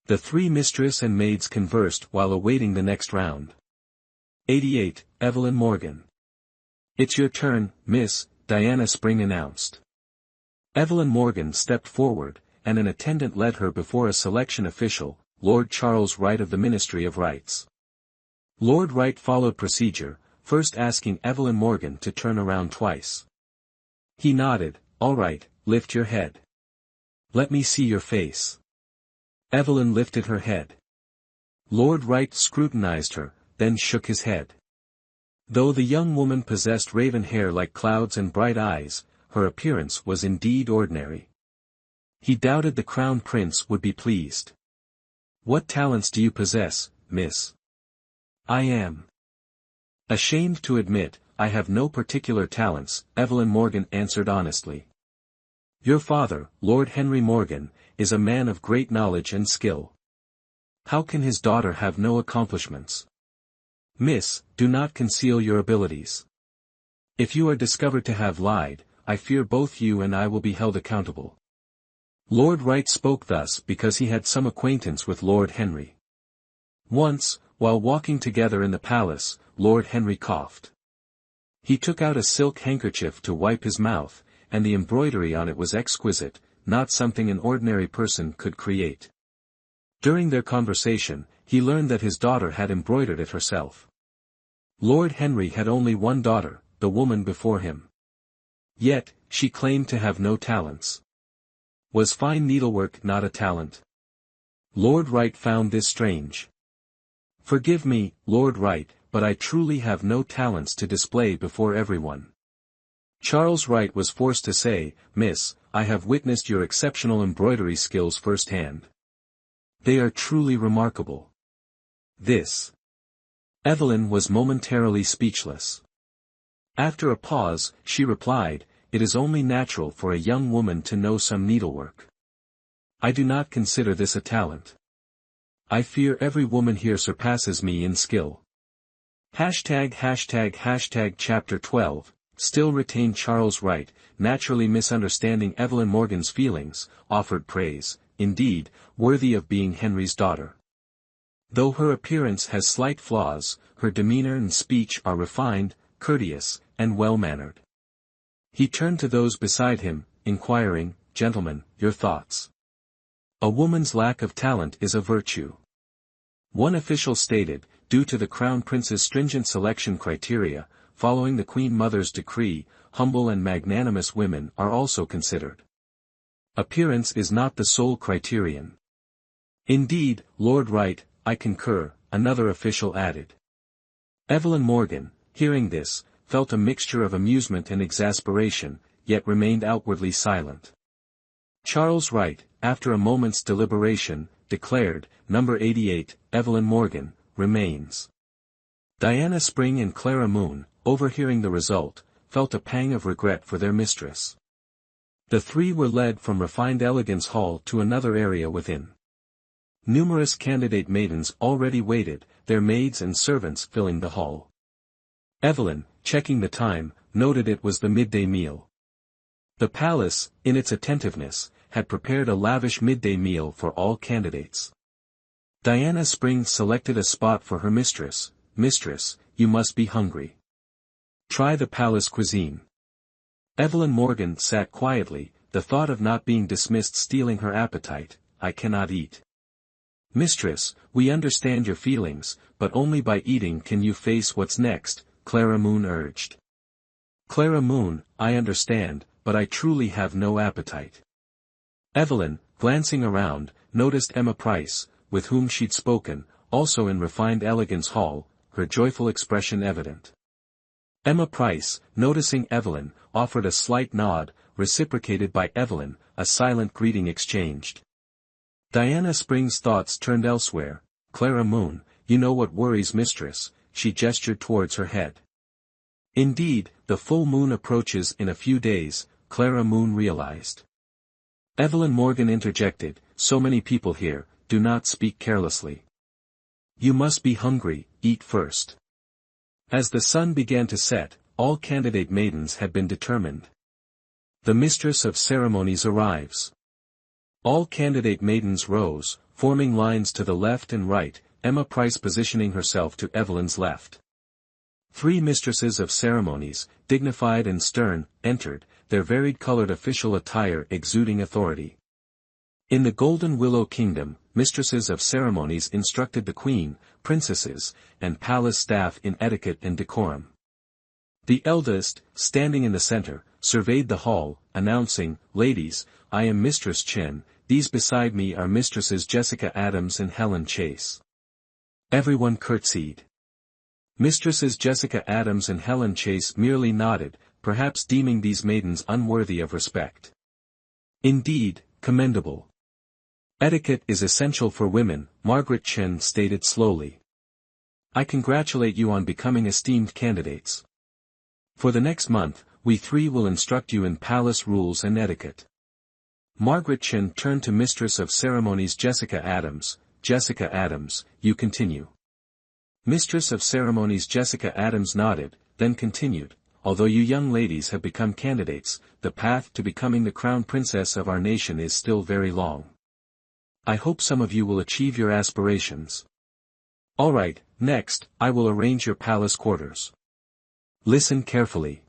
The 3 mistress and maids conversed while awaiting the next round. 88, Evelyn Morgan. It's your turn, Miss, Diana Spring announced. Evelyn Morgan stepped forward, and an attendant led her before a selection official, Lord Charles Wright of the Ministry of Rights. Lord Wright followed procedure, first asking Evelyn Morgan to turn around twice. He nodded, all right, lift your head. Let me see your face. Evelyn lifted her head. Lord Wright scrutinized her, then shook his head. Though the young woman possessed raven hair like clouds and bright eyes, her appearance was indeed ordinary. He doubted the Crown Prince would be pleased. What talents do you possess, miss? I am ashamed to admit, I have no particular talents, Evelyn Morgan answered honestly. Your father, Lord Henry Morgan, is a man of great knowledge and skill. How can his daughter have no accomplishments? Miss, do not conceal your abilities. If you are discovered to have lied, I fear both you and I will be held accountable. Lord Wright spoke thus because he had some acquaintance with Lord Henry. Once, while walking together in the palace, Lord Henry coughed. He took out a silk handkerchief to wipe his mouth, and the embroidery on it was exquisite, not something an ordinary person could create. During their conversation, he learned that his daughter had embroidered it herself. Lord Henry had only one daughter, the woman before him. Yet, she claimed to have no talents. Was fine needlework not a talent? Lord Wright found this strange. Forgive me, Lord Wright, but I truly have no talents to display before everyone. Charles Wright was forced to say, Miss, I have witnessed your exceptional embroidery skills firsthand. They are truly remarkable. This. Evelyn was momentarily speechless. After a pause, she replied, it is only natural for a young woman to know some needlework. I do not consider this a talent. I fear every woman here surpasses me in skill. Chapter 12, still retained Charles Wright, naturally misunderstanding Evelyn Morgan's feelings, offered praise, indeed, worthy of being Henry's daughter. Though her appearance has slight flaws, her demeanor and speech are refined, courteous, and well-mannered. He turned to those beside him, inquiring, Gentlemen, your thoughts. A woman's lack of talent is a virtue. One official stated, due to the Crown Prince's stringent selection criteria, following the Queen Mother's decree, humble and magnanimous women are also considered. Appearance is not the sole criterion. Indeed, Lord Wright, I concur, another official added. Evelyn Morgan, hearing this, felt a mixture of amusement and exasperation, yet remained outwardly silent. Charles Wright, after a moment's deliberation, declared, Number 88, Evelyn Morgan, remains. Diana Spring and Clara Moon, overhearing the result, felt a pang of regret for their mistress. The 3 were led from refined elegance hall to another area within. Numerous candidate maidens already waited, their maids and servants filling the hall. Evelyn, checking the time, noted it was the midday meal. The palace, in its attentiveness, had prepared a lavish midday meal for all candidates. Diana Spring selected a spot for her mistress. Mistress, you must be hungry. Try the palace cuisine. Evelyn Morgan sat quietly, the thought of not being dismissed stealing her appetite. I cannot eat. Mistress, we understand your feelings, but only by eating can you face what's next, Clara Moon urged. Clara Moon, I understand, but I truly have no appetite. Evelyn, glancing around, noticed Emma Price, with whom she'd spoken, also in refined elegance hall, her joyful expression evident. Emma Price, noticing Evelyn, offered a slight nod, reciprocated by Evelyn, a silent greeting exchanged. Diana Spring's thoughts turned elsewhere. Clara Moon, you know what worries mistress, she gestured towards her head. Indeed, the full moon approaches in a few days, Clara Moon realized. Evelyn Morgan interjected, so many people here, do not speak carelessly. You must be hungry, eat first. As the sun began to set, all candidate maidens had been determined. The mistress of ceremonies arrives. All candidate maidens rose, forming lines to the left and right, Emma Price positioning herself to Evelyn's left. 3 mistresses of ceremonies, dignified and stern, entered, their varied-colored official attire exuding authority. In the Golden Willow Kingdom, mistresses of ceremonies instructed the queen, princesses, and palace staff in etiquette and decorum. The eldest, standing in the center, surveyed the hall, announcing, "Ladies, I am Mistress Chen, these beside me are Mistresses Jessica Adams and Helen Chase." Everyone curtsied. Mistresses Jessica Adams and Helen Chase merely nodded, perhaps deeming these maidens unworthy of respect. Indeed, commendable. Etiquette is essential for women, Margaret Chen stated slowly. I congratulate you on becoming esteemed candidates. For the next month, we 3 will instruct you in palace rules and etiquette. Margaret Chen turned to Mistress of Ceremonies Jessica Adams. Jessica Adams, you continue. Mistress of Ceremonies Jessica Adams nodded, then continued, although you young ladies have become candidates, the path to becoming the crown princess of our nation is still very long. I hope some of you will achieve your aspirations. Alright, next, I will arrange your palace quarters. Listen carefully.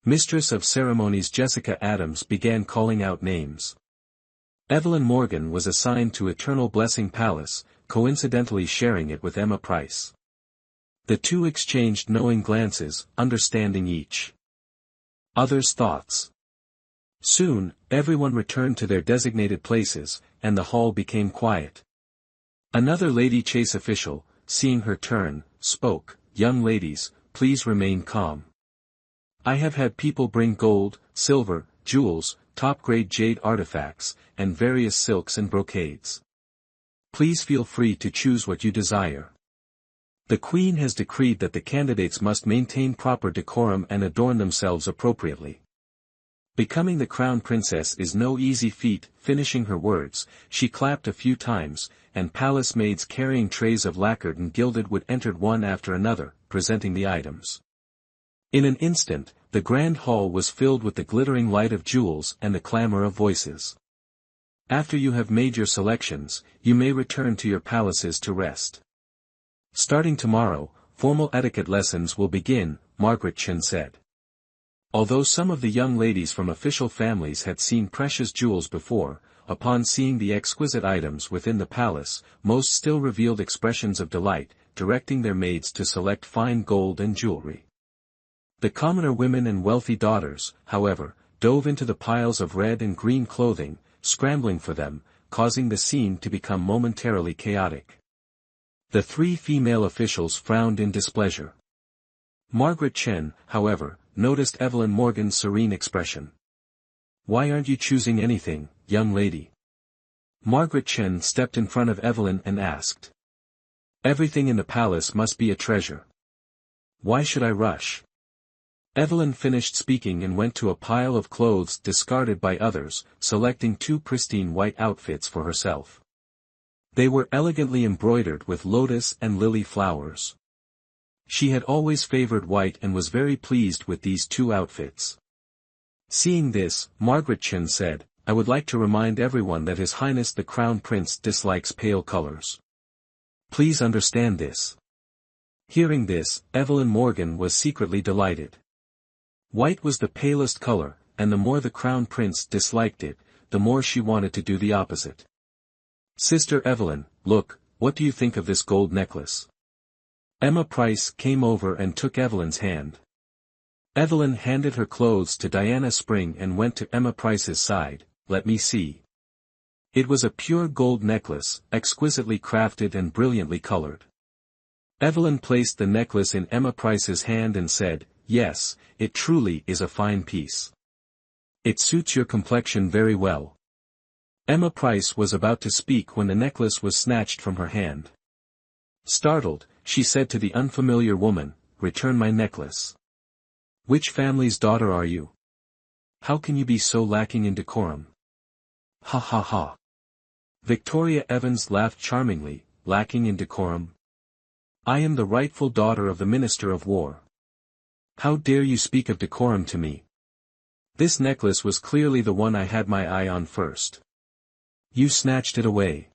Mistress of Ceremonies Jessica Adams began calling out names. Evelyn Morgan was assigned to Eternal Blessing Palace, coincidentally sharing it with Emma Price. The 2 exchanged knowing glances, understanding each other's thoughts. Soon, everyone returned to their designated places, and the hall became quiet. Another Lady Chase official, seeing her turn, spoke, "Young ladies, please remain calm. I have had people bring gold, silver, jewels, top-grade jade artifacts, and various silks and brocades. Please feel free to choose what you desire. The Queen has decreed that the candidates must maintain proper decorum and adorn themselves appropriately. Becoming the crown princess is no easy feat." Finishing her words, she clapped a few times, and palace maids carrying trays of lacquered and gilded wood entered one after another, presenting the items. In an instant, the grand hall was filled with the glittering light of jewels and the clamor of voices. After you have made your selections, you may return to your palaces to rest. Starting tomorrow, formal etiquette lessons will begin, Margaret Chen said. Although some of the young ladies from official families had seen precious jewels before, upon seeing the exquisite items within the palace, most still revealed expressions of delight, directing their maids to select fine gold and jewelry. The commoner women and wealthy daughters, however, dove into the piles of red and green clothing, scrambling for them, causing the scene to become momentarily chaotic. The 3 female officials frowned in displeasure. Margaret Chen, however, noticed Evelyn Morgan's serene expression. "Why aren't you choosing anything, young lady?" Margaret Chen stepped in front of Evelyn and asked. "Everything in the palace must be a treasure. Why should I rush?" Evelyn finished speaking and went to a pile of clothes discarded by others, selecting 2 pristine white outfits for herself. They were elegantly embroidered with lotus and lily flowers. She had always favored white and was very pleased with these 2 outfits. Seeing this, Margaret Chen said, "I would like to remind everyone that His Highness the Crown Prince dislikes pale colors. Please understand this." Hearing this, Evelyn Morgan was secretly delighted. White was the palest color, and the more the Crown Prince disliked it, the more she wanted to do the opposite. "Sister Evelyn, look, what do you think of this gold necklace?" Emma Price came over and took Evelyn's hand. Evelyn handed her clothes to Diana Spring and went to Emma Price's side. "Let me see." It was a pure gold necklace, exquisitely crafted and brilliantly colored. Evelyn placed the necklace in Emma Price's hand and said, "Yes, it truly is a fine piece. It suits your complexion very well." Emma Price was about to speak when the necklace was snatched from her hand. Startled, she said to the unfamiliar woman, "Return my necklace. Which family's daughter are you? How can you be so lacking in decorum?" Ha ha ha. Victoria Evans laughed charmingly. Lacking in decorum? I am the rightful daughter of the Minister of War. How dare you speak of decorum to me? This necklace was clearly the one I had my eye on first. You snatched it away.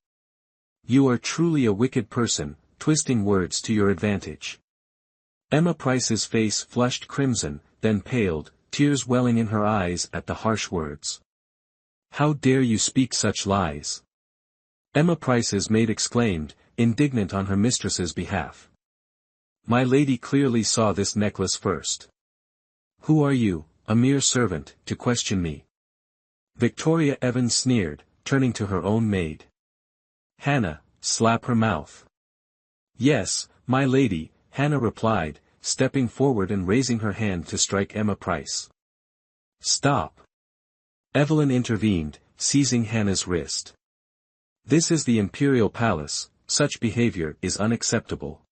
You are truly a wicked person, twisting words to your advantage. Emma Price's face flushed crimson, then paled, tears welling in her eyes at the harsh words. How dare you speak such lies? Emma Price's maid exclaimed, indignant on her mistress's behalf. My lady clearly saw this necklace first. Who are you, a mere servant, to question me? Victoria Evans sneered, turning to her own maid. Hannah, slap her mouth. Yes, my lady, Hannah replied, stepping forward and raising her hand to strike Emma Price. Stop. Evelyn intervened, seizing Hannah's wrist. This is the Imperial Palace, such behavior is unacceptable.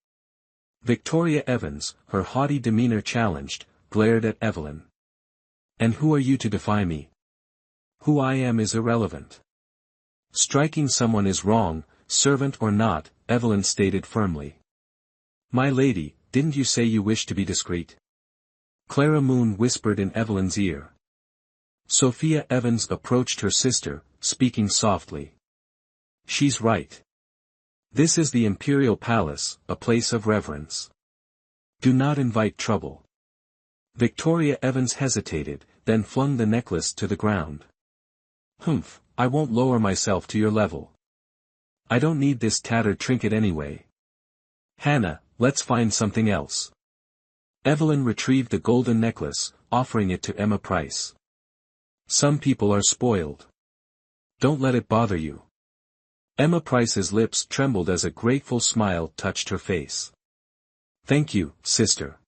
Victoria Evans, her haughty demeanor challenged, glared at Evelyn. And who are you to defy me? Who I am is irrelevant. Striking someone is wrong, servant or not, Evelyn stated firmly. My lady, didn't you say you wished to be discreet? Clara Moon whispered in Evelyn's ear. Sophia Evans approached her sister, speaking softly. She's right. This is the Imperial Palace, a place of reverence. Do not invite trouble. Victoria Evans hesitated, then flung the necklace to the ground. Humph, I won't lower myself to your level. I don't need this tattered trinket anyway. Hannah, let's find something else. Evelyn retrieved the golden necklace, offering it to Emma Price. Some people are spoiled. Don't let it bother you. Emma Price's lips trembled as a grateful smile touched her face. Thank you, sister.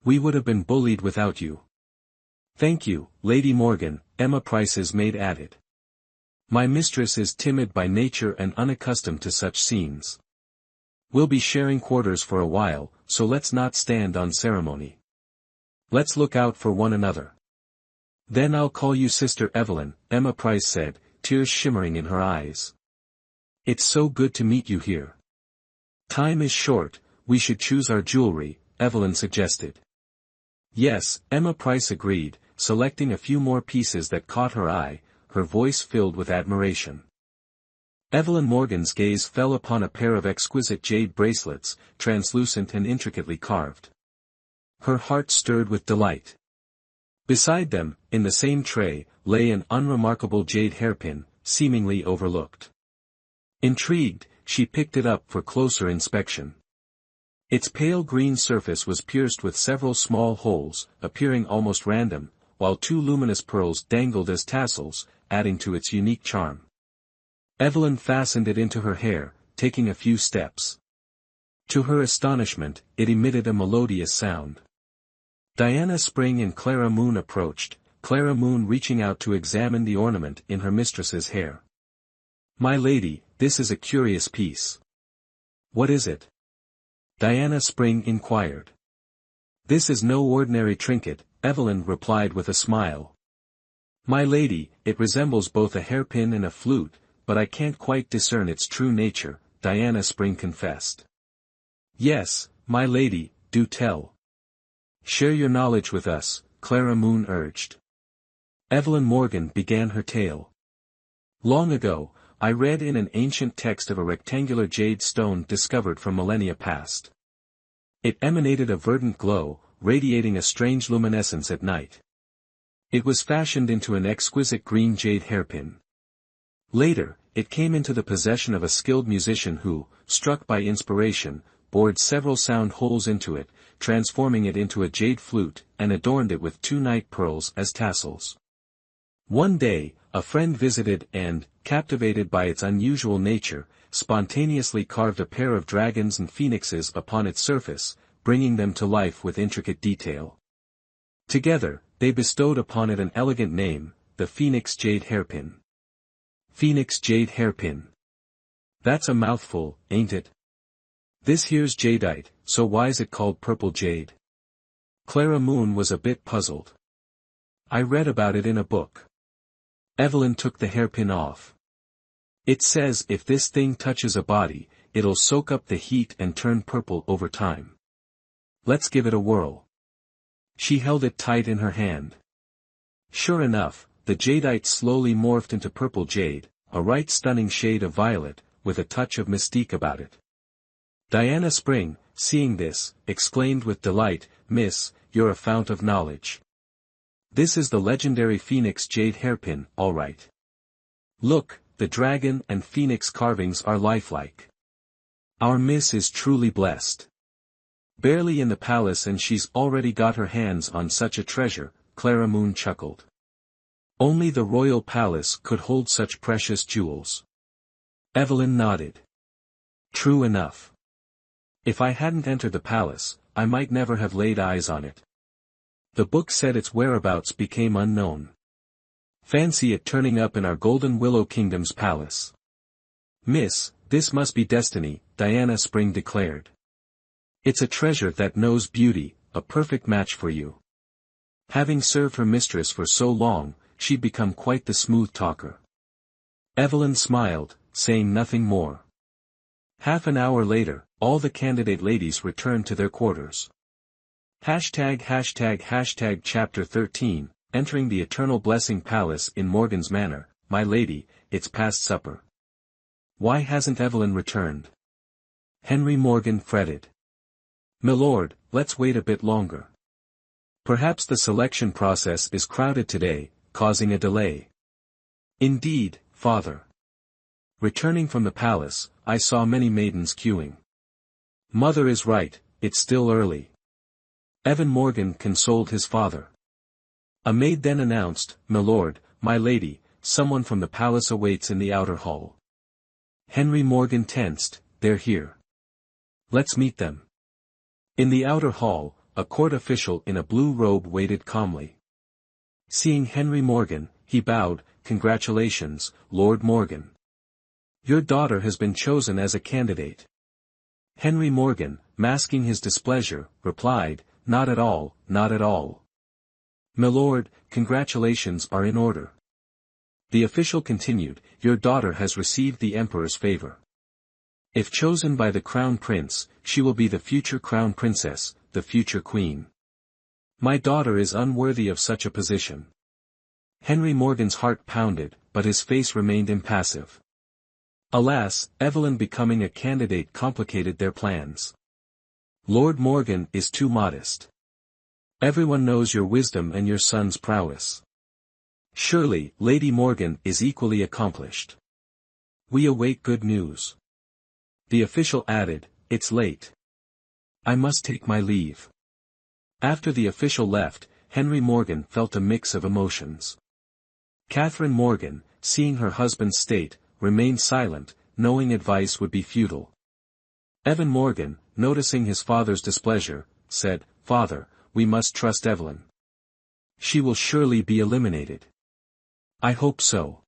We would have been bullied without you. Thank you, Lady Morgan, Emma Price's maid added. My mistress is timid by nature and unaccustomed to such scenes. We'll be sharing quarters for a while, so let's not stand on ceremony. Let's look out for one another. Then I'll call you Sister Evelyn, Emma Price said, tears shimmering in her eyes. It's so good to meet you here. Time is short, we should choose our jewelry, Evelyn suggested. Yes, Emma Price agreed, selecting a few more pieces that caught her eye, her voice filled with admiration. Evelyn Morgan's gaze fell upon a pair of exquisite jade bracelets, translucent and intricately carved. Her heart stirred with delight. Beside them, in the same tray, lay an unremarkable jade hairpin, seemingly overlooked. Intrigued, she picked it up for closer inspection. Its pale green surface was pierced with several small holes, appearing almost random, while two luminous pearls dangled as tassels, adding to its unique charm. Evelyn fastened it into her hair, taking a few steps. To her astonishment, it emitted a melodious sound. Diana Spring and Clara Moon approached, Clara Moon reaching out to examine the ornament in her mistress's hair. My lady, this is a curious piece. What is it? Diana Spring inquired. This is no ordinary trinket, Evelyn replied with a smile. My lady, it resembles both a hairpin and a flute, but I can't quite discern its true nature, Diana Spring confessed. Yes, my lady, do tell. Share your knowledge with us, Clara Moon urged. Evelyn Morgan began her tale. Long ago, I read in an ancient text of a rectangular jade stone discovered from millennia past. It emanated a verdant glow, radiating a strange luminescence at night. It was fashioned into an exquisite green jade hairpin. Later, it came into the possession of a skilled musician who, struck by inspiration, bored several sound holes into it, transforming it into a jade flute, and adorned it with two night pearls as tassels. One day, a friend visited and, captivated by its unusual nature, spontaneously carved a pair of dragons and phoenixes upon its surface, bringing them to life with intricate detail. Together, they bestowed upon it an elegant name, the Phoenix Jade Hairpin. Phoenix jade hairpin. That's a mouthful, ain't it? This here's jadeite, so why's it called purple jade? Clara Moon was a bit puzzled. I read about it in a book. Evelyn took the hairpin off. It says if this thing touches a body, it'll soak up the heat and turn purple over time. Let's give it a whirl. She held it tight in her hand. Sure enough, the jadeite slowly morphed into purple jade, a right stunning shade of violet, with a touch of mystique about it. Diana Spring, seeing this, exclaimed with delight, "Miss, you're a fount of knowledge. This is the legendary Phoenix jade hairpin, all right. Look, the dragon and phoenix carvings are lifelike. Our miss is truly blessed. Barely in the palace and she's already got her hands on such a treasure," Clara Moon chuckled. Only the royal palace could hold such precious jewels. Evelyn nodded. True enough. If I hadn't entered the palace, I might never have laid eyes on it. The book said its whereabouts became unknown. Fancy it turning up in our Golden Willow Kingdom's palace. Miss, this must be destiny, Diana Spring declared. It's a treasure that knows beauty, a perfect match for you. Having served her mistress for so long, she'd become quite the smooth talker. Evelyn smiled, saying nothing more. Half an hour later, all the candidate ladies returned to their quarters. Chapter 13, Entering the Eternal Blessing Palace in Morgan's Manor. My lady, it's past supper. Why hasn't Evelyn returned? Henry Morgan fretted. Milord, let's wait a bit longer. Perhaps the selection process is crowded today, causing a delay. Indeed, father. Returning from the palace, I saw many maidens queuing. Mother is right, it's still early. Evan Morgan consoled his father. A maid then announced, "Milord, my lady, someone from the palace awaits in the outer hall." Henry Morgan tensed, "They're here. Let's meet them." In the outer hall, a court official in a blue robe waited calmly. Seeing Henry Morgan, he bowed, "Congratulations, Lord Morgan. Your daughter has been chosen as a candidate." Henry Morgan, masking his displeasure, replied, "Not at all, not at all. Milord, congratulations are in order." The official continued, "Your daughter has received the Emperor's favor. If chosen by the Crown Prince, she will be the future Crown Princess, the future Queen. My daughter is unworthy of such a position." Henry Morgan's heart pounded, but his face remained impassive. Alas, Evelyn becoming a candidate complicated their plans. "Lord Morgan is too modest. Everyone knows your wisdom and your son's prowess. Surely, Lady Morgan is equally accomplished. We await good news." The official added, "It's late. I must take my leave." After the official left, Henry Morgan felt a mix of emotions. Catherine Morgan, seeing her husband's state, remained silent, knowing advice would be futile. Evan Morgan, noticing his father's displeasure, said, "Father, we must trust Evelyn. She will surely be eliminated." "I hope so."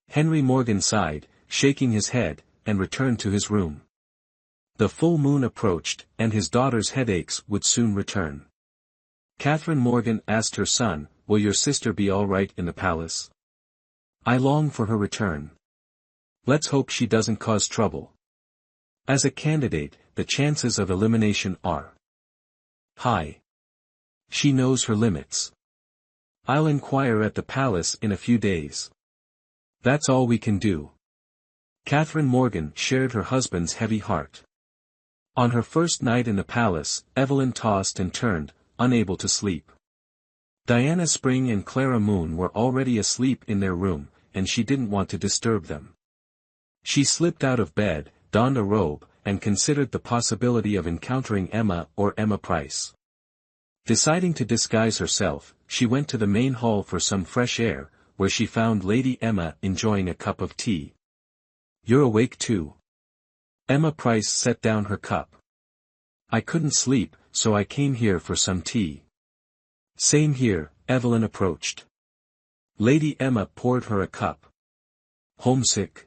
Henry Morgan sighed, shaking his head, and returned to his room. The full moon approached, and his daughter's headaches would soon return. Catherine Morgan asked her son, "Will your sister be all right in the palace? I long for her return. Let's hope she doesn't cause trouble. As a candidate, the chances of elimination are high. She knows her limits. I'll inquire at the palace in a few days. That's all we can do." Catherine Morgan shared her husband's heavy heart. On her first night in the palace, Evelyn tossed and turned, unable to sleep. Diana Spring and Clara Moon were already asleep in their room, and she didn't want to disturb them. She slipped out of bed, donned a robe, and considered the possibility of encountering Emma or Emma Price. Deciding to disguise herself, she went to the main hall for some fresh air, where she found Lady Emma enjoying a cup of tea. "You're awake too?" Emma Price set down her cup. "I couldn't sleep, so I came here for some tea." "Same here," Evelyn approached. Lady Emma poured her a cup. Homesick?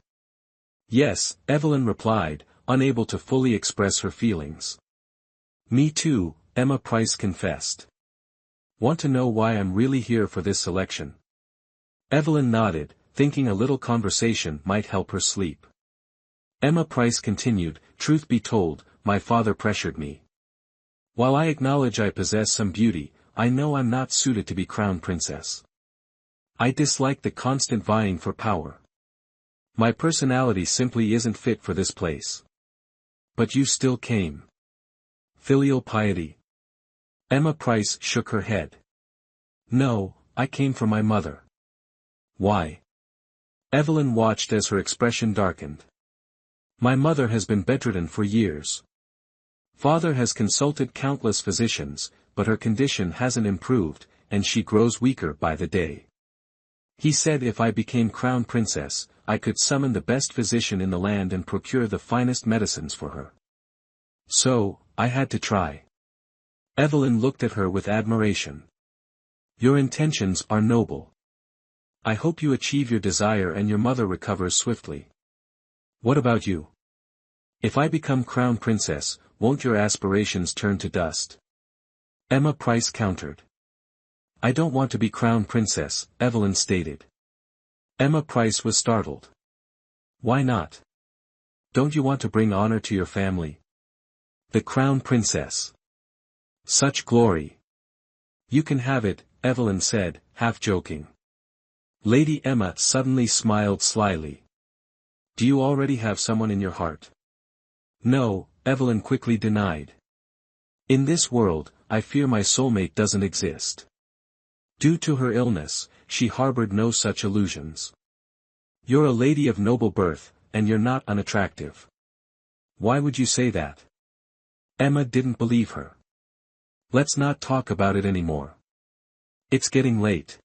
Yes, Evelyn replied, unable to fully express her feelings. Me too, Emma Price confessed. Want to know why I'm really here for this selection? Evelyn nodded, thinking a little conversation might help her sleep. Emma Price continued, truth be told, my father pressured me. While I acknowledge I possess some beauty, I know I'm not suited to be crown princess. I dislike the constant vying for power. My personality simply isn't fit for this place. But you still came. Filial piety. Emma Price shook her head. No, I came for my mother. Why? Evelyn watched as her expression darkened. My mother has been bedridden for years. Father has consulted countless physicians, but her condition hasn't improved, and she grows weaker by the day. He said if I became crown princess, I could summon the best physician in the land and procure the finest medicines for her. So, I had to try. Evelyn looked at her with admiration. Your intentions are noble. I hope you achieve your desire and your mother recovers swiftly. What about you? If I become crown princess, won't your aspirations turn to dust? Emma Price countered. I don't want to be crown princess, Evelyn stated. Emma Price was startled. Why not? Don't you want to bring honor to your family? The crown princess. Such glory. You can have it, Evelyn said, half joking. Lady Emma suddenly smiled slyly. Do you already have someone in your heart? No, Evelyn quickly denied. In this world, I fear my soulmate doesn't exist. Due to her illness, she harbored no such illusions. You're a lady of noble birth, and you're not unattractive. Why would you say that? Emma didn't believe her. Let's not talk about it anymore. It's getting late.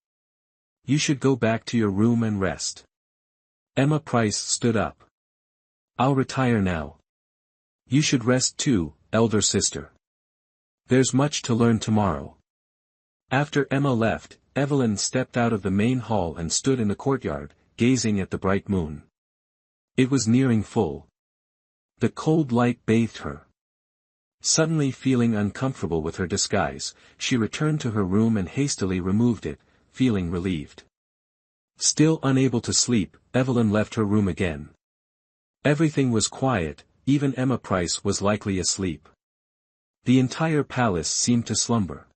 You should go back to your room and rest. Emma Price stood up. I'll retire now. You should rest too, elder sister. There's much to learn tomorrow. After Emma left, Evelyn stepped out of the main hall and stood in the courtyard, gazing at the bright moon. It was nearing full. The cold light bathed her. Suddenly feeling uncomfortable with her disguise, she returned to her room and hastily removed it, feeling relieved. Still unable to sleep, Evelyn left her room again. Everything was quiet, even Emma Price was likely asleep. The entire palace seemed to slumber.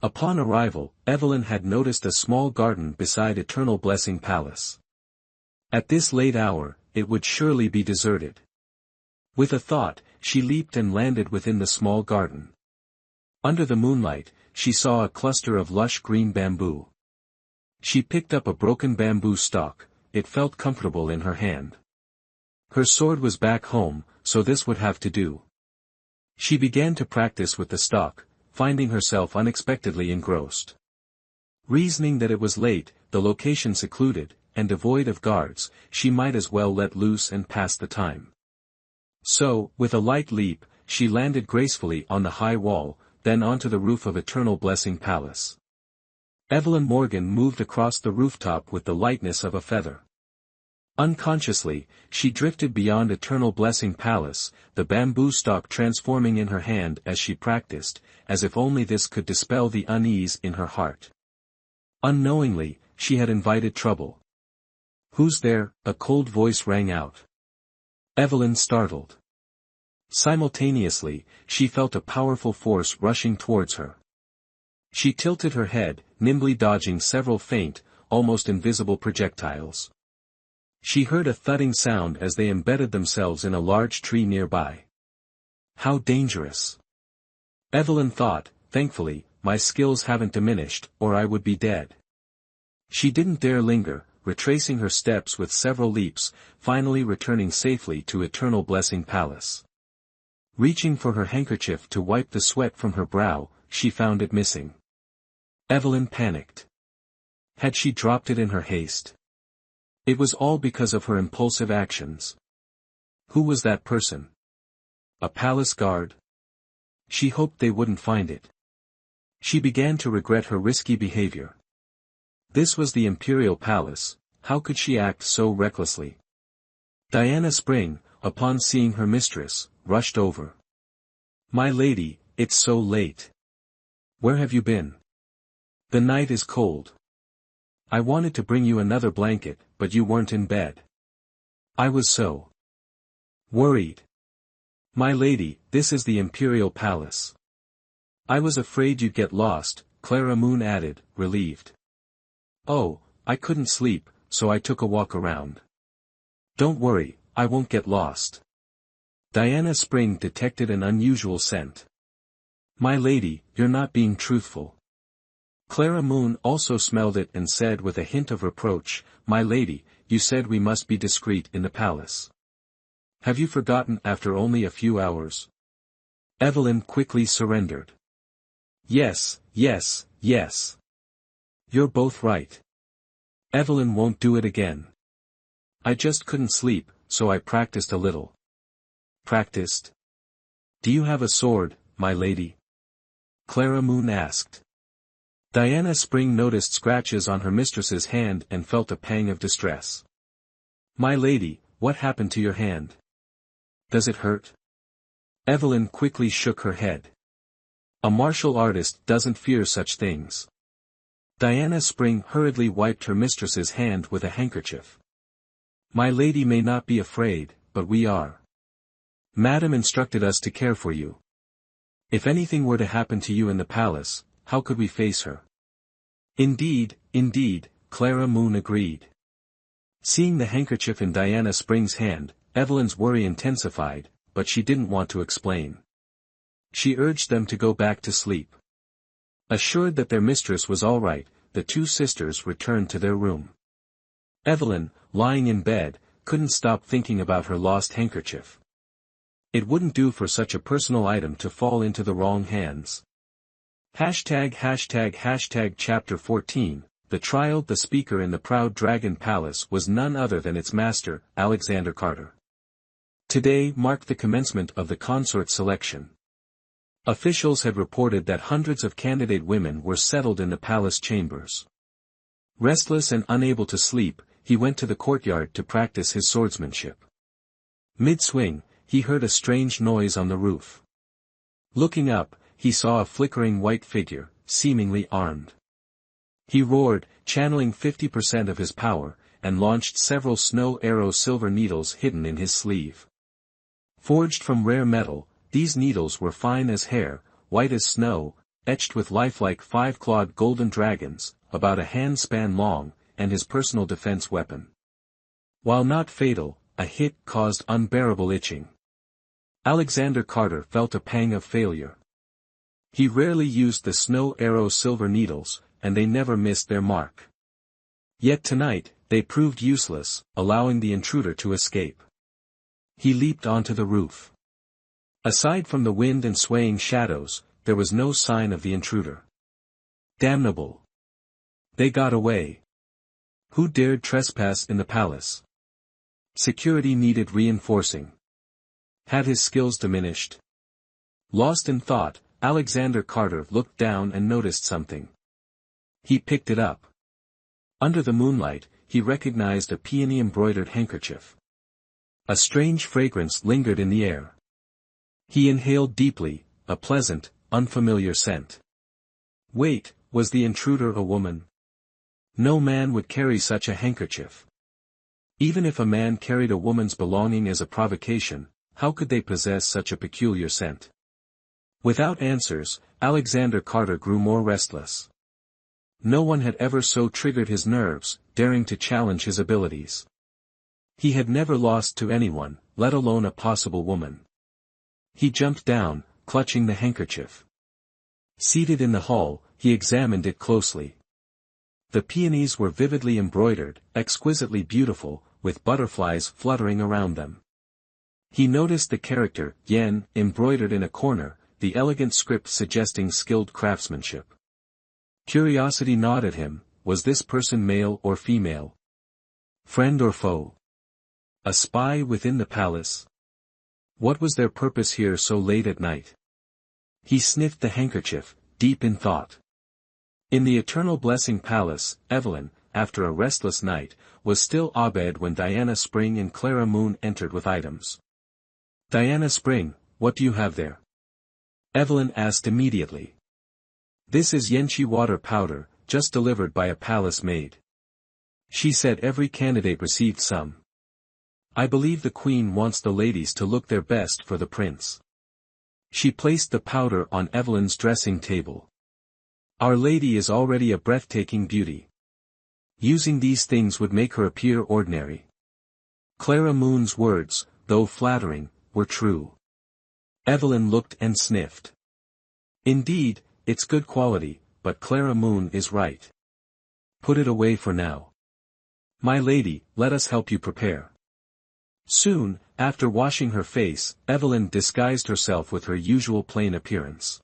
Upon arrival, Evelyn had noticed a small garden beside Eternal Blessing Palace. At this late hour, it would surely be deserted. With a thought, she leaped and landed within the small garden. Under the moonlight, she saw a cluster of lush green bamboo. She picked up a broken bamboo stalk, it felt comfortable in her hand. Her sword was back home, so this would have to do. She began to practice with the stalk, finding herself unexpectedly engrossed. Reasoning that it was late, the location secluded, and devoid of guards, she might as well let loose and pass the time. So, with a light leap, she landed gracefully on the high wall, then onto the roof of Eternal Blessing Palace. Evelyn Morgan moved across the rooftop with the lightness of a feather. Unconsciously, she drifted beyond Eternal Blessing Palace, the bamboo stalk transforming in her hand as she practiced, as if only this could dispel the unease in her heart. Unknowingly, she had invited trouble. Who's there? A cold voice rang out. Evelyn startled. Simultaneously, she felt a powerful force rushing towards her. She tilted her head, nimbly dodging several faint, almost invisible projectiles. She heard a thudding sound as they embedded themselves in a large tree nearby. How dangerous! Evelyn thought, thankfully, my skills haven't diminished, or I would be dead. She didn't dare linger, retracing her steps with several leaps, finally returning safely to Eternal Blessing Palace. Reaching for her handkerchief to wipe the sweat from her brow, she found it missing. Evelyn panicked. Had she dropped it in her haste? It was all because of her impulsive actions. Who was that person? A palace guard? She hoped they wouldn't find it. She began to regret her risky behavior. This was the imperial palace, how could she act so recklessly? Diana Spring, upon seeing her mistress, rushed over. "My lady, it's so late. Where have you been? The night is cold. I wanted to bring you another blanket, but you weren't in bed. I was so worried. My lady, this is the Imperial Palace. I was afraid you'd get lost," Clara Moon added, relieved. "Oh, I couldn't sleep, so I took a walk around. Don't worry, I won't get lost." Diana Spring detected an unusual scent. "My lady, you're not being truthful." Clara Moon also smelled it and said with a hint of reproach, "My lady, you said we must be discreet in the palace. Have you forgotten after only a few hours?" Evelyn quickly surrendered. Yes. You're both right. Evelyn won't do it again. I just couldn't sleep, so I practiced a little." "Practiced? Do you have a sword, my lady?" Clara Moon asked. Diana Spring noticed scratches on her mistress's hand and felt a pang of distress. "My lady, what happened to your hand? Does it hurt?" Evelyn quickly shook her head. "A martial artist doesn't fear such things." Diana Spring hurriedly wiped her mistress's hand with a handkerchief. "My lady may not be afraid, but we are. Madam instructed us to care for you. If anything were to happen to you in the palace, how could we face her?" Indeed, Clara Moon agreed. Seeing the handkerchief in Diana Spring's hand, Evelyn's worry intensified, but she didn't want to explain. She urged them to go back to sleep. Assured that their mistress was all right, the two sisters returned to their room. Evelyn, lying in bed, couldn't stop thinking about her lost handkerchief. It wouldn't do for such a personal item to fall into the wrong hands. Hashtag Chapter 14, The Trial. The speaker in the Proud Dragon Palace was none other than its master, Alexander Carter. Today marked the commencement of the consort selection. Officials had reported that hundreds of candidate women were settled in the palace chambers. Restless and unable to sleep, he went to the courtyard to practice his swordsmanship. Mid-swing, he heard a strange noise on the roof. Looking up, he saw a flickering white figure, seemingly armed. He roared, channeling 50% of his power, and launched several snow arrow silver needles hidden in his sleeve. Forged from rare metal, these needles were fine as hair, white as snow, etched with lifelike 5-clawed golden dragons, about a hand-span long, and his personal defense weapon. While not fatal, a hit caused unbearable itching. Alexander Carter felt a pang of failure. He rarely used the snow arrow silver needles, and they never missed their mark. Yet tonight, they proved useless, allowing the intruder to escape. He leaped onto the roof. Aside from the wind and swaying shadows, there was no sign of the intruder. Damnable! They got away. Who dared trespass in the palace? Security needed reinforcing. Had his skills diminished? Lost in thought, Alexander Carter looked down and noticed something. He picked it up. Under the moonlight, he recognized a peony-embroidered handkerchief. A strange fragrance lingered in the air. He inhaled deeply, a pleasant, unfamiliar scent. Wait, was the intruder a woman? No man would carry such a handkerchief. Even if a man carried a woman's belonging as a provocation, how could they possess such a peculiar scent? Without answers, Alexander Carter grew more restless. No one had ever so triggered his nerves, daring to challenge his abilities. He had never lost to anyone, let alone a possible woman. He jumped down, clutching the handkerchief. Seated in the hall, he examined it closely. The peonies were vividly embroidered, exquisitely beautiful, with butterflies fluttering around them. He noticed the character, yen, embroidered in a corner, the elegant script suggesting skilled craftsmanship. Curiosity gnawed at him. Was this person male or female? Friend or foe? A spy within the palace? What was their purpose here so late at night? He sniffed the handkerchief, deep in thought. In the Eternal Blessing Palace, Evelyn, after a restless night, was still abed when Diana Spring and Clara Moon entered with items. "Diana Spring, what do you have there?" Evelyn asked immediately. "This is Yenchi water powder, just delivered by a palace maid. She said every candidate received some. I believe the Queen wants the ladies to look their best for the prince." She placed the powder on Evelyn's dressing table. "Our lady is already a breathtaking beauty. Using these things would make her appear ordinary." Clara Moon's words, though flattering, were true. Evelyn looked and sniffed. "Indeed, it's good quality, but Clara Moon is right. Put it away for now. My lady, let us help you prepare." Soon, after washing her face, Evelyn disguised herself with her usual plain appearance.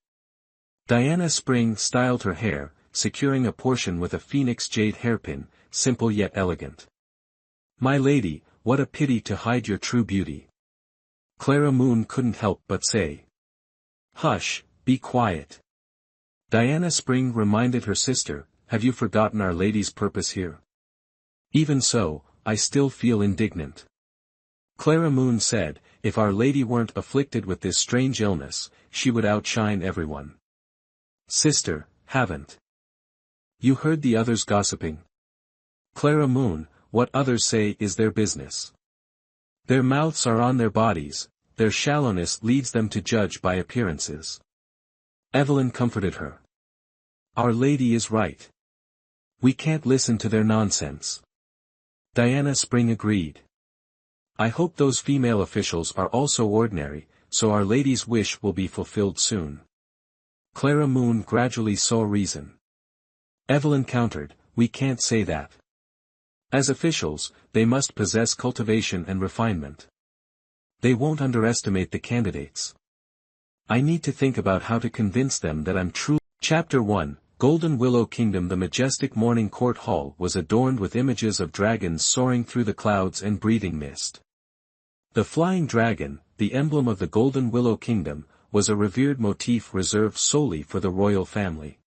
Diana Spring styled her hair, securing a portion with a phoenix jade hairpin, simple yet elegant. "My lady, what a pity to hide your true beauty." Clara Moon couldn't help but say. "Hush, be quiet." Diana Spring reminded her sister, "Have you forgotten Our Lady's purpose here?" "Even so, I still feel indignant." Clara Moon said, "If Our Lady weren't afflicted with this strange illness, she would outshine everyone." "Sister, haven't you heard the others gossiping?" "Clara Moon, what others say is their business. Their mouths are on their bodies, their shallowness leads them to judge by appearances." Evelyn comforted her. "Our Lady is right. We can't listen to their nonsense." Diana Spring agreed. "I hope those female officials are also ordinary, so Our Lady's wish will be fulfilled soon." Clara Moon gradually saw reason. Evelyn countered, "We can't say that. As officials, they must possess cultivation and refinement. They won't underestimate the candidates. I need to think about how to convince them that I'm true." Chapter 1, Golden Willow Kingdom. The majestic morning court hall was adorned with images of dragons soaring through the clouds and breathing mist. The flying dragon, the emblem of the Golden Willow Kingdom, was a revered motif reserved solely for the royal family.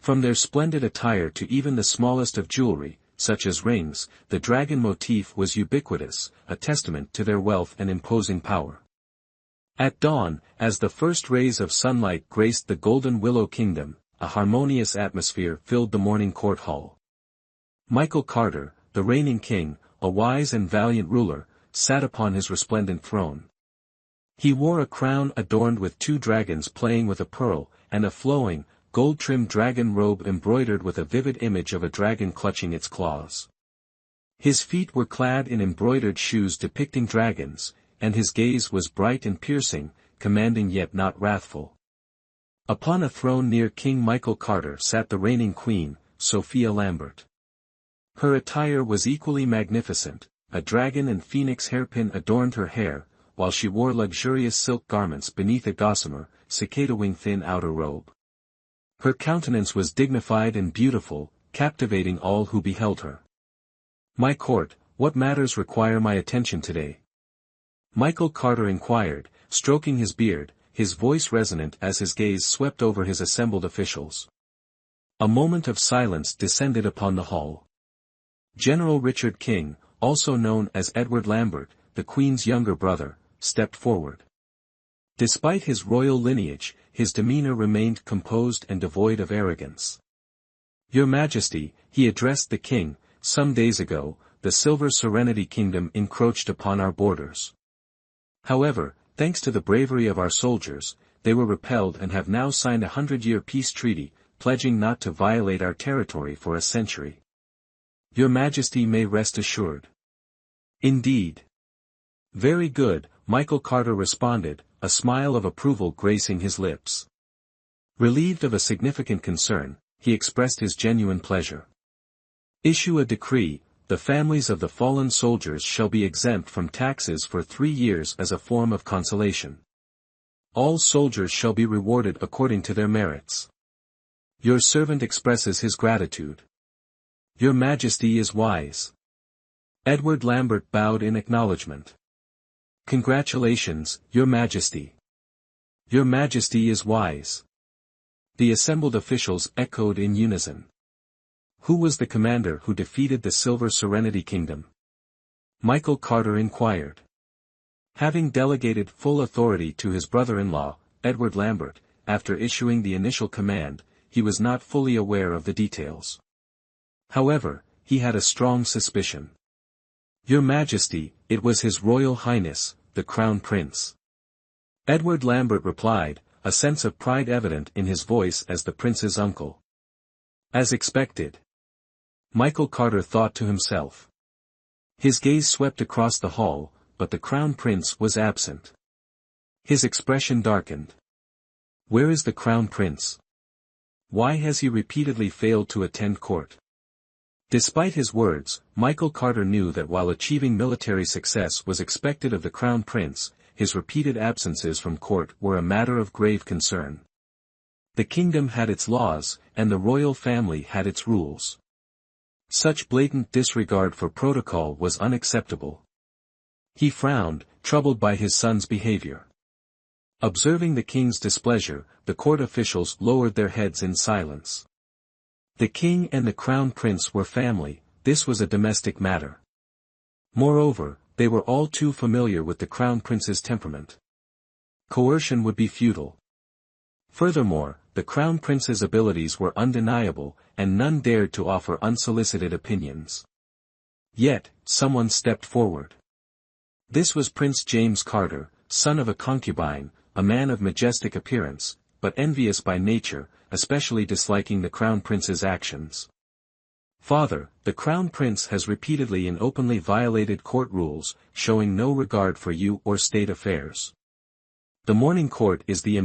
From their splendid attire to even the smallest of jewelry, such as rings, the dragon motif was ubiquitous, a testament to their wealth and imposing power. At dawn, as the first rays of sunlight graced the Golden Willow Kingdom, a harmonious atmosphere filled the morning court hall. Michael Carter, the reigning king, a wise and valiant ruler, sat upon his resplendent throne. He wore a crown adorned with two dragons playing with a pearl, and a flowing, gold-trimmed dragon robe embroidered with a vivid image of a dragon clutching its claws. His feet were clad in embroidered shoes depicting dragons, and his gaze was bright and piercing, commanding yet not wrathful. Upon a throne near King Michael Carter sat the reigning queen, Sophia Lambert. Her attire was equally magnificent. A dragon and phoenix hairpin adorned her hair, while she wore luxurious silk garments beneath a gossamer, cicada-wing thin outer robe. Her countenance was dignified and beautiful, captivating all who beheld her. "My court, what matters require my attention today?" Michael Carter inquired, stroking his beard, his voice resonant as his gaze swept over his assembled officials. A moment of silence descended upon the hall. General Richard King, also known as Edward Lambert, the Queen's younger brother, stepped forward. Despite his royal lineage, his demeanor remained composed and devoid of arrogance. "Your Majesty," he addressed the king, "some days ago, the Silver Serenity Kingdom encroached upon our borders. However, thanks to the bravery of our soldiers, they were repelled and have now signed a 100-year peace treaty, pledging not to violate our territory for a century. Your Majesty may rest assured." "Indeed. Very good," Michael Carter responded, a smile of approval gracing his lips. Relieved of a significant concern, he expressed his genuine pleasure. "Issue a decree, the families of the fallen soldiers shall be exempt from taxes for 3 years as a form of consolation. All soldiers shall be rewarded according to their merits. Your servant expresses his gratitude." "Your Majesty is wise." Edward Lambert bowed in acknowledgement. "Congratulations, Your Majesty. Your Majesty is wise." The assembled officials echoed in unison. Who was the commander who defeated the Silver Serenity Kingdom? Michael Carter inquired. Having delegated full authority to his brother-in-law, Edward Lambert, after issuing the initial command, he was not fully aware of the details. However, he had a strong suspicion. Your Majesty, it was His Royal Highness, the Crown Prince. Edward Lambert replied, a sense of pride evident in his voice as the prince's uncle. As expected. Michael Carter thought to himself. His gaze swept across the hall, but the Crown Prince was absent. His expression darkened. Where is the Crown Prince? Why has he repeatedly failed to attend court? Despite his words, Michael Carter knew that while achieving military success was expected of the Crown Prince, his repeated absences from court were a matter of grave concern. The kingdom had its laws, and the royal family had its rules. Such blatant disregard for protocol was unacceptable. He frowned, troubled by his son's behavior. Observing the king's displeasure, the court officials lowered their heads in silence. The king and the crown prince were family, this was a domestic matter. Moreover, they were all too familiar with the crown prince's temperament. Coercion would be futile. Furthermore, the crown prince's abilities were undeniable, and none dared to offer unsolicited opinions. Yet, someone stepped forward. This was Prince James Carter, son of a concubine, a man of majestic appearance, but envious by nature, especially disliking the crown prince's actions. Father, the crown prince has repeatedly and openly violated court rules, showing no regard for you or state affairs. The morning court is the